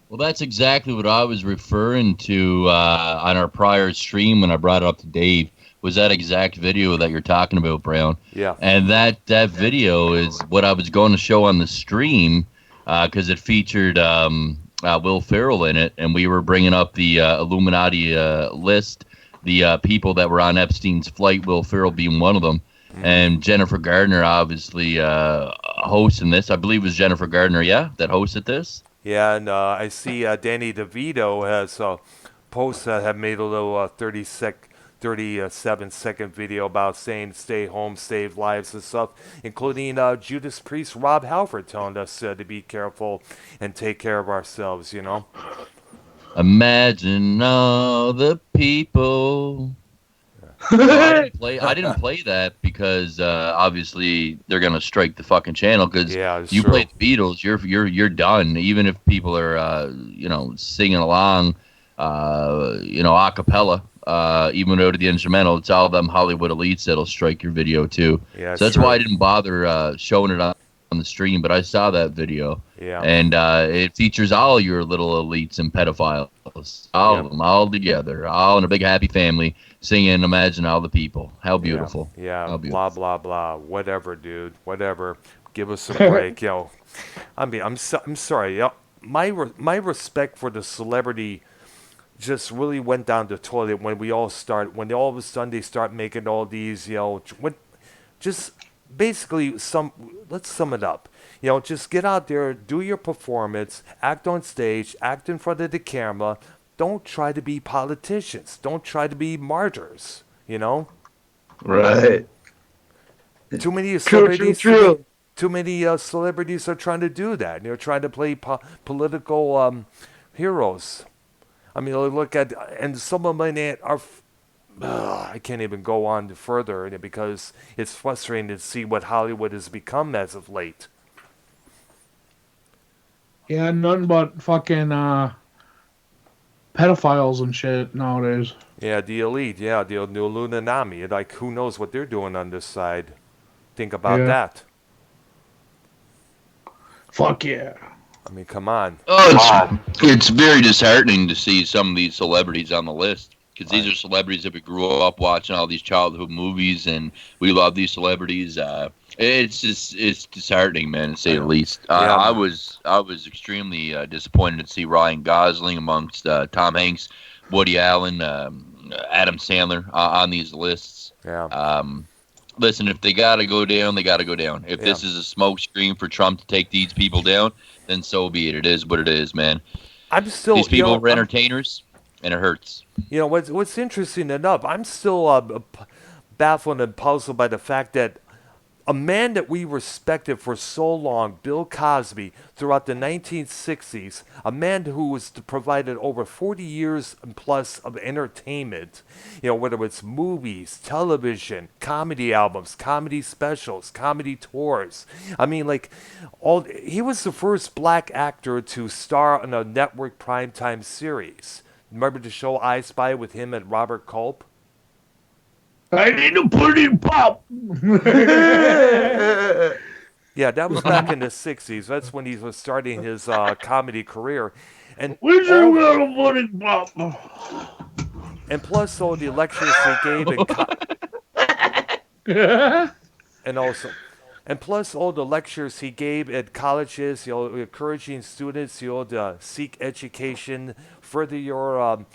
[SPEAKER 5] Well, that's exactly what I was referring to on our prior stream when I brought it up to Dave. Was that exact video that you're talking about, Brown?
[SPEAKER 1] Yeah.
[SPEAKER 5] And that video is what I was going to show on the stream because it featured Will Ferrell in it, and we were bringing up the Illuminati list, the people that were on Epstein's flight, Will Ferrell being one of them. Mm-hmm. And Jennifer Gardner obviously hosting this. I believe it was Jennifer Gardner, that hosted this.
[SPEAKER 1] Yeah, and I see Danny DeVito has posts that have made a little 37-second video about saying stay home, save lives and stuff, including Judas Priest Rob Halford telling us to be careful and take care of ourselves, you know?
[SPEAKER 5] Imagine all the people. So I didn't play that because obviously they're gonna strike the fucking channel. Because
[SPEAKER 1] Yeah, it's
[SPEAKER 5] you
[SPEAKER 1] true.
[SPEAKER 5] play the Beatles, you're done. Even if people are singing along, a cappella, even though to the instrumental, it's all them Hollywood elites that'll strike your video too.
[SPEAKER 1] Yeah,
[SPEAKER 5] So that's
[SPEAKER 1] true.
[SPEAKER 5] why I didn't bother showing it on the stream. But I saw that video,
[SPEAKER 1] Yeah.
[SPEAKER 5] and it features all your little elites and pedophiles, all of them, all together, all in a big happy family, singing "Imagine All the People." How beautiful!
[SPEAKER 1] Yeah,
[SPEAKER 5] How
[SPEAKER 1] blah
[SPEAKER 5] beautiful.
[SPEAKER 1] blah blah. Whatever, dude. Whatever. Give us a break, yo. I'm sorry. Yo. My respect for the celebrity just really went down the toilet when when all of a sudden they start making all these, just basically let's sum it up. Just get out there, do your performance, act on stage, act in front of the camera. Don't try to be politicians. Don't try to be martyrs, you know?
[SPEAKER 3] Right.
[SPEAKER 1] Too many
[SPEAKER 3] True, true,
[SPEAKER 1] celebrities
[SPEAKER 3] true.
[SPEAKER 1] too many celebrities are trying to do that. They're trying to play political heroes. I mean, look at, and some of them are. I can't even go on further because it's frustrating to see what Hollywood has become as of late.
[SPEAKER 2] Yeah, nothing but fucking pedophiles and shit nowadays.
[SPEAKER 1] Yeah, the elite. Yeah, the Illuminati. Like, who knows what they're doing on this side? Think about
[SPEAKER 2] Yeah.
[SPEAKER 1] that.
[SPEAKER 2] Fuck yeah.
[SPEAKER 1] I mean, come on.
[SPEAKER 5] Oh, it's very disheartening to see some of these celebrities on the list because these are celebrities that we grew up watching all these childhood movies, and we love these celebrities. It's disheartening, man, to say the least.
[SPEAKER 1] Yeah.
[SPEAKER 5] I was extremely disappointed to see Ryan Gosling amongst Tom Hanks, Woody Allen, Adam Sandler on these lists.
[SPEAKER 1] Yeah.
[SPEAKER 5] Listen, if they gotta go down, they gotta go down. If this is a smoke screen for Trump to take these people down, then so be it. It is what it is, man.
[SPEAKER 1] I'm still.
[SPEAKER 5] These people were entertainers, and it hurts.
[SPEAKER 1] What's interesting enough, I'm still baffled and puzzled by the fact that a man that we respected for so long, Bill Cosby, throughout the 1960s, a man who was provided over 40 years and plus of entertainment, whether it's movies, television, comedy albums, comedy specials, comedy tours. I mean, he was the first black actor to star in a network primetime series. Remember the show I Spy with him and Robert Culp?
[SPEAKER 2] I need a pudding pop.
[SPEAKER 1] Yeah, that was back in the 60s. That's when he was starting his comedy career. And
[SPEAKER 2] Where's your little pudding pop?
[SPEAKER 1] And plus all the lectures he gave and plus all the lectures he gave at colleges, encouraging students, to seek education, further your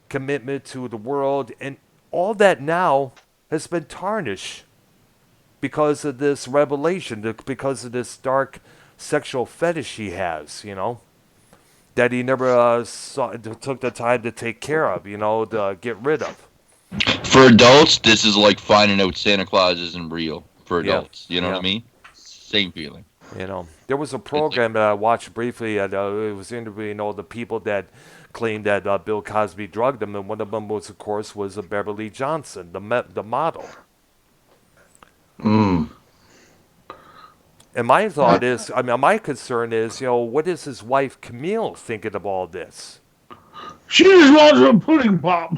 [SPEAKER 1] commitment to the world, and all that now has been tarnished because of this revelation, because of this dark sexual fetish he has, that he never took the time to take care of, to get rid of.
[SPEAKER 5] For adults, this is like finding out Santa Claus isn't real. For adults, you know what I mean? Same feeling.
[SPEAKER 1] There was a program that I watched briefly, and it was interviewing all the people that claimed that Bill Cosby drugged them, and one of them was, of course, Beverly Johnson, the model.
[SPEAKER 3] Mm.
[SPEAKER 1] And my thought is, my concern is, what is his wife Camille thinking of all this?
[SPEAKER 2] She just wants a pudding pop.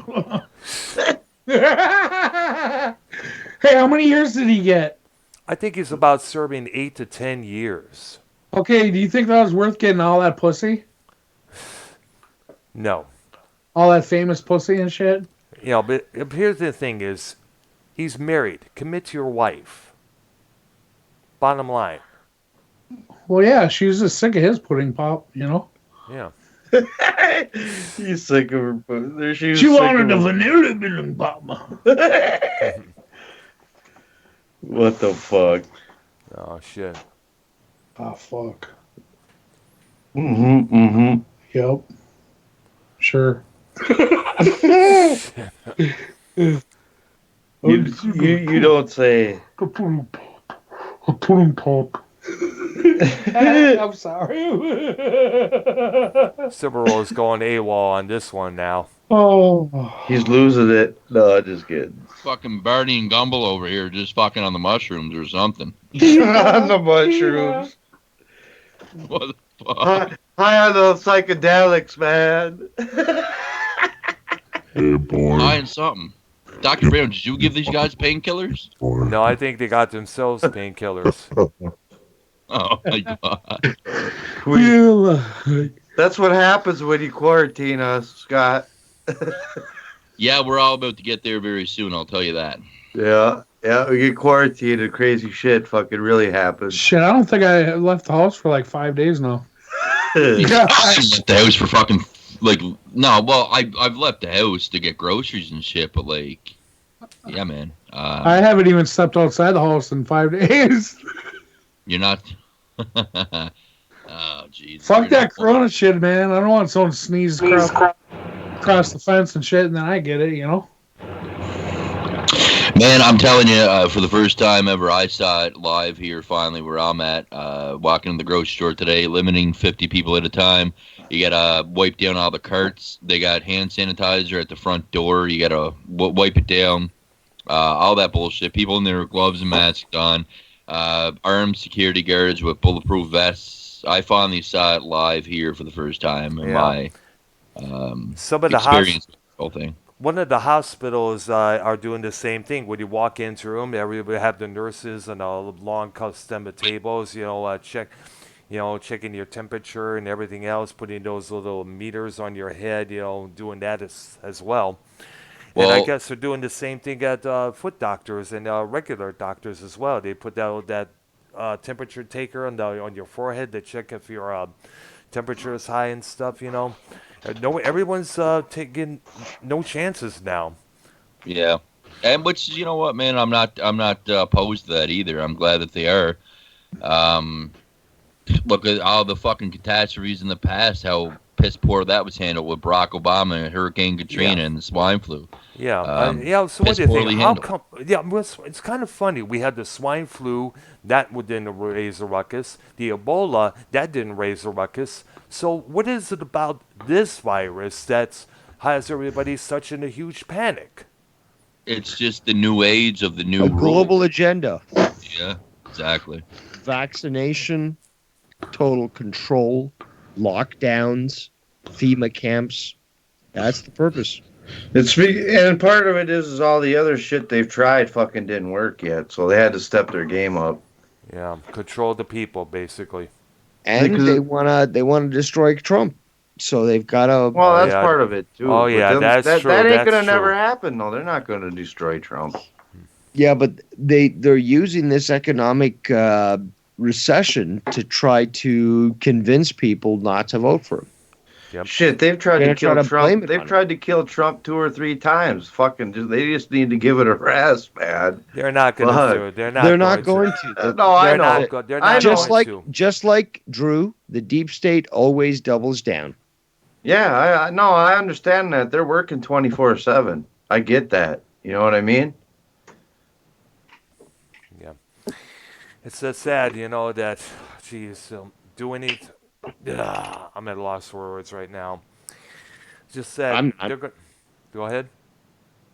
[SPEAKER 2] Hey, how many years did he get?
[SPEAKER 1] I think he's about serving 8 to 10 years.
[SPEAKER 2] Okay, do you think that was worth getting all that pussy?
[SPEAKER 1] No.
[SPEAKER 2] All that famous pussy and shit?
[SPEAKER 1] But here's the thing is, he's married. Commit to your wife. Bottom line.
[SPEAKER 2] Well, yeah, she was just sick of his pudding pop,
[SPEAKER 1] Yeah.
[SPEAKER 3] He's sick of her pussy.
[SPEAKER 2] She wanted the vanilla pudding pop.
[SPEAKER 3] What the fuck?
[SPEAKER 1] Oh, shit.
[SPEAKER 2] Oh, fuck.
[SPEAKER 3] Mm-hmm. Mm-hmm.
[SPEAKER 2] Yep. Sure.
[SPEAKER 3] You don't say.
[SPEAKER 2] Pudding pop. I'm sorry.
[SPEAKER 1] Ciborough's going AWOL on this one now.
[SPEAKER 2] Oh.
[SPEAKER 3] He's losing it. No, I'm just kidding.
[SPEAKER 5] Fucking Barney and Gumble over here just fucking on the mushrooms or something.
[SPEAKER 3] On the mushrooms.
[SPEAKER 5] What the fuck?
[SPEAKER 3] High on those psychedelics, man.
[SPEAKER 8] Hey, boy.
[SPEAKER 5] High in something. Dr. Brown, did you give these guys painkillers?
[SPEAKER 8] Boy.
[SPEAKER 1] No, I think they got themselves painkillers.
[SPEAKER 5] Oh my god.
[SPEAKER 3] That's what happens when you quarantine us, Scott.
[SPEAKER 5] Yeah, we're all about to get there very soon, I'll tell you that.
[SPEAKER 3] Yeah, we get quarantined and crazy shit fucking really happens.
[SPEAKER 2] Shit, I don't think I left the house for like 5 days now.
[SPEAKER 5] I left the house for fucking I've left the house to get groceries and shit, but like, yeah, man.
[SPEAKER 2] I haven't even stepped outside the house in 5 days.
[SPEAKER 5] You're not. Oh, jeez.
[SPEAKER 2] Fuck that corona shit, man. I don't want someone to sneeze across the fence and shit, and then I get it, you know?
[SPEAKER 5] Man, I'm telling you, for the first time ever, I saw it live here finally where I'm at. Walking to the grocery store today, limiting 50 people at a time. You gotta wipe down all the carts. They got hand sanitizer at the front door. You gotta wipe it down. All that bullshit. People in there with gloves and masks on. Armed security guards with bulletproof vests. I finally saw it live here for the first time in my
[SPEAKER 1] Some of the
[SPEAKER 5] experience with the whole thing.
[SPEAKER 1] One of the hospitals are doing the same thing. When you walk into a room, everybody have the nurses and a long custom tables, checking your temperature and everything else, putting those little meters on your head, doing that as well. And I
[SPEAKER 5] Well,
[SPEAKER 1] guess they're doing the same thing at foot doctors and regular doctors as well. They put that temperature taker on your forehead to check if your temperature is high and stuff. No, everyone's taking no chances now.
[SPEAKER 5] yeah, and which you know what, man, I'm not opposed to that either. I'm glad that they are. Um, Look at all the fucking catastrophes in the past, how piss poor that was handled with Barack Obama and Hurricane Katrina and the swine flu.
[SPEAKER 1] Yeah, So what
[SPEAKER 5] Piss
[SPEAKER 1] do you think?
[SPEAKER 5] poorly
[SPEAKER 1] How
[SPEAKER 5] handled.
[SPEAKER 1] come? Yeah, well, it's kind of funny. We had the swine flu that didn't raise a ruckus. The Ebola that didn't raise a ruckus. So what is it about this virus that has everybody such in a huge panic?
[SPEAKER 5] It's just the new age of the new
[SPEAKER 6] A
[SPEAKER 5] rule.
[SPEAKER 6] global agenda.
[SPEAKER 5] Yeah, exactly.
[SPEAKER 6] Vaccination, total control, lockdowns, FEMA camps. That's the purpose.
[SPEAKER 3] And part of it is all the other shit they've tried fucking didn't work yet, so they had to step their game up.
[SPEAKER 1] Yeah, control the people basically.
[SPEAKER 6] And
[SPEAKER 3] Because-
[SPEAKER 6] they wanna destroy Trump. So they've got to.
[SPEAKER 3] Well, that's
[SPEAKER 1] yeah.
[SPEAKER 3] part of it too.
[SPEAKER 1] Oh,
[SPEAKER 3] But
[SPEAKER 1] yeah, that's
[SPEAKER 3] that,
[SPEAKER 1] true,
[SPEAKER 3] That ain't
[SPEAKER 1] that's
[SPEAKER 3] gonna never
[SPEAKER 1] true.
[SPEAKER 3] happen. No, they're not gonna destroy Trump.
[SPEAKER 6] Yeah, but they're using this economic recession to try to convince people not to vote for him.
[SPEAKER 1] Yep.
[SPEAKER 3] Shit, they've tried
[SPEAKER 6] They're
[SPEAKER 3] to kill
[SPEAKER 6] gonna try to blame
[SPEAKER 3] Trump.
[SPEAKER 6] it
[SPEAKER 3] They've
[SPEAKER 6] on
[SPEAKER 3] tried to kill Trump 2 or 3 times. They just need to give it a rest, man.
[SPEAKER 1] They're not going
[SPEAKER 3] Fuck.
[SPEAKER 1] to do it. They're
[SPEAKER 6] Not
[SPEAKER 1] going
[SPEAKER 6] going
[SPEAKER 1] to.
[SPEAKER 6] to.
[SPEAKER 3] No, I
[SPEAKER 1] They're
[SPEAKER 3] know.
[SPEAKER 1] not. They're
[SPEAKER 3] I
[SPEAKER 1] not
[SPEAKER 3] know.
[SPEAKER 1] going to.
[SPEAKER 6] Just like Drew, the deep state always doubles down.
[SPEAKER 3] Yeah, I understand that. They're working 24/7. I get that. You know what I mean?
[SPEAKER 1] Yeah. It's so sad, that, geez, doing it. I'm at a loss for words right now. Just sad. Go ahead.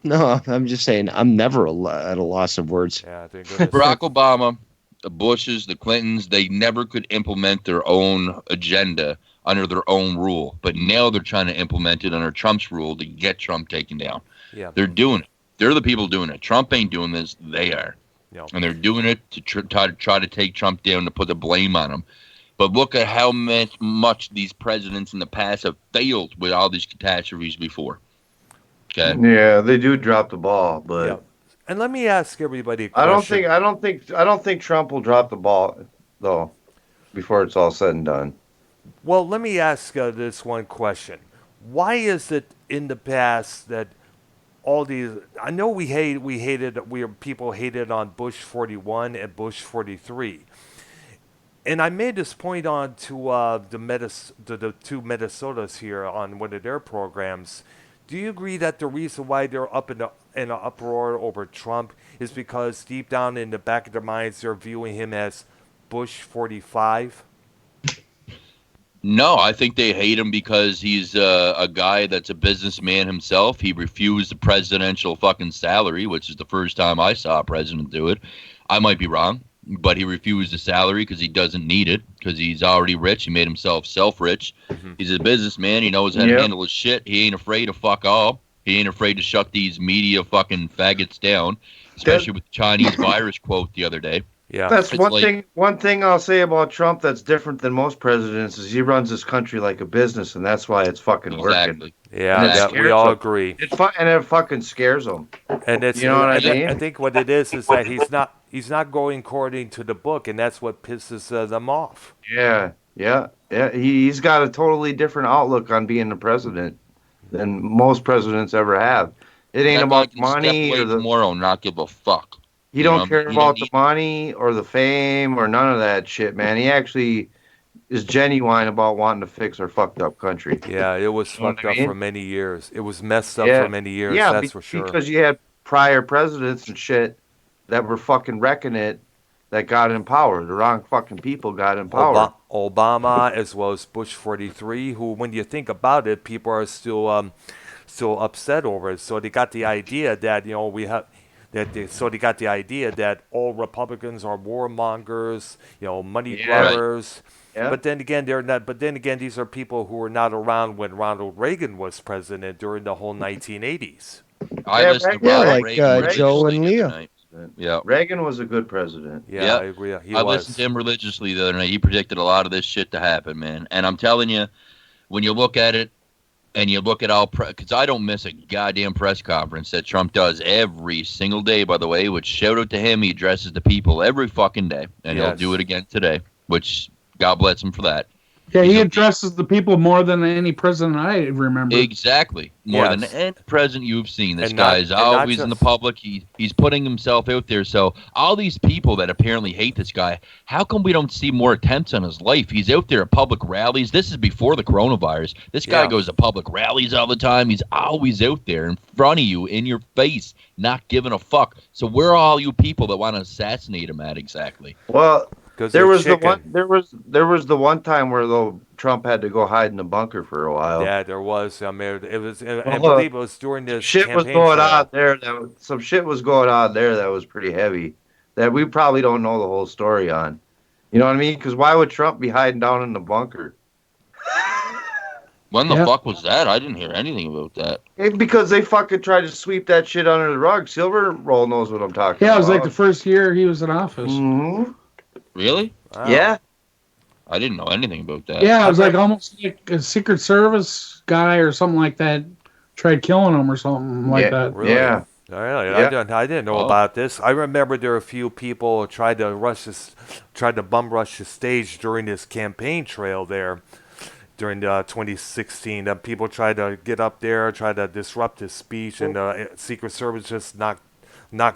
[SPEAKER 6] No, I'm just saying I'm never at a loss of words.
[SPEAKER 1] Yeah, thank goodness.
[SPEAKER 5] Barack Obama, the Bushes, the Clintons, they never could implement their own agenda under their own rule. But now they're trying to implement it under Trump's rule to get Trump taken down.
[SPEAKER 1] Yeah.
[SPEAKER 5] They're doing it. They're the people doing it. Trump ain't doing this. They are.
[SPEAKER 1] Yeah.
[SPEAKER 5] And they're doing it to try to take Trump down, to put the blame on him. But look at how much these presidents in the past have failed with all these catastrophes before. Okay.
[SPEAKER 3] Yeah, they do drop the ball, but
[SPEAKER 1] Yeah. And let me ask everybody a
[SPEAKER 3] I
[SPEAKER 1] question.
[SPEAKER 3] don't think Trump will drop the ball though before it's all said and done.
[SPEAKER 1] Well, let me ask this one question. Why is it in the past that all these? I know people hated on Bush 41 and Bush 43. And I made this point on to the two Minnesotas here on one of their programs. Do you agree that the reason why they're up in an uproar over Trump is because deep down in the back of their minds they're viewing him as Bush 45?
[SPEAKER 5] No, I think they hate him because he's a guy that's a businessman himself. He refused the presidential fucking salary, which is the first time I saw a president do it. I might be wrong, but he refused the salary because he doesn't need it, because he's already rich. He made himself self-rich. He's a businessman. He knows how to handle his shit. He ain't afraid of fuck all. He ain't afraid to shut these media fucking faggots down, especially with the Chinese virus quote the other day.
[SPEAKER 1] Yeah,
[SPEAKER 3] That's
[SPEAKER 5] It's
[SPEAKER 3] one
[SPEAKER 5] like-
[SPEAKER 3] thing. One thing I'll say about Trump that's different than most presidents is he runs his country like a business, and that's why it's fucking working.
[SPEAKER 5] Exactly.
[SPEAKER 1] yeah,
[SPEAKER 3] And it
[SPEAKER 1] that we
[SPEAKER 3] scares
[SPEAKER 1] all
[SPEAKER 3] them.
[SPEAKER 1] agree.
[SPEAKER 3] And it fucking scares them.
[SPEAKER 1] And it's
[SPEAKER 3] You know what I
[SPEAKER 1] and
[SPEAKER 3] mean?
[SPEAKER 1] I think what it is that he's not going according to the book, and that's what pisses them off.
[SPEAKER 3] Yeah. He's got a totally different outlook on being the president than most presidents ever have. It ain't
[SPEAKER 5] That guy
[SPEAKER 3] about
[SPEAKER 5] can step
[SPEAKER 3] money
[SPEAKER 5] away
[SPEAKER 3] or the.
[SPEAKER 5] tomorrow and not give a fuck.
[SPEAKER 3] He
[SPEAKER 5] You
[SPEAKER 3] don't
[SPEAKER 5] know,
[SPEAKER 3] care
[SPEAKER 5] he
[SPEAKER 3] about
[SPEAKER 5] don't
[SPEAKER 3] the money or the fame or none of that shit, man. He actually is genuine about wanting to fix our fucked up country.
[SPEAKER 1] Yeah, it was
[SPEAKER 3] You know what
[SPEAKER 1] fucked
[SPEAKER 3] I
[SPEAKER 1] up
[SPEAKER 3] mean?
[SPEAKER 1] for many years. It was messed up
[SPEAKER 3] Yeah.
[SPEAKER 1] for many years.
[SPEAKER 3] Yeah,
[SPEAKER 1] That's for sure.
[SPEAKER 3] because you had prior presidents and shit that were fucking wrecking it that got in power. The wrong fucking people got in power.
[SPEAKER 1] Obama as well as Bush 43, who, when you think about it, people are still upset over it. So they got the idea that they got the idea that all Republicans are warmongers, money grubbers.
[SPEAKER 3] Yeah.
[SPEAKER 1] But then again, they're not. But then again, these are people who were not around when Ronald Reagan was president during the whole 1980s.
[SPEAKER 5] I
[SPEAKER 3] Yeah,
[SPEAKER 5] listened to
[SPEAKER 3] yeah,
[SPEAKER 5] Ronald
[SPEAKER 6] like,
[SPEAKER 5] Reagan
[SPEAKER 6] Joe and
[SPEAKER 5] religiously the
[SPEAKER 6] Leo.
[SPEAKER 5] other night. Yeah.
[SPEAKER 3] Reagan was a good president.
[SPEAKER 1] Yeah,
[SPEAKER 5] Yeah.
[SPEAKER 1] I agree. He
[SPEAKER 5] I
[SPEAKER 1] was.
[SPEAKER 5] listened to him religiously the other night. He predicted a lot of this shit to happen, man. And I'm telling you, when you look at it, and you look at all, because I don't miss a goddamn press conference that Trump does every single day, by the way, which shout out to him. He addresses the people every fucking day, and he'll
[SPEAKER 1] Yes.
[SPEAKER 5] do it again today, which God bless him for that.
[SPEAKER 2] Yeah, he
[SPEAKER 5] He's a-
[SPEAKER 2] addresses the people more than any president I remember.
[SPEAKER 5] Exactly. More than
[SPEAKER 1] Yes.
[SPEAKER 5] any president you've seen. This
[SPEAKER 1] And
[SPEAKER 5] guy
[SPEAKER 1] not-
[SPEAKER 5] is
[SPEAKER 1] and not
[SPEAKER 5] always in the
[SPEAKER 1] just-
[SPEAKER 5] public. He's putting himself out there. So all these people that apparently hate this guy, how come we don't see more attempts on his life? He's out there at public rallies. This is before the coronavirus. This guy
[SPEAKER 1] Yeah.
[SPEAKER 5] goes to public rallies all the time. He's always out there in front of you, in your face, not giving a fuck. So where are all you people that want to assassinate him at exactly?
[SPEAKER 3] Well,
[SPEAKER 1] 'Cause
[SPEAKER 3] there
[SPEAKER 1] they're
[SPEAKER 3] was
[SPEAKER 1] chicken.
[SPEAKER 3] there was the one time where though Trump had to go hide in the bunker for a while.
[SPEAKER 1] Yeah, there was. I mean, it was. I
[SPEAKER 3] Well,
[SPEAKER 1] believe it was during this
[SPEAKER 3] Shit was
[SPEAKER 1] campaign
[SPEAKER 3] going
[SPEAKER 1] trail.
[SPEAKER 3] on there. Some shit was going on there that was pretty heavy. That we probably don't know the whole story on. You know what I mean? Because why would Trump be hiding down in the bunker?
[SPEAKER 5] When the
[SPEAKER 2] Yeah.
[SPEAKER 5] fuck was that? I didn't hear anything about that.
[SPEAKER 3] Because they fucking tried to sweep that shit under the rug. Silver Roll knows what I'm talking
[SPEAKER 2] Yeah, it
[SPEAKER 3] about.
[SPEAKER 2] was like the first year he was in office.
[SPEAKER 3] Mhm.
[SPEAKER 5] Really?
[SPEAKER 1] Wow.
[SPEAKER 3] Yeah.
[SPEAKER 5] I didn't know anything about that.
[SPEAKER 2] Yeah, it was like almost like a Secret Service guy or something like that tried killing him or something like
[SPEAKER 3] Yeah.
[SPEAKER 2] that.
[SPEAKER 1] Really?
[SPEAKER 3] Yeah.
[SPEAKER 1] Really?
[SPEAKER 3] Yeah.
[SPEAKER 1] I didn't know
[SPEAKER 5] Oh.
[SPEAKER 1] about this. I remember there were a few people tried to bum rush the stage during this campaign trail there during 2016. People tried to get up there, try to disrupt his speech, and Secret Service just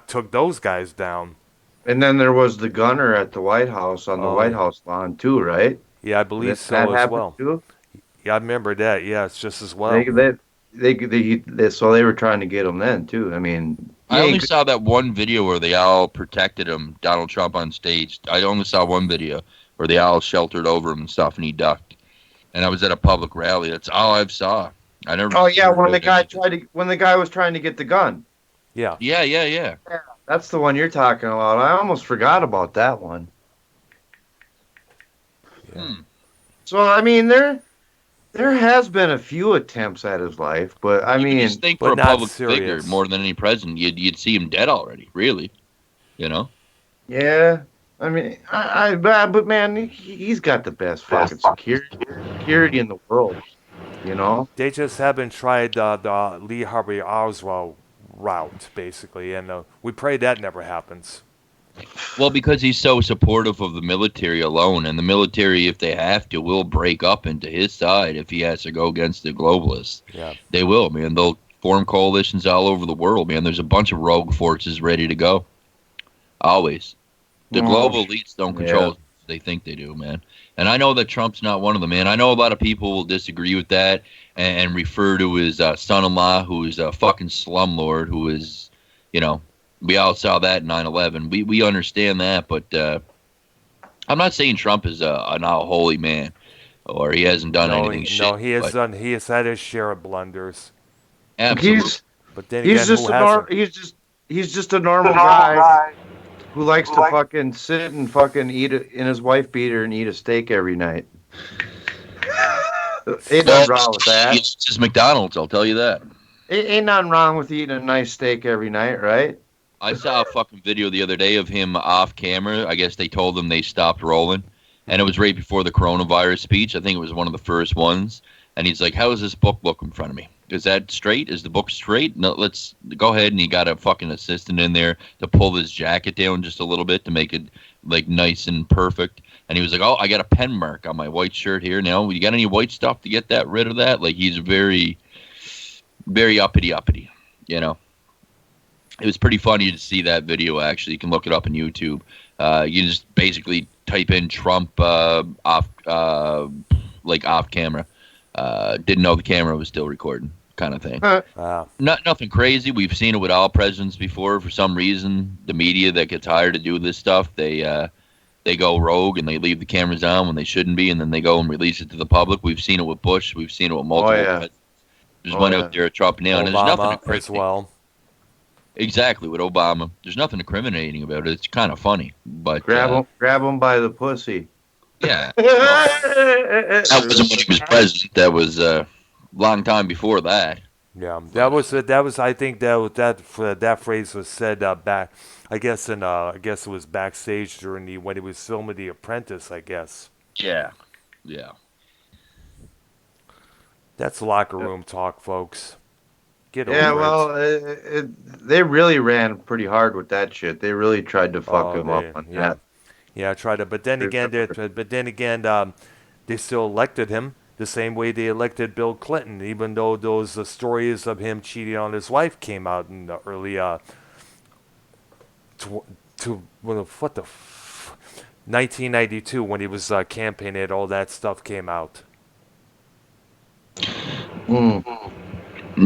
[SPEAKER 1] took those guys down.
[SPEAKER 3] And then there was the gunner at the White House on the
[SPEAKER 1] Oh,
[SPEAKER 3] White
[SPEAKER 1] yeah.
[SPEAKER 3] House lawn too, right?
[SPEAKER 1] Yeah, I believe so
[SPEAKER 3] that
[SPEAKER 1] as
[SPEAKER 3] happened
[SPEAKER 1] well.
[SPEAKER 3] too.
[SPEAKER 1] Yeah, I remember that. Yeah, it's just as well.
[SPEAKER 3] So they were trying to get him then too. I mean,
[SPEAKER 5] I
[SPEAKER 3] he
[SPEAKER 5] only
[SPEAKER 3] ain't-
[SPEAKER 5] saw that one video where they all protected him, Donald Trump on stage. I only saw one video where they all sheltered over him and stuff, and he ducked. And I was at a public rally. That's all I've saw. I never.
[SPEAKER 3] Oh yeah, when
[SPEAKER 5] heard
[SPEAKER 3] the guy was trying to get the gun.
[SPEAKER 1] Yeah.
[SPEAKER 5] Yeah.
[SPEAKER 3] That's the one you're talking about. I almost forgot about that one.
[SPEAKER 1] Yeah.
[SPEAKER 3] So I mean, there has been a few attempts at his life, but I
[SPEAKER 5] You
[SPEAKER 3] mean,
[SPEAKER 5] just think
[SPEAKER 1] but
[SPEAKER 5] for a
[SPEAKER 1] not
[SPEAKER 5] public
[SPEAKER 1] serious.
[SPEAKER 5] figure more than any president, you'd see him dead already. Really, you know.
[SPEAKER 3] yeah. I mean, but man, he's got the best fucking security in the world. You know.
[SPEAKER 1] They just haven't tried the Lee Harvey Oswald route, basically, and we pray that never happens.
[SPEAKER 5] Well, because he's so supportive of the military alone, and the military, if they have to, will break up into his side if he has to go against the globalists.
[SPEAKER 1] Yeah.
[SPEAKER 5] They will, man. They'll form coalitions all over the world, man. There's a bunch of rogue forces ready to go. Always. The
[SPEAKER 3] Oh,
[SPEAKER 5] global elites don't control as they think they do, man. And I know that Trump's not one of them, man. I know a lot of people will disagree with that and refer to his son-in-law, who is a fucking slumlord, who is, you know, we all saw that in 9/11. We understand that, but I'm not saying Trump is a not holy man or he hasn't done anything shit.
[SPEAKER 1] He has done. He has had his share of blunders.
[SPEAKER 5] Absolutely.
[SPEAKER 1] But then
[SPEAKER 3] He's
[SPEAKER 1] again,
[SPEAKER 3] just
[SPEAKER 1] who
[SPEAKER 3] a
[SPEAKER 1] hasn't?
[SPEAKER 3] he's just a normal guy who likes to fucking sit and fucking in his wife beater and eat a steak every night. Ain't nothing wrong with that.
[SPEAKER 5] It's just McDonald's, I'll tell you that.
[SPEAKER 3] Ain't nothing wrong with eating a nice steak every night, right?
[SPEAKER 5] I saw a fucking video the other day of him off camera. I guess they told him they stopped rolling. And it was right before the coronavirus speech. I think it was one of the first ones. And he's like, how does this book look in front of me? Is that straight? Is the book straight? No, let's go ahead. And he got a fucking assistant in there to pull his jacket down just a little bit to make it like nice and perfect. And he was like, oh, I got a pen mark on my white shirt here. Now, you got any white stuff to get that rid of that? Like, he's very, very uppity, you know. It was pretty funny to see that video, actually. You can look it up on YouTube. You just basically type in Trump off camera. Didn't know the camera was still recording, kind of thing. Nothing crazy. We've seen it with all presidents before. For some reason, the media that gets hired to do this stuff, they go rogue and they leave the cameras on when they shouldn't be, and then they go and release it to the public. We've seen it with Bush. We've seen it with multiple presidents. There's one out there at Trump now, and there's nothing
[SPEAKER 1] as well.
[SPEAKER 5] Exactly, with Obama. There's nothing incriminating about it. It's kind of funny, but
[SPEAKER 3] grab him by the pussy.
[SPEAKER 5] Yeah. That wasn't when he was president. That was a long time before that.
[SPEAKER 1] Yeah, that was. I think that phrase was said back. I guess it was backstage during when he was filming The Apprentice. I guess.
[SPEAKER 5] Yeah.
[SPEAKER 1] That's locker room talk, folks. Get over
[SPEAKER 3] it. Well, they really ran pretty hard with that shit. They really tried to fuck him up on that.
[SPEAKER 1] Yeah, tried to. But then again, they still elected him the same way they elected Bill Clinton, even though those stories of him cheating on his wife came out in the early 1992 when he was campaigning. All that stuff came out.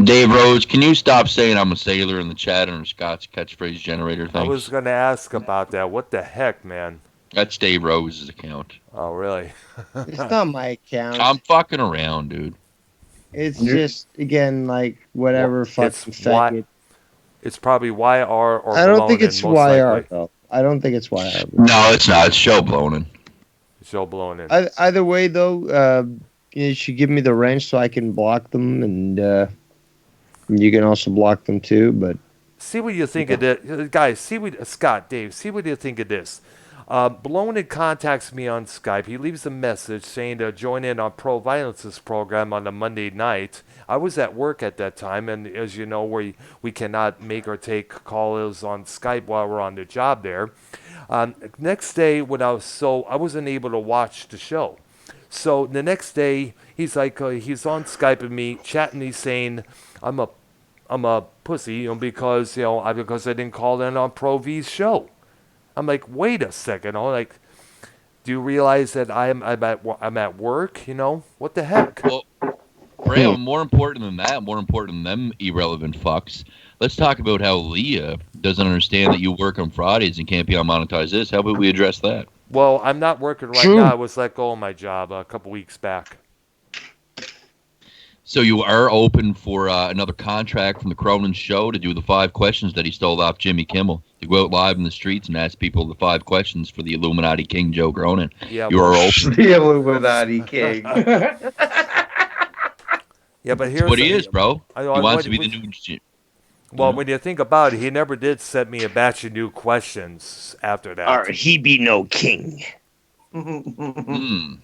[SPEAKER 5] Dave Rose, can you stop saying I'm a sailor in the chat on Scott's catchphrase generator thing?
[SPEAKER 1] I was going to ask about that. What the heck, man?
[SPEAKER 5] That's Dave Rose's account.
[SPEAKER 1] Oh, really?
[SPEAKER 6] It's not my account.
[SPEAKER 5] I'm fucking around, dude.
[SPEAKER 6] It's just, again, like, whatever fucking faggot.
[SPEAKER 1] It's probably YR or
[SPEAKER 6] I don't think it's YR,
[SPEAKER 1] likely.
[SPEAKER 6] though. I don't think it's YR.
[SPEAKER 5] No, it's not. It's show blown in.
[SPEAKER 6] Either way, though, you should give me the wrench so I can block them, and you can also block them too. But
[SPEAKER 1] see what you think of this, guys. Scott, Dave. See what you think of this. Blown contacts me on Skype. He leaves a message saying to join in on Pro Violence's program on a Monday night. I was at work at that time, and as you know, we cannot make or take calls on Skype while we're on the job there. Next day, I wasn't able to watch the show. So the next day, he's like, he's on Skype with me, chatting. He's saying, I'm a pussy, because I didn't call in on Pro V's show. I'm like, wait a second. I'm like, do you realize that I'm at work? What the heck?
[SPEAKER 5] Well, Graham, more important than that, more important than them irrelevant fucks. Let's talk about how Leah doesn't understand that you work on Fridays and can't be on Monetize This. How about we address that?
[SPEAKER 1] Well, I'm not working right now. I was let go of my job a couple weeks back.
[SPEAKER 5] So you are open for another contract from the Cronin Show to do the 5 questions that he stole off Jimmy Kimmel. To go out live in the streets and ask people the 5 questions for the Illuminati King, Joe Cronin.
[SPEAKER 1] Yeah,
[SPEAKER 5] you are open.
[SPEAKER 3] The Illuminati King.
[SPEAKER 1] Yeah, but here's
[SPEAKER 5] That's what he is, bro. He wants to be the new...
[SPEAKER 1] Well, when you think about it, he never did send me a batch of new questions after that.
[SPEAKER 6] Or he be no king.
[SPEAKER 1] And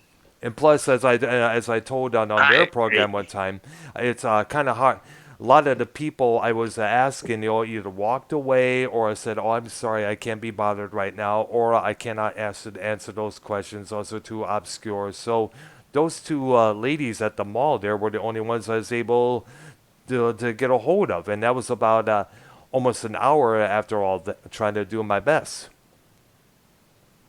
[SPEAKER 1] plus, as I told on their program one time, it's kind of hard. A lot of the people I was asking, either walked away or I said, "Oh, I'm sorry, I can't be bothered right now," or I cannot answer those questions. Those are too obscure. So those two ladies at the mall there were the only ones I was able to get a hold of, and that was about almost an hour after all trying to do my best.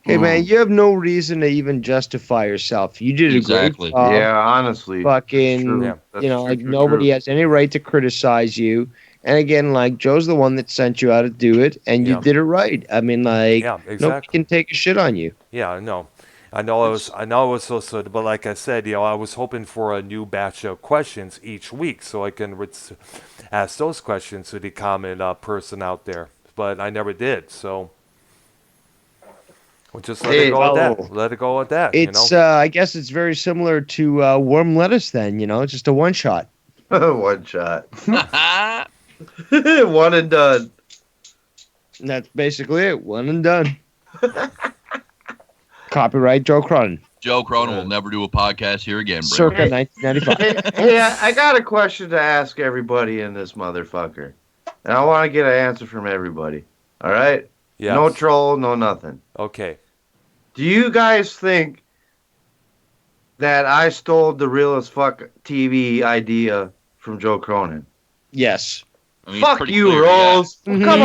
[SPEAKER 6] Hey man, you have no reason to even justify yourself. You did a
[SPEAKER 5] Exactly.
[SPEAKER 6] great job.
[SPEAKER 3] Yeah, honestly.
[SPEAKER 6] Fucking,
[SPEAKER 1] Yeah.
[SPEAKER 3] That's
[SPEAKER 6] like
[SPEAKER 3] true,
[SPEAKER 6] nobody
[SPEAKER 3] true.
[SPEAKER 6] has any right to criticize you. And again, like Joe's the one that sent you out to do it, and you
[SPEAKER 1] Yeah.
[SPEAKER 6] did it right. I mean, like
[SPEAKER 1] Yeah,
[SPEAKER 6] nobody
[SPEAKER 1] exactly.
[SPEAKER 6] can take a shit on you.
[SPEAKER 1] Yeah, I know. I know it was so good, but like I said, I was hoping for a new batch of questions each week so I can ask those questions to the common person out there. But I never did, so we'll just let it
[SPEAKER 3] Hey,
[SPEAKER 1] go with that.
[SPEAKER 6] well,
[SPEAKER 1] Let it go with that,
[SPEAKER 6] It's I guess it's very similar to warm lettuce. Then just a one shot.
[SPEAKER 3] one shot. One and done.
[SPEAKER 6] And that's basically it. One and done. Copyright Joe Cronin.
[SPEAKER 5] Joe Cronin will never do a podcast here again, bro.
[SPEAKER 6] Circa 1995.
[SPEAKER 3] Hey, I got a question to ask everybody in this motherfucker. And I want to get an answer from everybody. All right?
[SPEAKER 1] Yes.
[SPEAKER 3] No troll, no nothing.
[SPEAKER 1] Okay.
[SPEAKER 3] Do you guys think that I stole the Real as Fuck TV idea from Joe Cronin?
[SPEAKER 6] Yes.
[SPEAKER 5] I mean, it's
[SPEAKER 3] Fuck
[SPEAKER 5] pretty
[SPEAKER 3] you,
[SPEAKER 5] clear,
[SPEAKER 3] Rolls.
[SPEAKER 6] yeah.
[SPEAKER 3] Come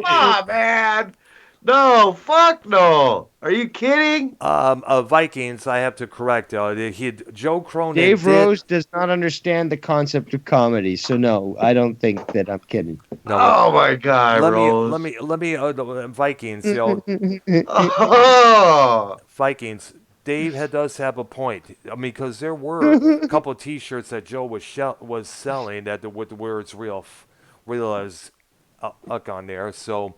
[SPEAKER 3] on, man. No, fuck no. Are you kidding?
[SPEAKER 1] Vikings, I have to correct. Joe Cronin.
[SPEAKER 6] Dave Rose does not understand the concept of comedy, so no, I don't think that I'm kidding.
[SPEAKER 3] Oh my God, Rose.
[SPEAKER 1] Let me. Vikings.
[SPEAKER 3] Oh.
[SPEAKER 1] Vikings. Dave does have a point. I mean, because there were a couple of T-shirts that Joe was selling with the words "real as uck" on there. So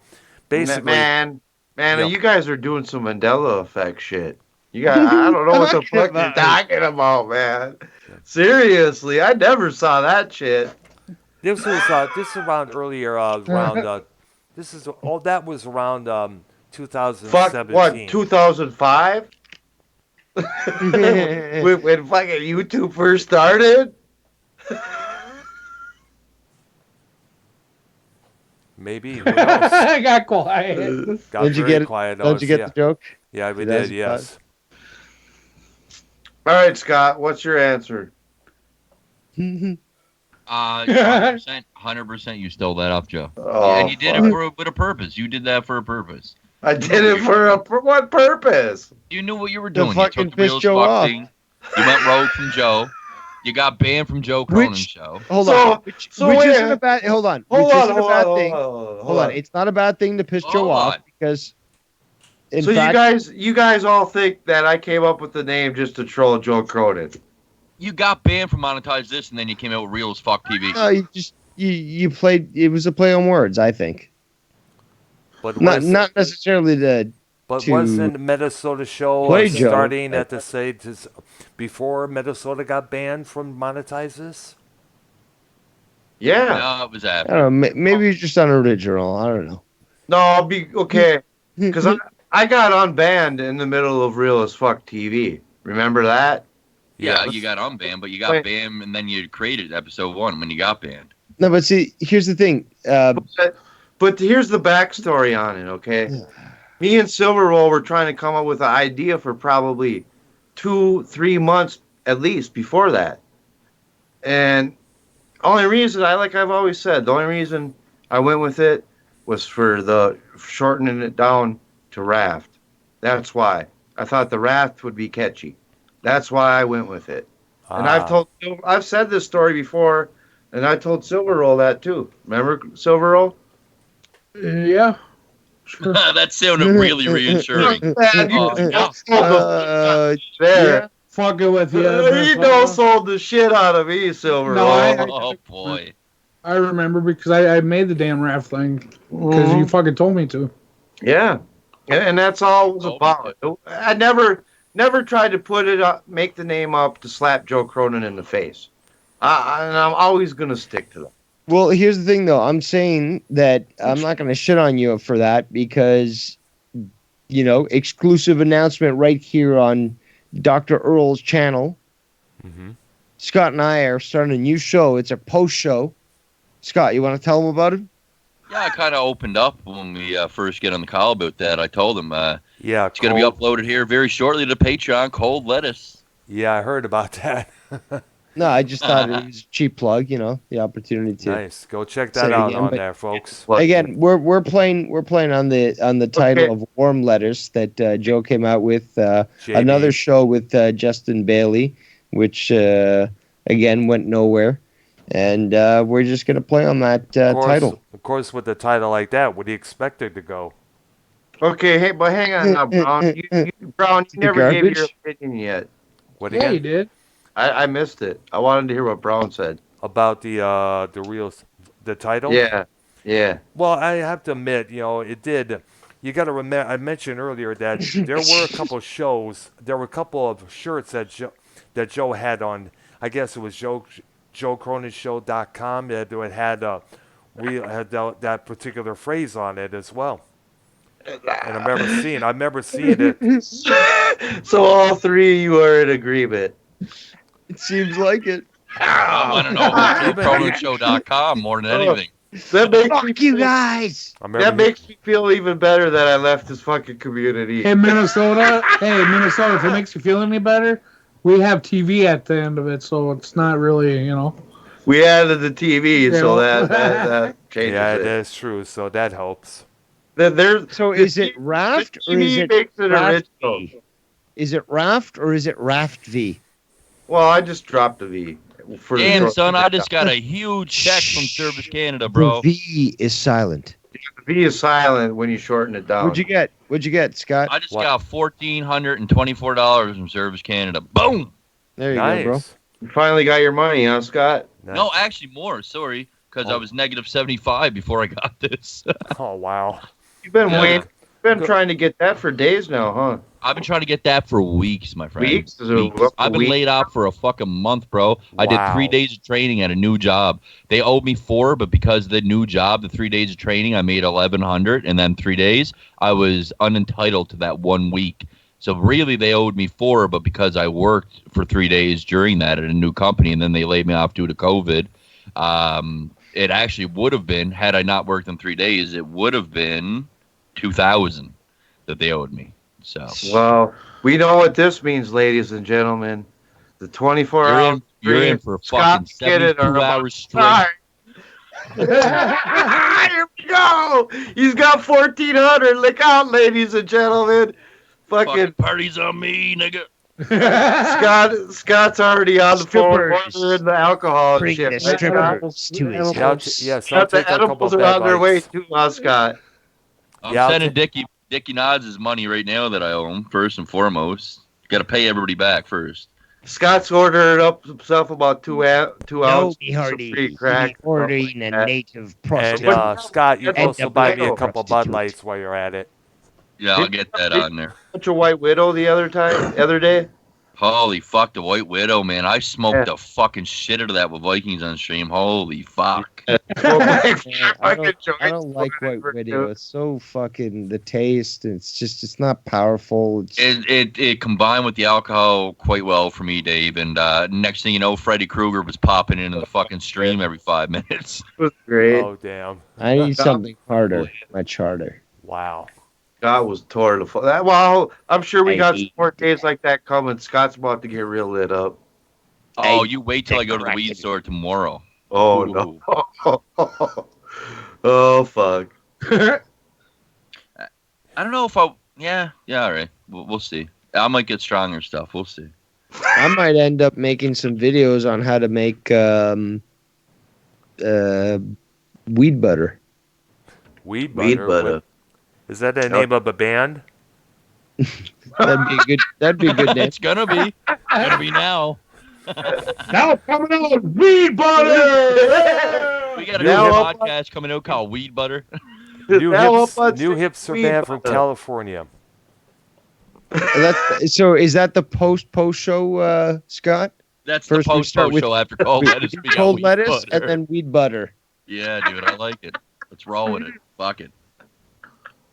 [SPEAKER 1] basically,
[SPEAKER 3] Man,
[SPEAKER 1] Yeah.
[SPEAKER 3] you guys are doing some Mandela effect shit. You guys, I don't know what the fuck you're talking about, man. Seriously, I never saw that shit.
[SPEAKER 1] this is around earlier around that was around
[SPEAKER 3] Fuck,
[SPEAKER 1] 2017.
[SPEAKER 3] what, 2005? when fucking YouTube first started?
[SPEAKER 1] Maybe. Who knows?
[SPEAKER 2] I got quiet.
[SPEAKER 1] Got
[SPEAKER 6] Don't you
[SPEAKER 1] very
[SPEAKER 6] get it?
[SPEAKER 1] quiet.
[SPEAKER 6] Don't you get the joke?
[SPEAKER 1] Yeah, we did. Yes.
[SPEAKER 3] All right, Scott, what's your answer?
[SPEAKER 5] 100% you stole that off, Joe.
[SPEAKER 3] Oh,
[SPEAKER 5] And you did
[SPEAKER 3] fuck.
[SPEAKER 5] it with a purpose. You did that for a purpose.
[SPEAKER 3] I did it for what purpose?
[SPEAKER 5] You knew what you were
[SPEAKER 6] To
[SPEAKER 5] doing. You
[SPEAKER 6] fucking
[SPEAKER 5] took the real
[SPEAKER 6] piss Joe
[SPEAKER 5] fuck
[SPEAKER 6] off.
[SPEAKER 5] thing. You went rogue from Joe. You got banned from Joe Cronin's show.
[SPEAKER 6] Hold
[SPEAKER 3] So-
[SPEAKER 6] on. Which
[SPEAKER 3] wait,
[SPEAKER 6] isn't a bad. Hold on. Which isn't a bad thing. Hold on. It's not a bad thing to piss Joe
[SPEAKER 5] Hold
[SPEAKER 6] off
[SPEAKER 5] on.
[SPEAKER 6] because, in
[SPEAKER 3] So
[SPEAKER 6] fact,
[SPEAKER 3] you guys all think that I came up with the name just to troll Joe Cronin?
[SPEAKER 5] You got banned from Monetize This, and then you came out with Real as Fuck TV.
[SPEAKER 6] no, you played. It was a play on words, I think.
[SPEAKER 1] But
[SPEAKER 6] Not necessarily the.
[SPEAKER 1] But
[SPEAKER 6] to
[SPEAKER 1] wasn't Minnesota show
[SPEAKER 6] play Joe.
[SPEAKER 1] starting at the say before Minnesota got banned from Monetize This?
[SPEAKER 3] Yeah.
[SPEAKER 5] No, it was
[SPEAKER 6] I
[SPEAKER 5] after.
[SPEAKER 6] don't know. Maybe it's just unoriginal. I don't know.
[SPEAKER 3] No, I'll be okay. Because I got unbanned in the middle of Real as Fuck TV. Remember that?
[SPEAKER 5] Yeah,
[SPEAKER 1] Yes.
[SPEAKER 5] you got unbanned, but you got
[SPEAKER 3] Wait.
[SPEAKER 5] banned, and then you created episode 1 when you got banned.
[SPEAKER 6] No, but see, here's the thing.
[SPEAKER 3] But here's the backstory on it, okay? Me and Silverroll were trying to come up with an idea for probably 2-3 months at least before that. And only reason I've always said, the only reason I went with it was for the shortening it down to Raft. That's why. I thought the Raft would be catchy. That's why I went with it. And I've said this story before, and I told Silverroll that too. Remember Silverroll?
[SPEAKER 2] Yeah. Sure.
[SPEAKER 5] That sounded really reassuring.
[SPEAKER 3] Man,
[SPEAKER 6] Uh,
[SPEAKER 3] there.
[SPEAKER 2] Fucking with you.
[SPEAKER 3] You sold the shit out of me, Silverroll.
[SPEAKER 2] No, I-
[SPEAKER 5] Oh, boy.
[SPEAKER 2] I remember because I made the damn raft thing because you fucking told me to.
[SPEAKER 3] Yeah, and that's all it was about. I never tried to put it up, make the name up to slap Joe Cronin in the face. And I'm always gonna stick to that.
[SPEAKER 6] well, here's the thing, though. I'm saying that I'm not going to shit on you for that because, exclusive announcement right here on Dr. Earl's channel.
[SPEAKER 1] Mm-hmm.
[SPEAKER 6] Scott and I are starting a new show. It's a post show. Scott, you want to tell them about it?
[SPEAKER 5] Yeah, I kind of opened up when we first get on the call about that. I told him
[SPEAKER 1] Yeah,
[SPEAKER 5] it's going to be uploaded here very shortly to Patreon, Cold Lettuce.
[SPEAKER 1] Yeah, I heard about that.
[SPEAKER 6] No, I just thought it was a cheap plug. You know, the opportunity to.
[SPEAKER 1] Nice. Go check
[SPEAKER 6] Say
[SPEAKER 1] that
[SPEAKER 6] it
[SPEAKER 1] out
[SPEAKER 6] again,
[SPEAKER 1] on
[SPEAKER 6] but-
[SPEAKER 1] there, folks.
[SPEAKER 6] Again, we're playing on the title
[SPEAKER 3] Okay.
[SPEAKER 6] of Warm Letters that Joe came out with.
[SPEAKER 1] JB.
[SPEAKER 6] Another show with Justin Bailey, which again went nowhere, and we're just gonna play on that title.
[SPEAKER 1] Of course, with a title like that, what do you expect it to go?
[SPEAKER 3] Okay, hey, but hang on now, Brown. Brown, you
[SPEAKER 6] The
[SPEAKER 3] never gave your
[SPEAKER 6] garbage?
[SPEAKER 3] opinion yet.
[SPEAKER 1] What
[SPEAKER 2] Yeah,
[SPEAKER 1] again?
[SPEAKER 2] you did.
[SPEAKER 3] I missed it. I wanted to hear what Brown said.
[SPEAKER 1] About the title?
[SPEAKER 3] Yeah, yeah.
[SPEAKER 1] Well, I have to admit, it did. You got to remember. I mentioned earlier that there were a couple of shows. There were a couple of shirts that Joe had on. I guess it was JoeCroninShow.com that it had that particular phrase on it as well. And I remember seeing it.
[SPEAKER 3] So all three of you are in agreement.
[SPEAKER 6] It seems like it.
[SPEAKER 5] I want to know about JoeCroninShow.com more than anything.
[SPEAKER 3] That makes me
[SPEAKER 6] Fuck you
[SPEAKER 3] feel-
[SPEAKER 6] guys.
[SPEAKER 1] I remember
[SPEAKER 3] That makes me feel even better that I left this fucking community.
[SPEAKER 2] Hey, Minnesota. If it makes you feel any better, we have TV at the end of it, so it's not really,
[SPEAKER 3] We added the TV, so
[SPEAKER 2] Yeah.
[SPEAKER 3] that changes
[SPEAKER 1] yeah,
[SPEAKER 3] it.
[SPEAKER 1] that's true. So that helps.
[SPEAKER 3] There's
[SPEAKER 6] So is it Raft
[SPEAKER 3] the
[SPEAKER 6] or is
[SPEAKER 3] TV
[SPEAKER 6] it
[SPEAKER 3] makes it
[SPEAKER 6] Raft
[SPEAKER 3] original.
[SPEAKER 6] V? Is it Raft or is it Raft V?
[SPEAKER 3] Well, I just dropped a V. For the
[SPEAKER 5] Damn,
[SPEAKER 3] short-
[SPEAKER 5] son, I just got a huge check from Service Canada,
[SPEAKER 6] The
[SPEAKER 5] bro.
[SPEAKER 6] V is silent.
[SPEAKER 3] The V is silent when you shorten it down.
[SPEAKER 6] What'd you get? Scott?
[SPEAKER 5] I just
[SPEAKER 1] What?
[SPEAKER 5] got $1,424 from Service Canada. Boom!
[SPEAKER 6] There you
[SPEAKER 1] Nice.
[SPEAKER 6] go, bro.
[SPEAKER 3] You finally got your money, huh, Scott?
[SPEAKER 1] Nice.
[SPEAKER 5] No, actually more. Sorry, because I
[SPEAKER 1] Oh.
[SPEAKER 5] was negative 75 before I got this.
[SPEAKER 1] Oh wow.
[SPEAKER 3] You've been
[SPEAKER 5] Yeah.
[SPEAKER 3] waiting. You've been trying to get that for days now, huh?
[SPEAKER 5] I've been trying to get that for weeks, my friend.
[SPEAKER 3] Weeks? Is it up to
[SPEAKER 5] I've been
[SPEAKER 3] weeks?
[SPEAKER 5] laid off for a fucking month, bro. I did
[SPEAKER 1] Wow.
[SPEAKER 5] 3 days of training at a new job. They owed me 4, but because of the new job, the 3 days of training, I made 1,100, and then 3 days, I was unentitled to that 1 week. So really, they owed me 4, but because I worked for 3 days during that at a new company, and then they laid me off due to COVID, it actually would have been, had I not worked in 3 days, it would have been 2,000 that they owed me. So
[SPEAKER 3] Well, we know what this means, ladies and gentlemen. The 24
[SPEAKER 5] you're
[SPEAKER 3] hours.
[SPEAKER 5] you're in for fucking 72 hours straight.
[SPEAKER 3] All right. Here we go. He's got 1,400. Look out, ladies and gentlemen.
[SPEAKER 5] Fucking
[SPEAKER 3] Fucking
[SPEAKER 5] parties on me, nigga.
[SPEAKER 3] Scott's already on the phone
[SPEAKER 6] Strippers.
[SPEAKER 3] ordering the alcohol and
[SPEAKER 6] Bring
[SPEAKER 3] shit.
[SPEAKER 6] the
[SPEAKER 3] Right, Scott?
[SPEAKER 6] strippers to his
[SPEAKER 1] Yeah,
[SPEAKER 6] house.
[SPEAKER 1] yes, I'll
[SPEAKER 3] Scott, the
[SPEAKER 1] take a couple
[SPEAKER 3] edibles
[SPEAKER 1] of
[SPEAKER 3] are on their way
[SPEAKER 1] bites.
[SPEAKER 3] too, huh, Scott?
[SPEAKER 5] I'm
[SPEAKER 1] Yeah, I'll
[SPEAKER 5] sending Dickie Nods his money right now that I owe him, first and foremost. Got to pay everybody back first.
[SPEAKER 3] Scott's ordering up himself about two
[SPEAKER 6] No,
[SPEAKER 3] ounces
[SPEAKER 6] be
[SPEAKER 3] of
[SPEAKER 6] hardy.
[SPEAKER 3] free
[SPEAKER 6] Be
[SPEAKER 3] crack.
[SPEAKER 6] ordering a native
[SPEAKER 1] And
[SPEAKER 6] prostitute.
[SPEAKER 1] Scott, you can
[SPEAKER 3] And
[SPEAKER 1] also
[SPEAKER 6] a
[SPEAKER 1] buy
[SPEAKER 6] black
[SPEAKER 1] me a couple Bud
[SPEAKER 6] prostitute.
[SPEAKER 1] Lights while you're at it.
[SPEAKER 5] Yeah, I'll get that on there.
[SPEAKER 3] Bunch of White Widow the other day.
[SPEAKER 5] Holy fuck, the White Widow, man. I smoked the fucking shit out of that with Vikings on stream. Holy fuck.
[SPEAKER 6] Man, I
[SPEAKER 3] Fucking
[SPEAKER 6] don't like White
[SPEAKER 3] joints.
[SPEAKER 6] Widow. It's so fucking the taste. It's not powerful. It's,
[SPEAKER 5] It combined with the alcohol quite well for me, Dave. And next thing you know, Freddy Krueger was popping into the fucking stream every 5 minutes.
[SPEAKER 3] It was great.
[SPEAKER 1] Oh damn!
[SPEAKER 6] I need something harder. Much harder.
[SPEAKER 1] Wow.
[SPEAKER 3] Scott was tore the fuck. Well, I'm sure we
[SPEAKER 6] I
[SPEAKER 3] got some
[SPEAKER 6] hate
[SPEAKER 3] more days like that coming. Scott's about to get real lit up.
[SPEAKER 5] Oh,
[SPEAKER 6] Hey,
[SPEAKER 5] you wait till I go to the weed store tomorrow.
[SPEAKER 3] Oh
[SPEAKER 5] Ooh.
[SPEAKER 3] no. Oh fuck.
[SPEAKER 5] I don't know if I. Yeah, all right. We'll see. I might get stronger stuff. We'll see.
[SPEAKER 6] I might end up making some videos on how to make weed butter.
[SPEAKER 1] Weed
[SPEAKER 3] Weed
[SPEAKER 1] butter.
[SPEAKER 3] butter.
[SPEAKER 1] Is that the name of a band?
[SPEAKER 6] That'd be a good name.
[SPEAKER 5] It's gonna be. Gonna be now.
[SPEAKER 2] Now coming out, weed butter.
[SPEAKER 5] We got a
[SPEAKER 3] Now
[SPEAKER 5] new
[SPEAKER 3] up-
[SPEAKER 5] podcast coming out called Weed Butter.
[SPEAKER 1] New
[SPEAKER 3] Now
[SPEAKER 1] hipster,
[SPEAKER 3] up on
[SPEAKER 1] new
[SPEAKER 3] six
[SPEAKER 1] hipster
[SPEAKER 3] weed
[SPEAKER 1] band from
[SPEAKER 3] butter.
[SPEAKER 1] California.
[SPEAKER 6] So is that the post show, Scott?
[SPEAKER 5] That's
[SPEAKER 6] First we
[SPEAKER 5] the
[SPEAKER 6] start
[SPEAKER 5] post
[SPEAKER 6] with-
[SPEAKER 5] show after cold lettuce. We got
[SPEAKER 6] Cold
[SPEAKER 5] weed
[SPEAKER 6] lettuce
[SPEAKER 5] butter.
[SPEAKER 6] and then weed butter.
[SPEAKER 5] Yeah, dude, I like it. Let's roll with it. Fuck it.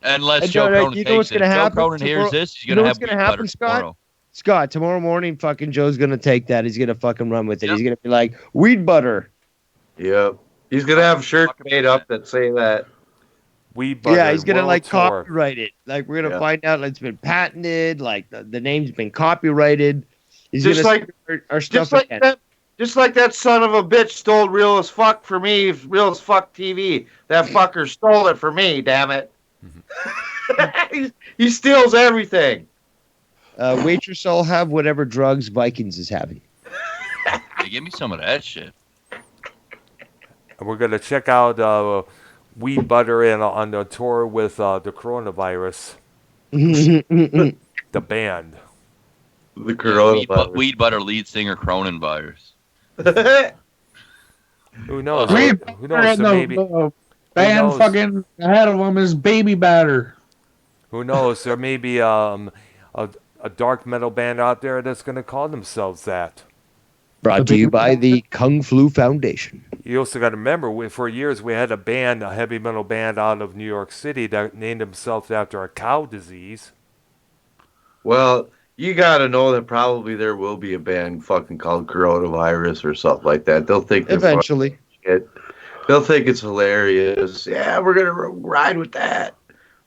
[SPEAKER 5] Unless
[SPEAKER 6] And
[SPEAKER 5] Joe
[SPEAKER 6] Joe,
[SPEAKER 5] Cronin
[SPEAKER 6] you know
[SPEAKER 5] takes
[SPEAKER 6] what's
[SPEAKER 5] it.
[SPEAKER 6] gonna
[SPEAKER 5] If Joe
[SPEAKER 6] happen
[SPEAKER 5] Cronin
[SPEAKER 6] tomorrow-
[SPEAKER 5] hears this, he's
[SPEAKER 6] you
[SPEAKER 5] gonna
[SPEAKER 6] know
[SPEAKER 5] have
[SPEAKER 6] what's
[SPEAKER 5] weed
[SPEAKER 6] gonna
[SPEAKER 5] butter
[SPEAKER 6] happen, Scott?
[SPEAKER 5] tomorrow.
[SPEAKER 6] Scott, tomorrow morning, fucking Joe's gonna take that. He's gonna fucking run with it.
[SPEAKER 5] Yep.
[SPEAKER 6] He's gonna be like, weed butter.
[SPEAKER 3] Yep. He's gonna have shirts
[SPEAKER 5] Fucking
[SPEAKER 3] made up that say that.
[SPEAKER 1] Weed butter.
[SPEAKER 6] Yeah, he's gonna
[SPEAKER 1] World
[SPEAKER 6] like
[SPEAKER 1] Tour.
[SPEAKER 6] copyright it. Like we're gonna
[SPEAKER 3] Yeah.
[SPEAKER 6] find out it's been patented. Like the name's been copyrighted. He's
[SPEAKER 3] Just
[SPEAKER 6] gonna
[SPEAKER 3] like-
[SPEAKER 6] steal our stuff
[SPEAKER 3] Just like
[SPEAKER 6] again.
[SPEAKER 3] that. Just like that son of a bitch stole Real as Fuck for me, Real as Fuck TV. That fucker stole it for me, damn it. he steals everything.
[SPEAKER 6] Waitress, I'll have whatever drugs Vikings is having.
[SPEAKER 5] Hey, give me some of that shit.
[SPEAKER 1] And we're going to check out Weed Butter on the tour with the coronavirus, the band.
[SPEAKER 3] The coronavirus.
[SPEAKER 5] Weed Butter lead singer coronavirus.
[SPEAKER 1] Who knows?
[SPEAKER 2] Weed
[SPEAKER 1] Who knows? So maybe.
[SPEAKER 2] The band
[SPEAKER 1] knows?
[SPEAKER 2] fucking ahead of them is Baby Batter.
[SPEAKER 1] Who knows? There may be a dark metal band out there that's going to call themselves that.
[SPEAKER 6] Brought to you by the Kung Flu Foundation.
[SPEAKER 1] You also got to remember, for years we had a heavy metal band out of New York City that named themselves after a cow disease.
[SPEAKER 3] Well, you got to know that probably there will be a band fucking called Coronavirus or something like that. They'll think they're
[SPEAKER 6] Eventually.
[SPEAKER 3] shit. They'll think it's hilarious. Yeah, we're gonna ride with that.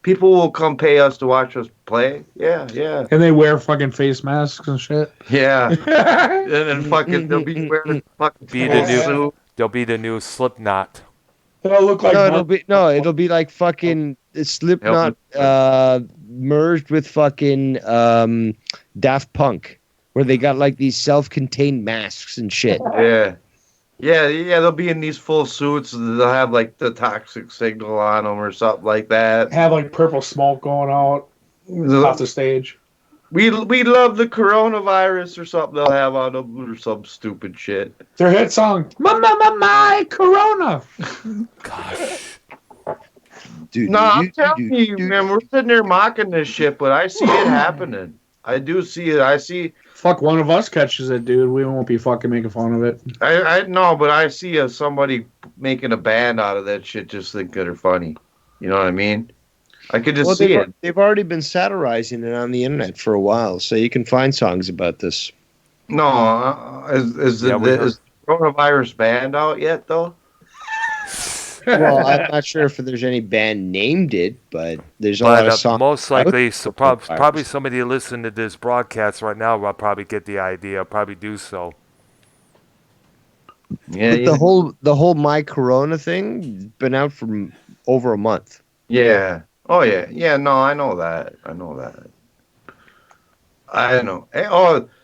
[SPEAKER 3] People will come pay us to watch us play. Yeah.
[SPEAKER 2] And they wear fucking face masks and shit.
[SPEAKER 3] Yeah. And then fucking they'll be wearing fucking suit.
[SPEAKER 1] They'll be the new Slipknot.
[SPEAKER 2] They'll look like
[SPEAKER 6] it'll be like fucking Slipknot merged with fucking Daft Punk, where they got like these self-contained masks and shit.
[SPEAKER 3] Yeah. They'll be in these full suits. They'll have like the toxic signal on them or something like that.
[SPEAKER 2] have like purple smoke going out off the stage.
[SPEAKER 3] We love the coronavirus or something they'll have on them or some stupid shit.
[SPEAKER 2] Their hit song, my Corona.
[SPEAKER 1] Gosh.
[SPEAKER 3] No, I'm telling you, man, we're sitting there mocking this shit, but I see it happening. I do see it. I see.
[SPEAKER 2] Fuck, one of us catches it, dude. We won't be fucking making fun of it.
[SPEAKER 3] I know, but I see somebody making a band out of that shit just thinking they're funny. You know what I mean? I could just see it.
[SPEAKER 6] They've already been satirizing it on the internet for a while, so you can find songs about this.
[SPEAKER 3] No, is the coronavirus band out yet, though?
[SPEAKER 6] Well, I'm not sure if there's any band named it, but there's a lot of songs.
[SPEAKER 1] Most likely, probably somebody listening to this broadcast right now will probably get the idea, probably do so.
[SPEAKER 6] Yeah, the whole My Corona thing been out for over a month.
[SPEAKER 3] Yeah. Oh yeah. No, I know that. I know. Hey,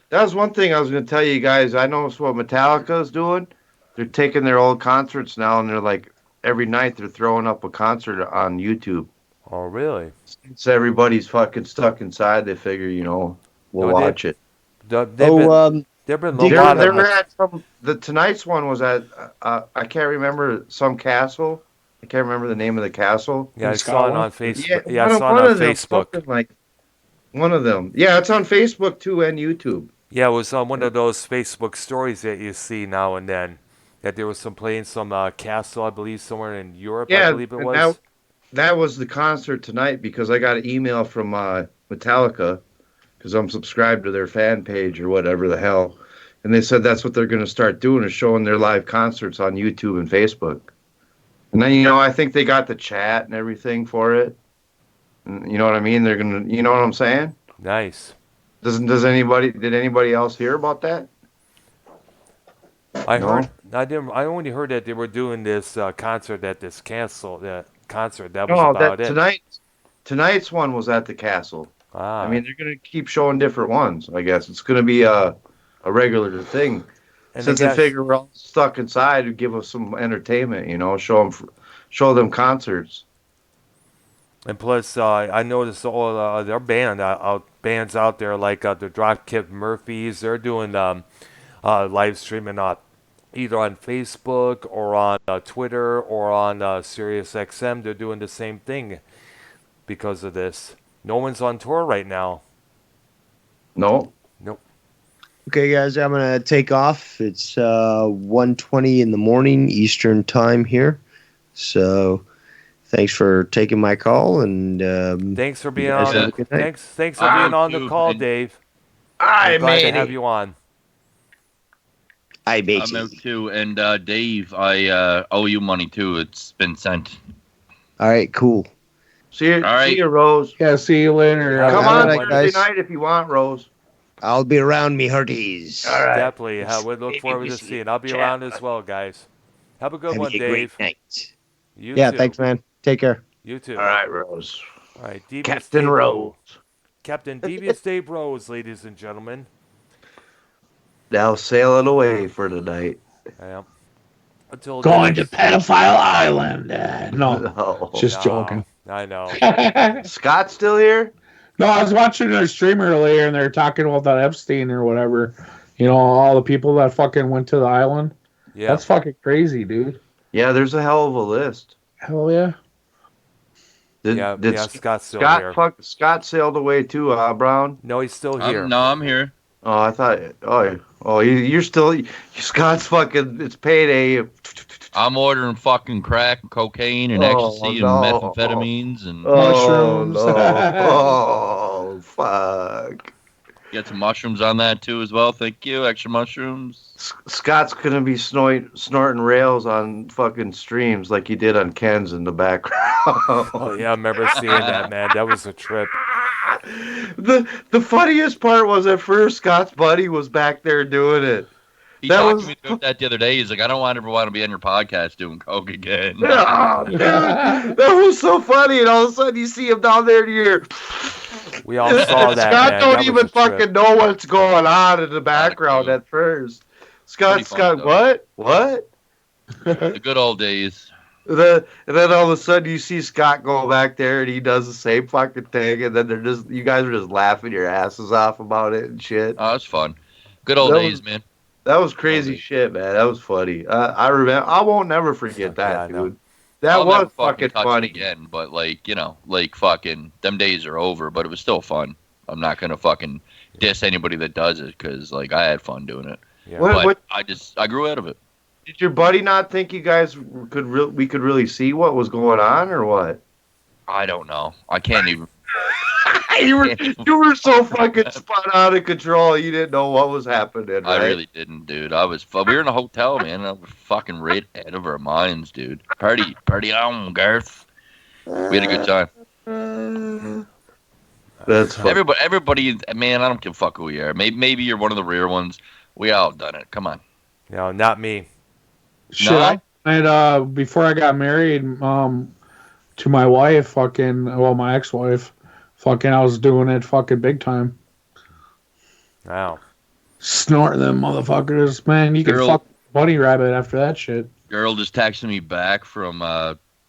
[SPEAKER 3] that was one thing I was going to tell you guys. I noticed what Metallica's doing. They're taking their old concerts now, and they're like every night they're throwing up a concert on YouTube.
[SPEAKER 1] Oh, really?
[SPEAKER 3] Since everybody's fucking stuck inside, they figure, we'll watch it.
[SPEAKER 1] They've been
[SPEAKER 3] at the tonight's one was at I can't remember some castle. I can't remember the name of the castle.
[SPEAKER 1] Yeah, I saw it on Facebook.
[SPEAKER 3] Yeah,
[SPEAKER 1] I saw it on Facebook.
[SPEAKER 3] Like one of them. Yeah, it's on Facebook too and YouTube.
[SPEAKER 1] Yeah, it was on one of those Facebook stories that you see now and then. That there was playing some castle, I believe, somewhere in Europe.
[SPEAKER 3] Yeah,
[SPEAKER 1] I believe it was.
[SPEAKER 3] That was the concert tonight because I got an email from Metallica because I'm subscribed to their fan page or whatever the hell, and they said that's what they're going to start doing is showing their live concerts on YouTube and Facebook. And then I think they got the chat and everything for it. And you know what I mean? They're gonna, you know what I'm saying?
[SPEAKER 1] Nice.
[SPEAKER 3] Did anybody else hear about that?
[SPEAKER 1] I only heard that they were doing this concert at this castle. That concert. That was about it.
[SPEAKER 3] Tonight's one was at the castle.
[SPEAKER 1] Ah.
[SPEAKER 3] I mean, they're gonna keep showing different ones. I guess it's gonna be a regular thing. And since they figure we're all stuck inside, to give us some entertainment. Show them concerts.
[SPEAKER 1] And plus, I noticed all their bands out there, like the Dropkick Murphys. They're doing live streaming either on Facebook or on Twitter or on SiriusXM. They're doing the same thing because of this. No one's on tour right now.
[SPEAKER 3] No.
[SPEAKER 1] Nope.
[SPEAKER 6] Okay, guys, I'm gonna take off. It's 1:20 in the morning Eastern time here, so thanks for taking my call and
[SPEAKER 1] thanks for being on. Thanks for being on the call, Dave.
[SPEAKER 3] I'm
[SPEAKER 1] glad to have you on.
[SPEAKER 5] I'm out too, and Dave, I owe you money too. It's been sent.
[SPEAKER 6] All right, cool.
[SPEAKER 3] See you, Rose.
[SPEAKER 2] Yeah, see you later.
[SPEAKER 3] Come on Thursday night if you want, Rose.
[SPEAKER 6] I'll be around, me hearties.
[SPEAKER 3] All right.
[SPEAKER 1] Definitely. We look
[SPEAKER 6] Maybe
[SPEAKER 1] forward
[SPEAKER 6] we
[SPEAKER 1] to
[SPEAKER 6] see
[SPEAKER 1] seeing. I'll be
[SPEAKER 6] chat.
[SPEAKER 1] around as well, guys. Have a good
[SPEAKER 6] Have
[SPEAKER 1] one,
[SPEAKER 6] a great
[SPEAKER 1] Dave.
[SPEAKER 6] night.
[SPEAKER 1] You
[SPEAKER 6] Yeah,
[SPEAKER 1] too.
[SPEAKER 6] thanks, man. Take care.
[SPEAKER 1] You too.
[SPEAKER 3] All right, Rose.
[SPEAKER 1] All right, Devious
[SPEAKER 3] Captain
[SPEAKER 1] Dave
[SPEAKER 3] Rose.
[SPEAKER 1] Captain Devious Dave Rose, ladies and gentlemen.
[SPEAKER 3] Now sailing away for the night.
[SPEAKER 1] Yeah. Until
[SPEAKER 2] Going to
[SPEAKER 1] next.
[SPEAKER 2] Pedophile Island. No,
[SPEAKER 3] No.
[SPEAKER 2] just
[SPEAKER 1] No,
[SPEAKER 2] joking.
[SPEAKER 1] I know.
[SPEAKER 3] Scott still here?
[SPEAKER 2] No, I was watching their stream earlier, and they're talking about that Epstein or whatever. You know, all the people that fucking went to the island.
[SPEAKER 1] Yeah.
[SPEAKER 2] That's fucking crazy, dude.
[SPEAKER 3] Yeah, there's a hell of a list.
[SPEAKER 2] Hell yeah.
[SPEAKER 3] Did
[SPEAKER 1] Scott's still here.
[SPEAKER 3] Scott sailed away too, Brown?
[SPEAKER 1] No, he's still here.
[SPEAKER 5] I'm here.
[SPEAKER 3] Oh, I thought. You're still. Scott's fucking. It's payday.
[SPEAKER 5] I'm ordering fucking crack, and cocaine, and ecstasy, and methamphetamines, and
[SPEAKER 2] Mushrooms.
[SPEAKER 3] No. Oh, fuck.
[SPEAKER 5] get some mushrooms on that too as well. Thank you. Extra mushrooms.
[SPEAKER 3] Scott's gonna be snorting rails on fucking streams like he did on Ken's in the background.
[SPEAKER 1] Oh yeah, I remember seeing that, man. That was a trip.
[SPEAKER 3] The funniest part was at first Scott's buddy was back there doing it.
[SPEAKER 5] He talked to me about that the other day. He's like, I don't ever want to be on your podcast doing coke again.
[SPEAKER 3] Oh, dude, that was so funny, and all of a sudden you see him down there near.
[SPEAKER 1] We all saw that.
[SPEAKER 3] Scott
[SPEAKER 1] man.
[SPEAKER 3] don't
[SPEAKER 1] That was
[SPEAKER 3] even
[SPEAKER 1] a trip.
[SPEAKER 3] fucking know what's going on in the background at first. Scott, what?
[SPEAKER 5] The good old days.
[SPEAKER 3] And then all of a sudden you see Scott go back there and he does the same fucking thing, and then you guys are just laughing your asses off about it and shit.
[SPEAKER 5] Oh, it's fun. Good old days, man.
[SPEAKER 3] That was crazy shit, man. That was funny. I remember. I won't never forget that,
[SPEAKER 1] Yeah, I know.
[SPEAKER 3] dude. That
[SPEAKER 5] I'll
[SPEAKER 3] was
[SPEAKER 5] never
[SPEAKER 3] fucking
[SPEAKER 5] touch it
[SPEAKER 3] funny.
[SPEAKER 5] again, but fucking them days are over. But it was still fun. I'm not gonna fucking diss anybody that does it because I had fun doing it.
[SPEAKER 1] Yeah.
[SPEAKER 5] But I grew out of it.
[SPEAKER 3] Did your buddy not think you guys we could really see what was going on, or what?
[SPEAKER 5] I don't know. I can't even.
[SPEAKER 3] you were so fucking spun out of control. You didn't know what was happening. Right?
[SPEAKER 5] I really didn't, dude. We were in a hotel, man. I was fucking right out of our minds, dude. Party on, Garth. We had a good time.
[SPEAKER 3] That's funny.
[SPEAKER 5] Everybody, man. I don't give a fuck who you are. Maybe you're one of the rare ones. We all done it. Come on.
[SPEAKER 1] No, not me.
[SPEAKER 2] Shit,
[SPEAKER 5] No?
[SPEAKER 2] before I got married, to my wife, my ex-wife, I was doing it fucking big time.
[SPEAKER 1] Wow.
[SPEAKER 2] Snorting them motherfuckers, man. You can
[SPEAKER 5] Girl.
[SPEAKER 2] fuck bunny rabbit after that shit.
[SPEAKER 5] Girl just texted me back from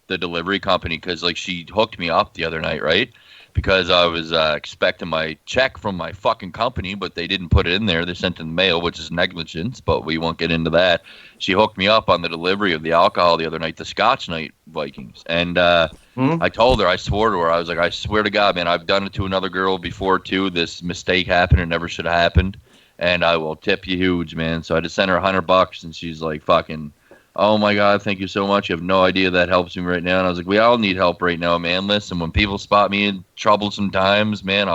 [SPEAKER 5] the delivery company because she hooked me up the other night, right? Because I was expecting my check from my fucking company, but they didn't put it in there. They sent it in the mail, which is negligence, but we won't get into that. She hooked me up on the delivery of the alcohol the other night, the Scotch night Vikings. And I told her, I swore to her, I was like, I swear to God, man, I've done it to another girl before, too. This mistake happened. It never should have happened. And I will tip you huge, man. So I just sent her $100, and she's like, fucking, oh my God, thank you so much. You have no idea that helps me right now. And I was like, we all need help right now, man. Listen, when people spot me in troublesome times, man,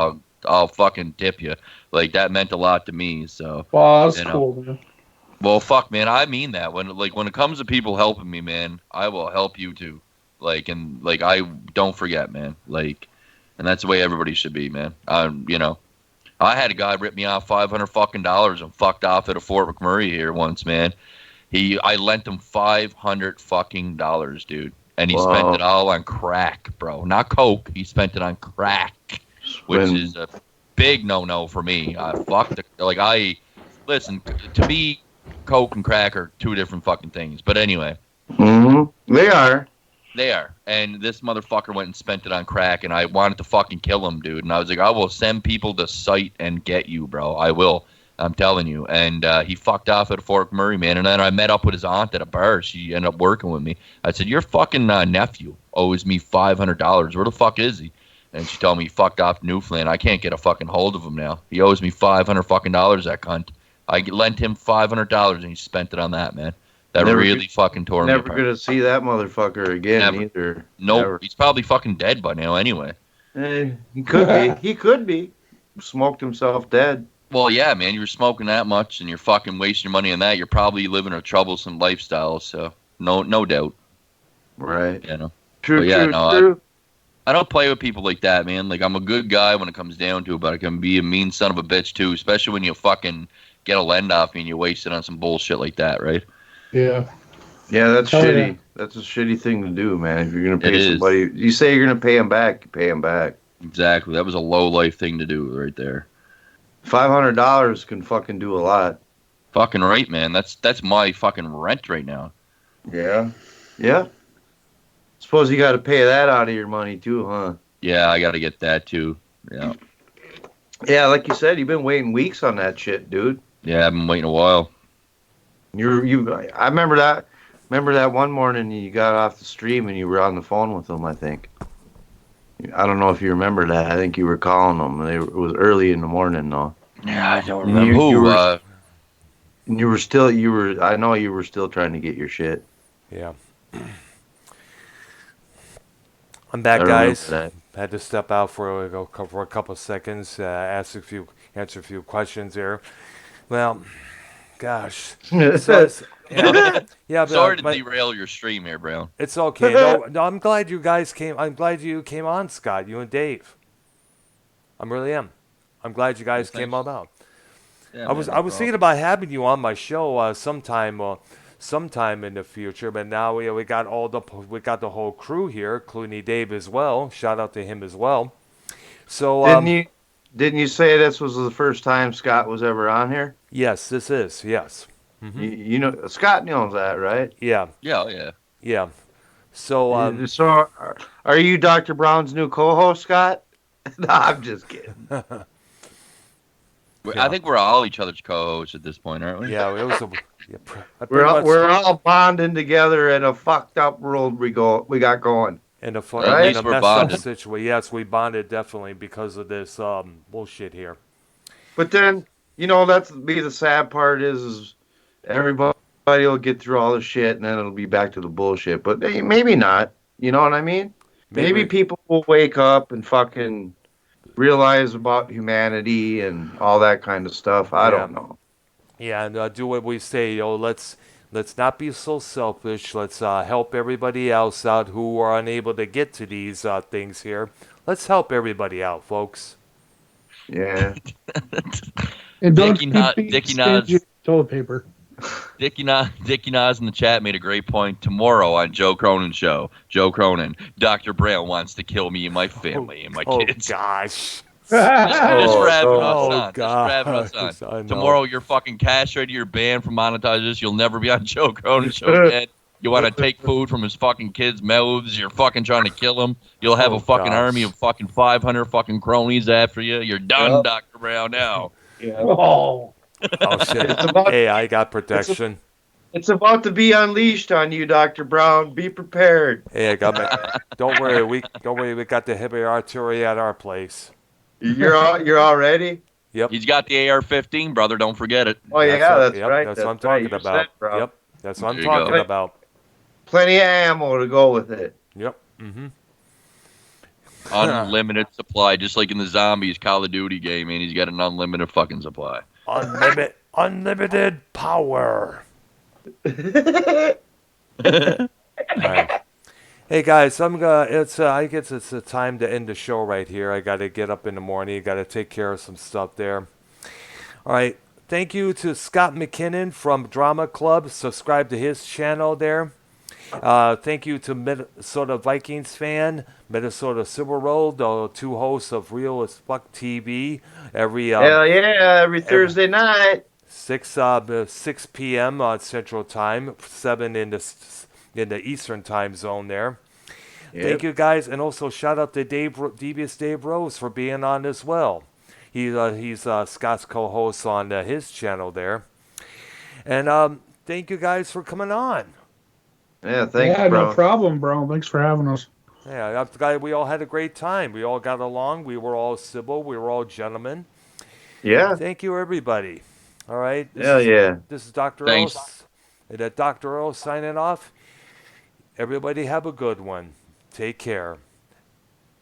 [SPEAKER 5] I'll fucking tip you. That meant a lot to me. So,
[SPEAKER 2] Well, that's cool, man.
[SPEAKER 5] Well, fuck, man, I mean that. When it comes to people helping me, man, I will help you too. I don't forget, man. And that's the way everybody should be, man. I had a guy rip me off $500 and fucked off at a Fort McMurray here once, man. I lent him $500, dude, and he spent it all on crack, bro. Not coke. He spent it on crack, which is a big no-no for me. Listen, to me, coke and crack are two different fucking things. But anyway,
[SPEAKER 3] They are.
[SPEAKER 5] they are. And this motherfucker went and spent it on crack, and I wanted to fucking kill him, dude. And I was like, I will send people to site and get you, bro. I will. I'm telling you. And he fucked off at Fort McMurray, man. And then I met up with his aunt at a bar. She ended up working with me. I said, your fucking nephew owes me $500. Where the fuck is he? And she told me he fucked off to Newfoundland. I can't get a fucking hold of him now. He owes me $500 fucking dollars, that cunt. I lent him $500 and he spent it on that, man. That really fucking tore me apart.
[SPEAKER 3] Never gonna see that motherfucker again either.
[SPEAKER 5] Nope. He's probably fucking dead by now anyway.
[SPEAKER 3] He could be. He could be. Smoked himself dead.
[SPEAKER 5] Well, yeah, man, you're smoking that much and you're fucking wasting your money on that. You're probably living a troublesome lifestyle, so no doubt.
[SPEAKER 3] Right.
[SPEAKER 5] You know.
[SPEAKER 3] True,
[SPEAKER 5] But yeah,
[SPEAKER 3] true,
[SPEAKER 5] no,
[SPEAKER 3] true.
[SPEAKER 5] I don't play with people like that, man. Like, I'm a good guy when it comes down to it, but I can be a mean son of a bitch too, especially when you fucking get a lend off me and you waste it on some bullshit like that, right?
[SPEAKER 2] Yeah.
[SPEAKER 3] Yeah, that's
[SPEAKER 2] Hell
[SPEAKER 3] shitty.
[SPEAKER 2] yeah.
[SPEAKER 3] That's a shitty thing to do, man. If you're gonna
[SPEAKER 5] It
[SPEAKER 3] pay
[SPEAKER 5] is.
[SPEAKER 3] somebody, you say you're gonna pay them back, you pay them back.
[SPEAKER 5] Exactly. That was a low life thing to do right there.
[SPEAKER 3] $500 can fucking do a lot.
[SPEAKER 5] Fucking right, man. That's my fucking rent right now.
[SPEAKER 3] Yeah. Yeah. Suppose you got to pay that out of your money too, huh?
[SPEAKER 5] Yeah, I got to get that too. Yeah.
[SPEAKER 3] Yeah, like you said, you've been waiting weeks on that shit, dude.
[SPEAKER 5] Yeah, I've been waiting a while.
[SPEAKER 3] I remember that. Remember that one morning you got off the stream and you were on the phone with them. I think. I don't know if you remember that. I think you were calling them. It was early in the morning, though.
[SPEAKER 5] Yeah, I don't
[SPEAKER 3] And
[SPEAKER 5] remember.
[SPEAKER 3] you were still. You were. I know you were still trying to get your shit.
[SPEAKER 1] Yeah. I'm back,
[SPEAKER 3] I remember
[SPEAKER 1] guys.
[SPEAKER 3] that.
[SPEAKER 1] Had to step out for a couple of seconds, answer a few questions here. Well, gosh. Yeah,
[SPEAKER 5] Sorry to derail your stream here, Brown.
[SPEAKER 1] It's okay. No, I'm glad you guys came. I'm glad you came on, Scott. You and Dave. I really am. I'm glad you guys came about.
[SPEAKER 5] Yeah,
[SPEAKER 1] I was thinking about having you on my show sometime in the future, but now we got the whole crew here, including Dave as well. Shout out to him as well. So
[SPEAKER 3] didn't you say this was the first time Scott was ever on here?
[SPEAKER 1] Yes, this is. Yes. Mm-hmm.
[SPEAKER 3] You know, Scott knows that, right?
[SPEAKER 1] Yeah.
[SPEAKER 5] Yeah.
[SPEAKER 1] Yeah. So
[SPEAKER 3] so are you Dr. Brown's new co-host, Scott? No, I'm just kidding.
[SPEAKER 5] I think we're all each other's co-hosts at this point, aren't we?
[SPEAKER 1] Yeah, it was
[SPEAKER 3] we're all bonding together in a fucked up world we got going.
[SPEAKER 1] In a
[SPEAKER 3] Right?
[SPEAKER 1] in a messed up situation. Yes, we bonded definitely because of this bullshit here.
[SPEAKER 3] But then, that's be the sad part is everybody will get through all the shit and then it'll be back to the bullshit. But maybe not. You know what I mean? Maybe people will wake up and fucking realize about humanity and all that kind of stuff. I don't know.
[SPEAKER 1] Yeah, and do what we say. Let's not be so selfish. Let's help everybody else out who are unable to get to these things here. Let's help everybody out, folks.
[SPEAKER 3] Yeah.
[SPEAKER 2] And don't
[SPEAKER 5] Dickie Nas.
[SPEAKER 2] toilet paper.
[SPEAKER 5] Dickie Nas in the chat made a great point. Tomorrow on Joe Cronan's show, Joe Cronin, Dr. Brown wants to kill me and my family and my kids.
[SPEAKER 1] Oh, gosh.
[SPEAKER 5] Just wrapping us on. Tomorrow you're fucking castrated, you're banned from monetizing this. You'll never be on Joe Cronan's show again. You want to take food from his fucking kids' mouths. You're fucking trying to kill him. You'll have a fucking army of fucking 500 fucking cronies after you. You're done, Dr. Brown, now.
[SPEAKER 3] Yeah.
[SPEAKER 1] Oh, shit. Hey, I got protection.
[SPEAKER 3] It's about to be unleashed on you, Dr. Brown. Be prepared.
[SPEAKER 1] Hey, I got my... Don't worry, we got the heavy artillery at our place.
[SPEAKER 3] You're all ready?
[SPEAKER 1] Yep.
[SPEAKER 5] He's got the AR-15, brother. Don't forget it.
[SPEAKER 3] Oh, yeah, that's right.
[SPEAKER 1] That's what I'm talking about. Yep. That's what I'm talking about.
[SPEAKER 3] Plenty of ammo to go with it.
[SPEAKER 1] Yep. Mm-hmm.
[SPEAKER 5] Unlimited supply, just like in the Zombies Call of Duty game, man. He's got an unlimited fucking supply.
[SPEAKER 1] Unlimited power. Right. Hey guys, I guess it's the time to end the show right here. I got to get up in the morning. Got to take care of some stuff there. All right. Thank you to Scott McKinnon from Drama Club. Subscribe to his channel there. Thank you to Minnesota Vikings fan, Minnesota Silver Roll, the two hosts of Real as Fuck TV.
[SPEAKER 3] Every Thursday night.
[SPEAKER 1] 6 p.m. on Central Time, 7 in the Eastern Time Zone there. Yep. Thank you guys, and also shout out to Devious Dave Rose for being on as well. He's Scott's co-host on his channel there. And thank you guys for coming on.
[SPEAKER 3] Yeah, thanks, bro.
[SPEAKER 2] No problem, bro. Thanks for having us.
[SPEAKER 1] Yeah, I'm glad we all had a great time. We all got along. We were all civil. We were all gentlemen.
[SPEAKER 3] Yeah.
[SPEAKER 1] Thank you, everybody. All right. This is Dr. Earl. And Dr. Earl signing off. Everybody have a good one. Take care.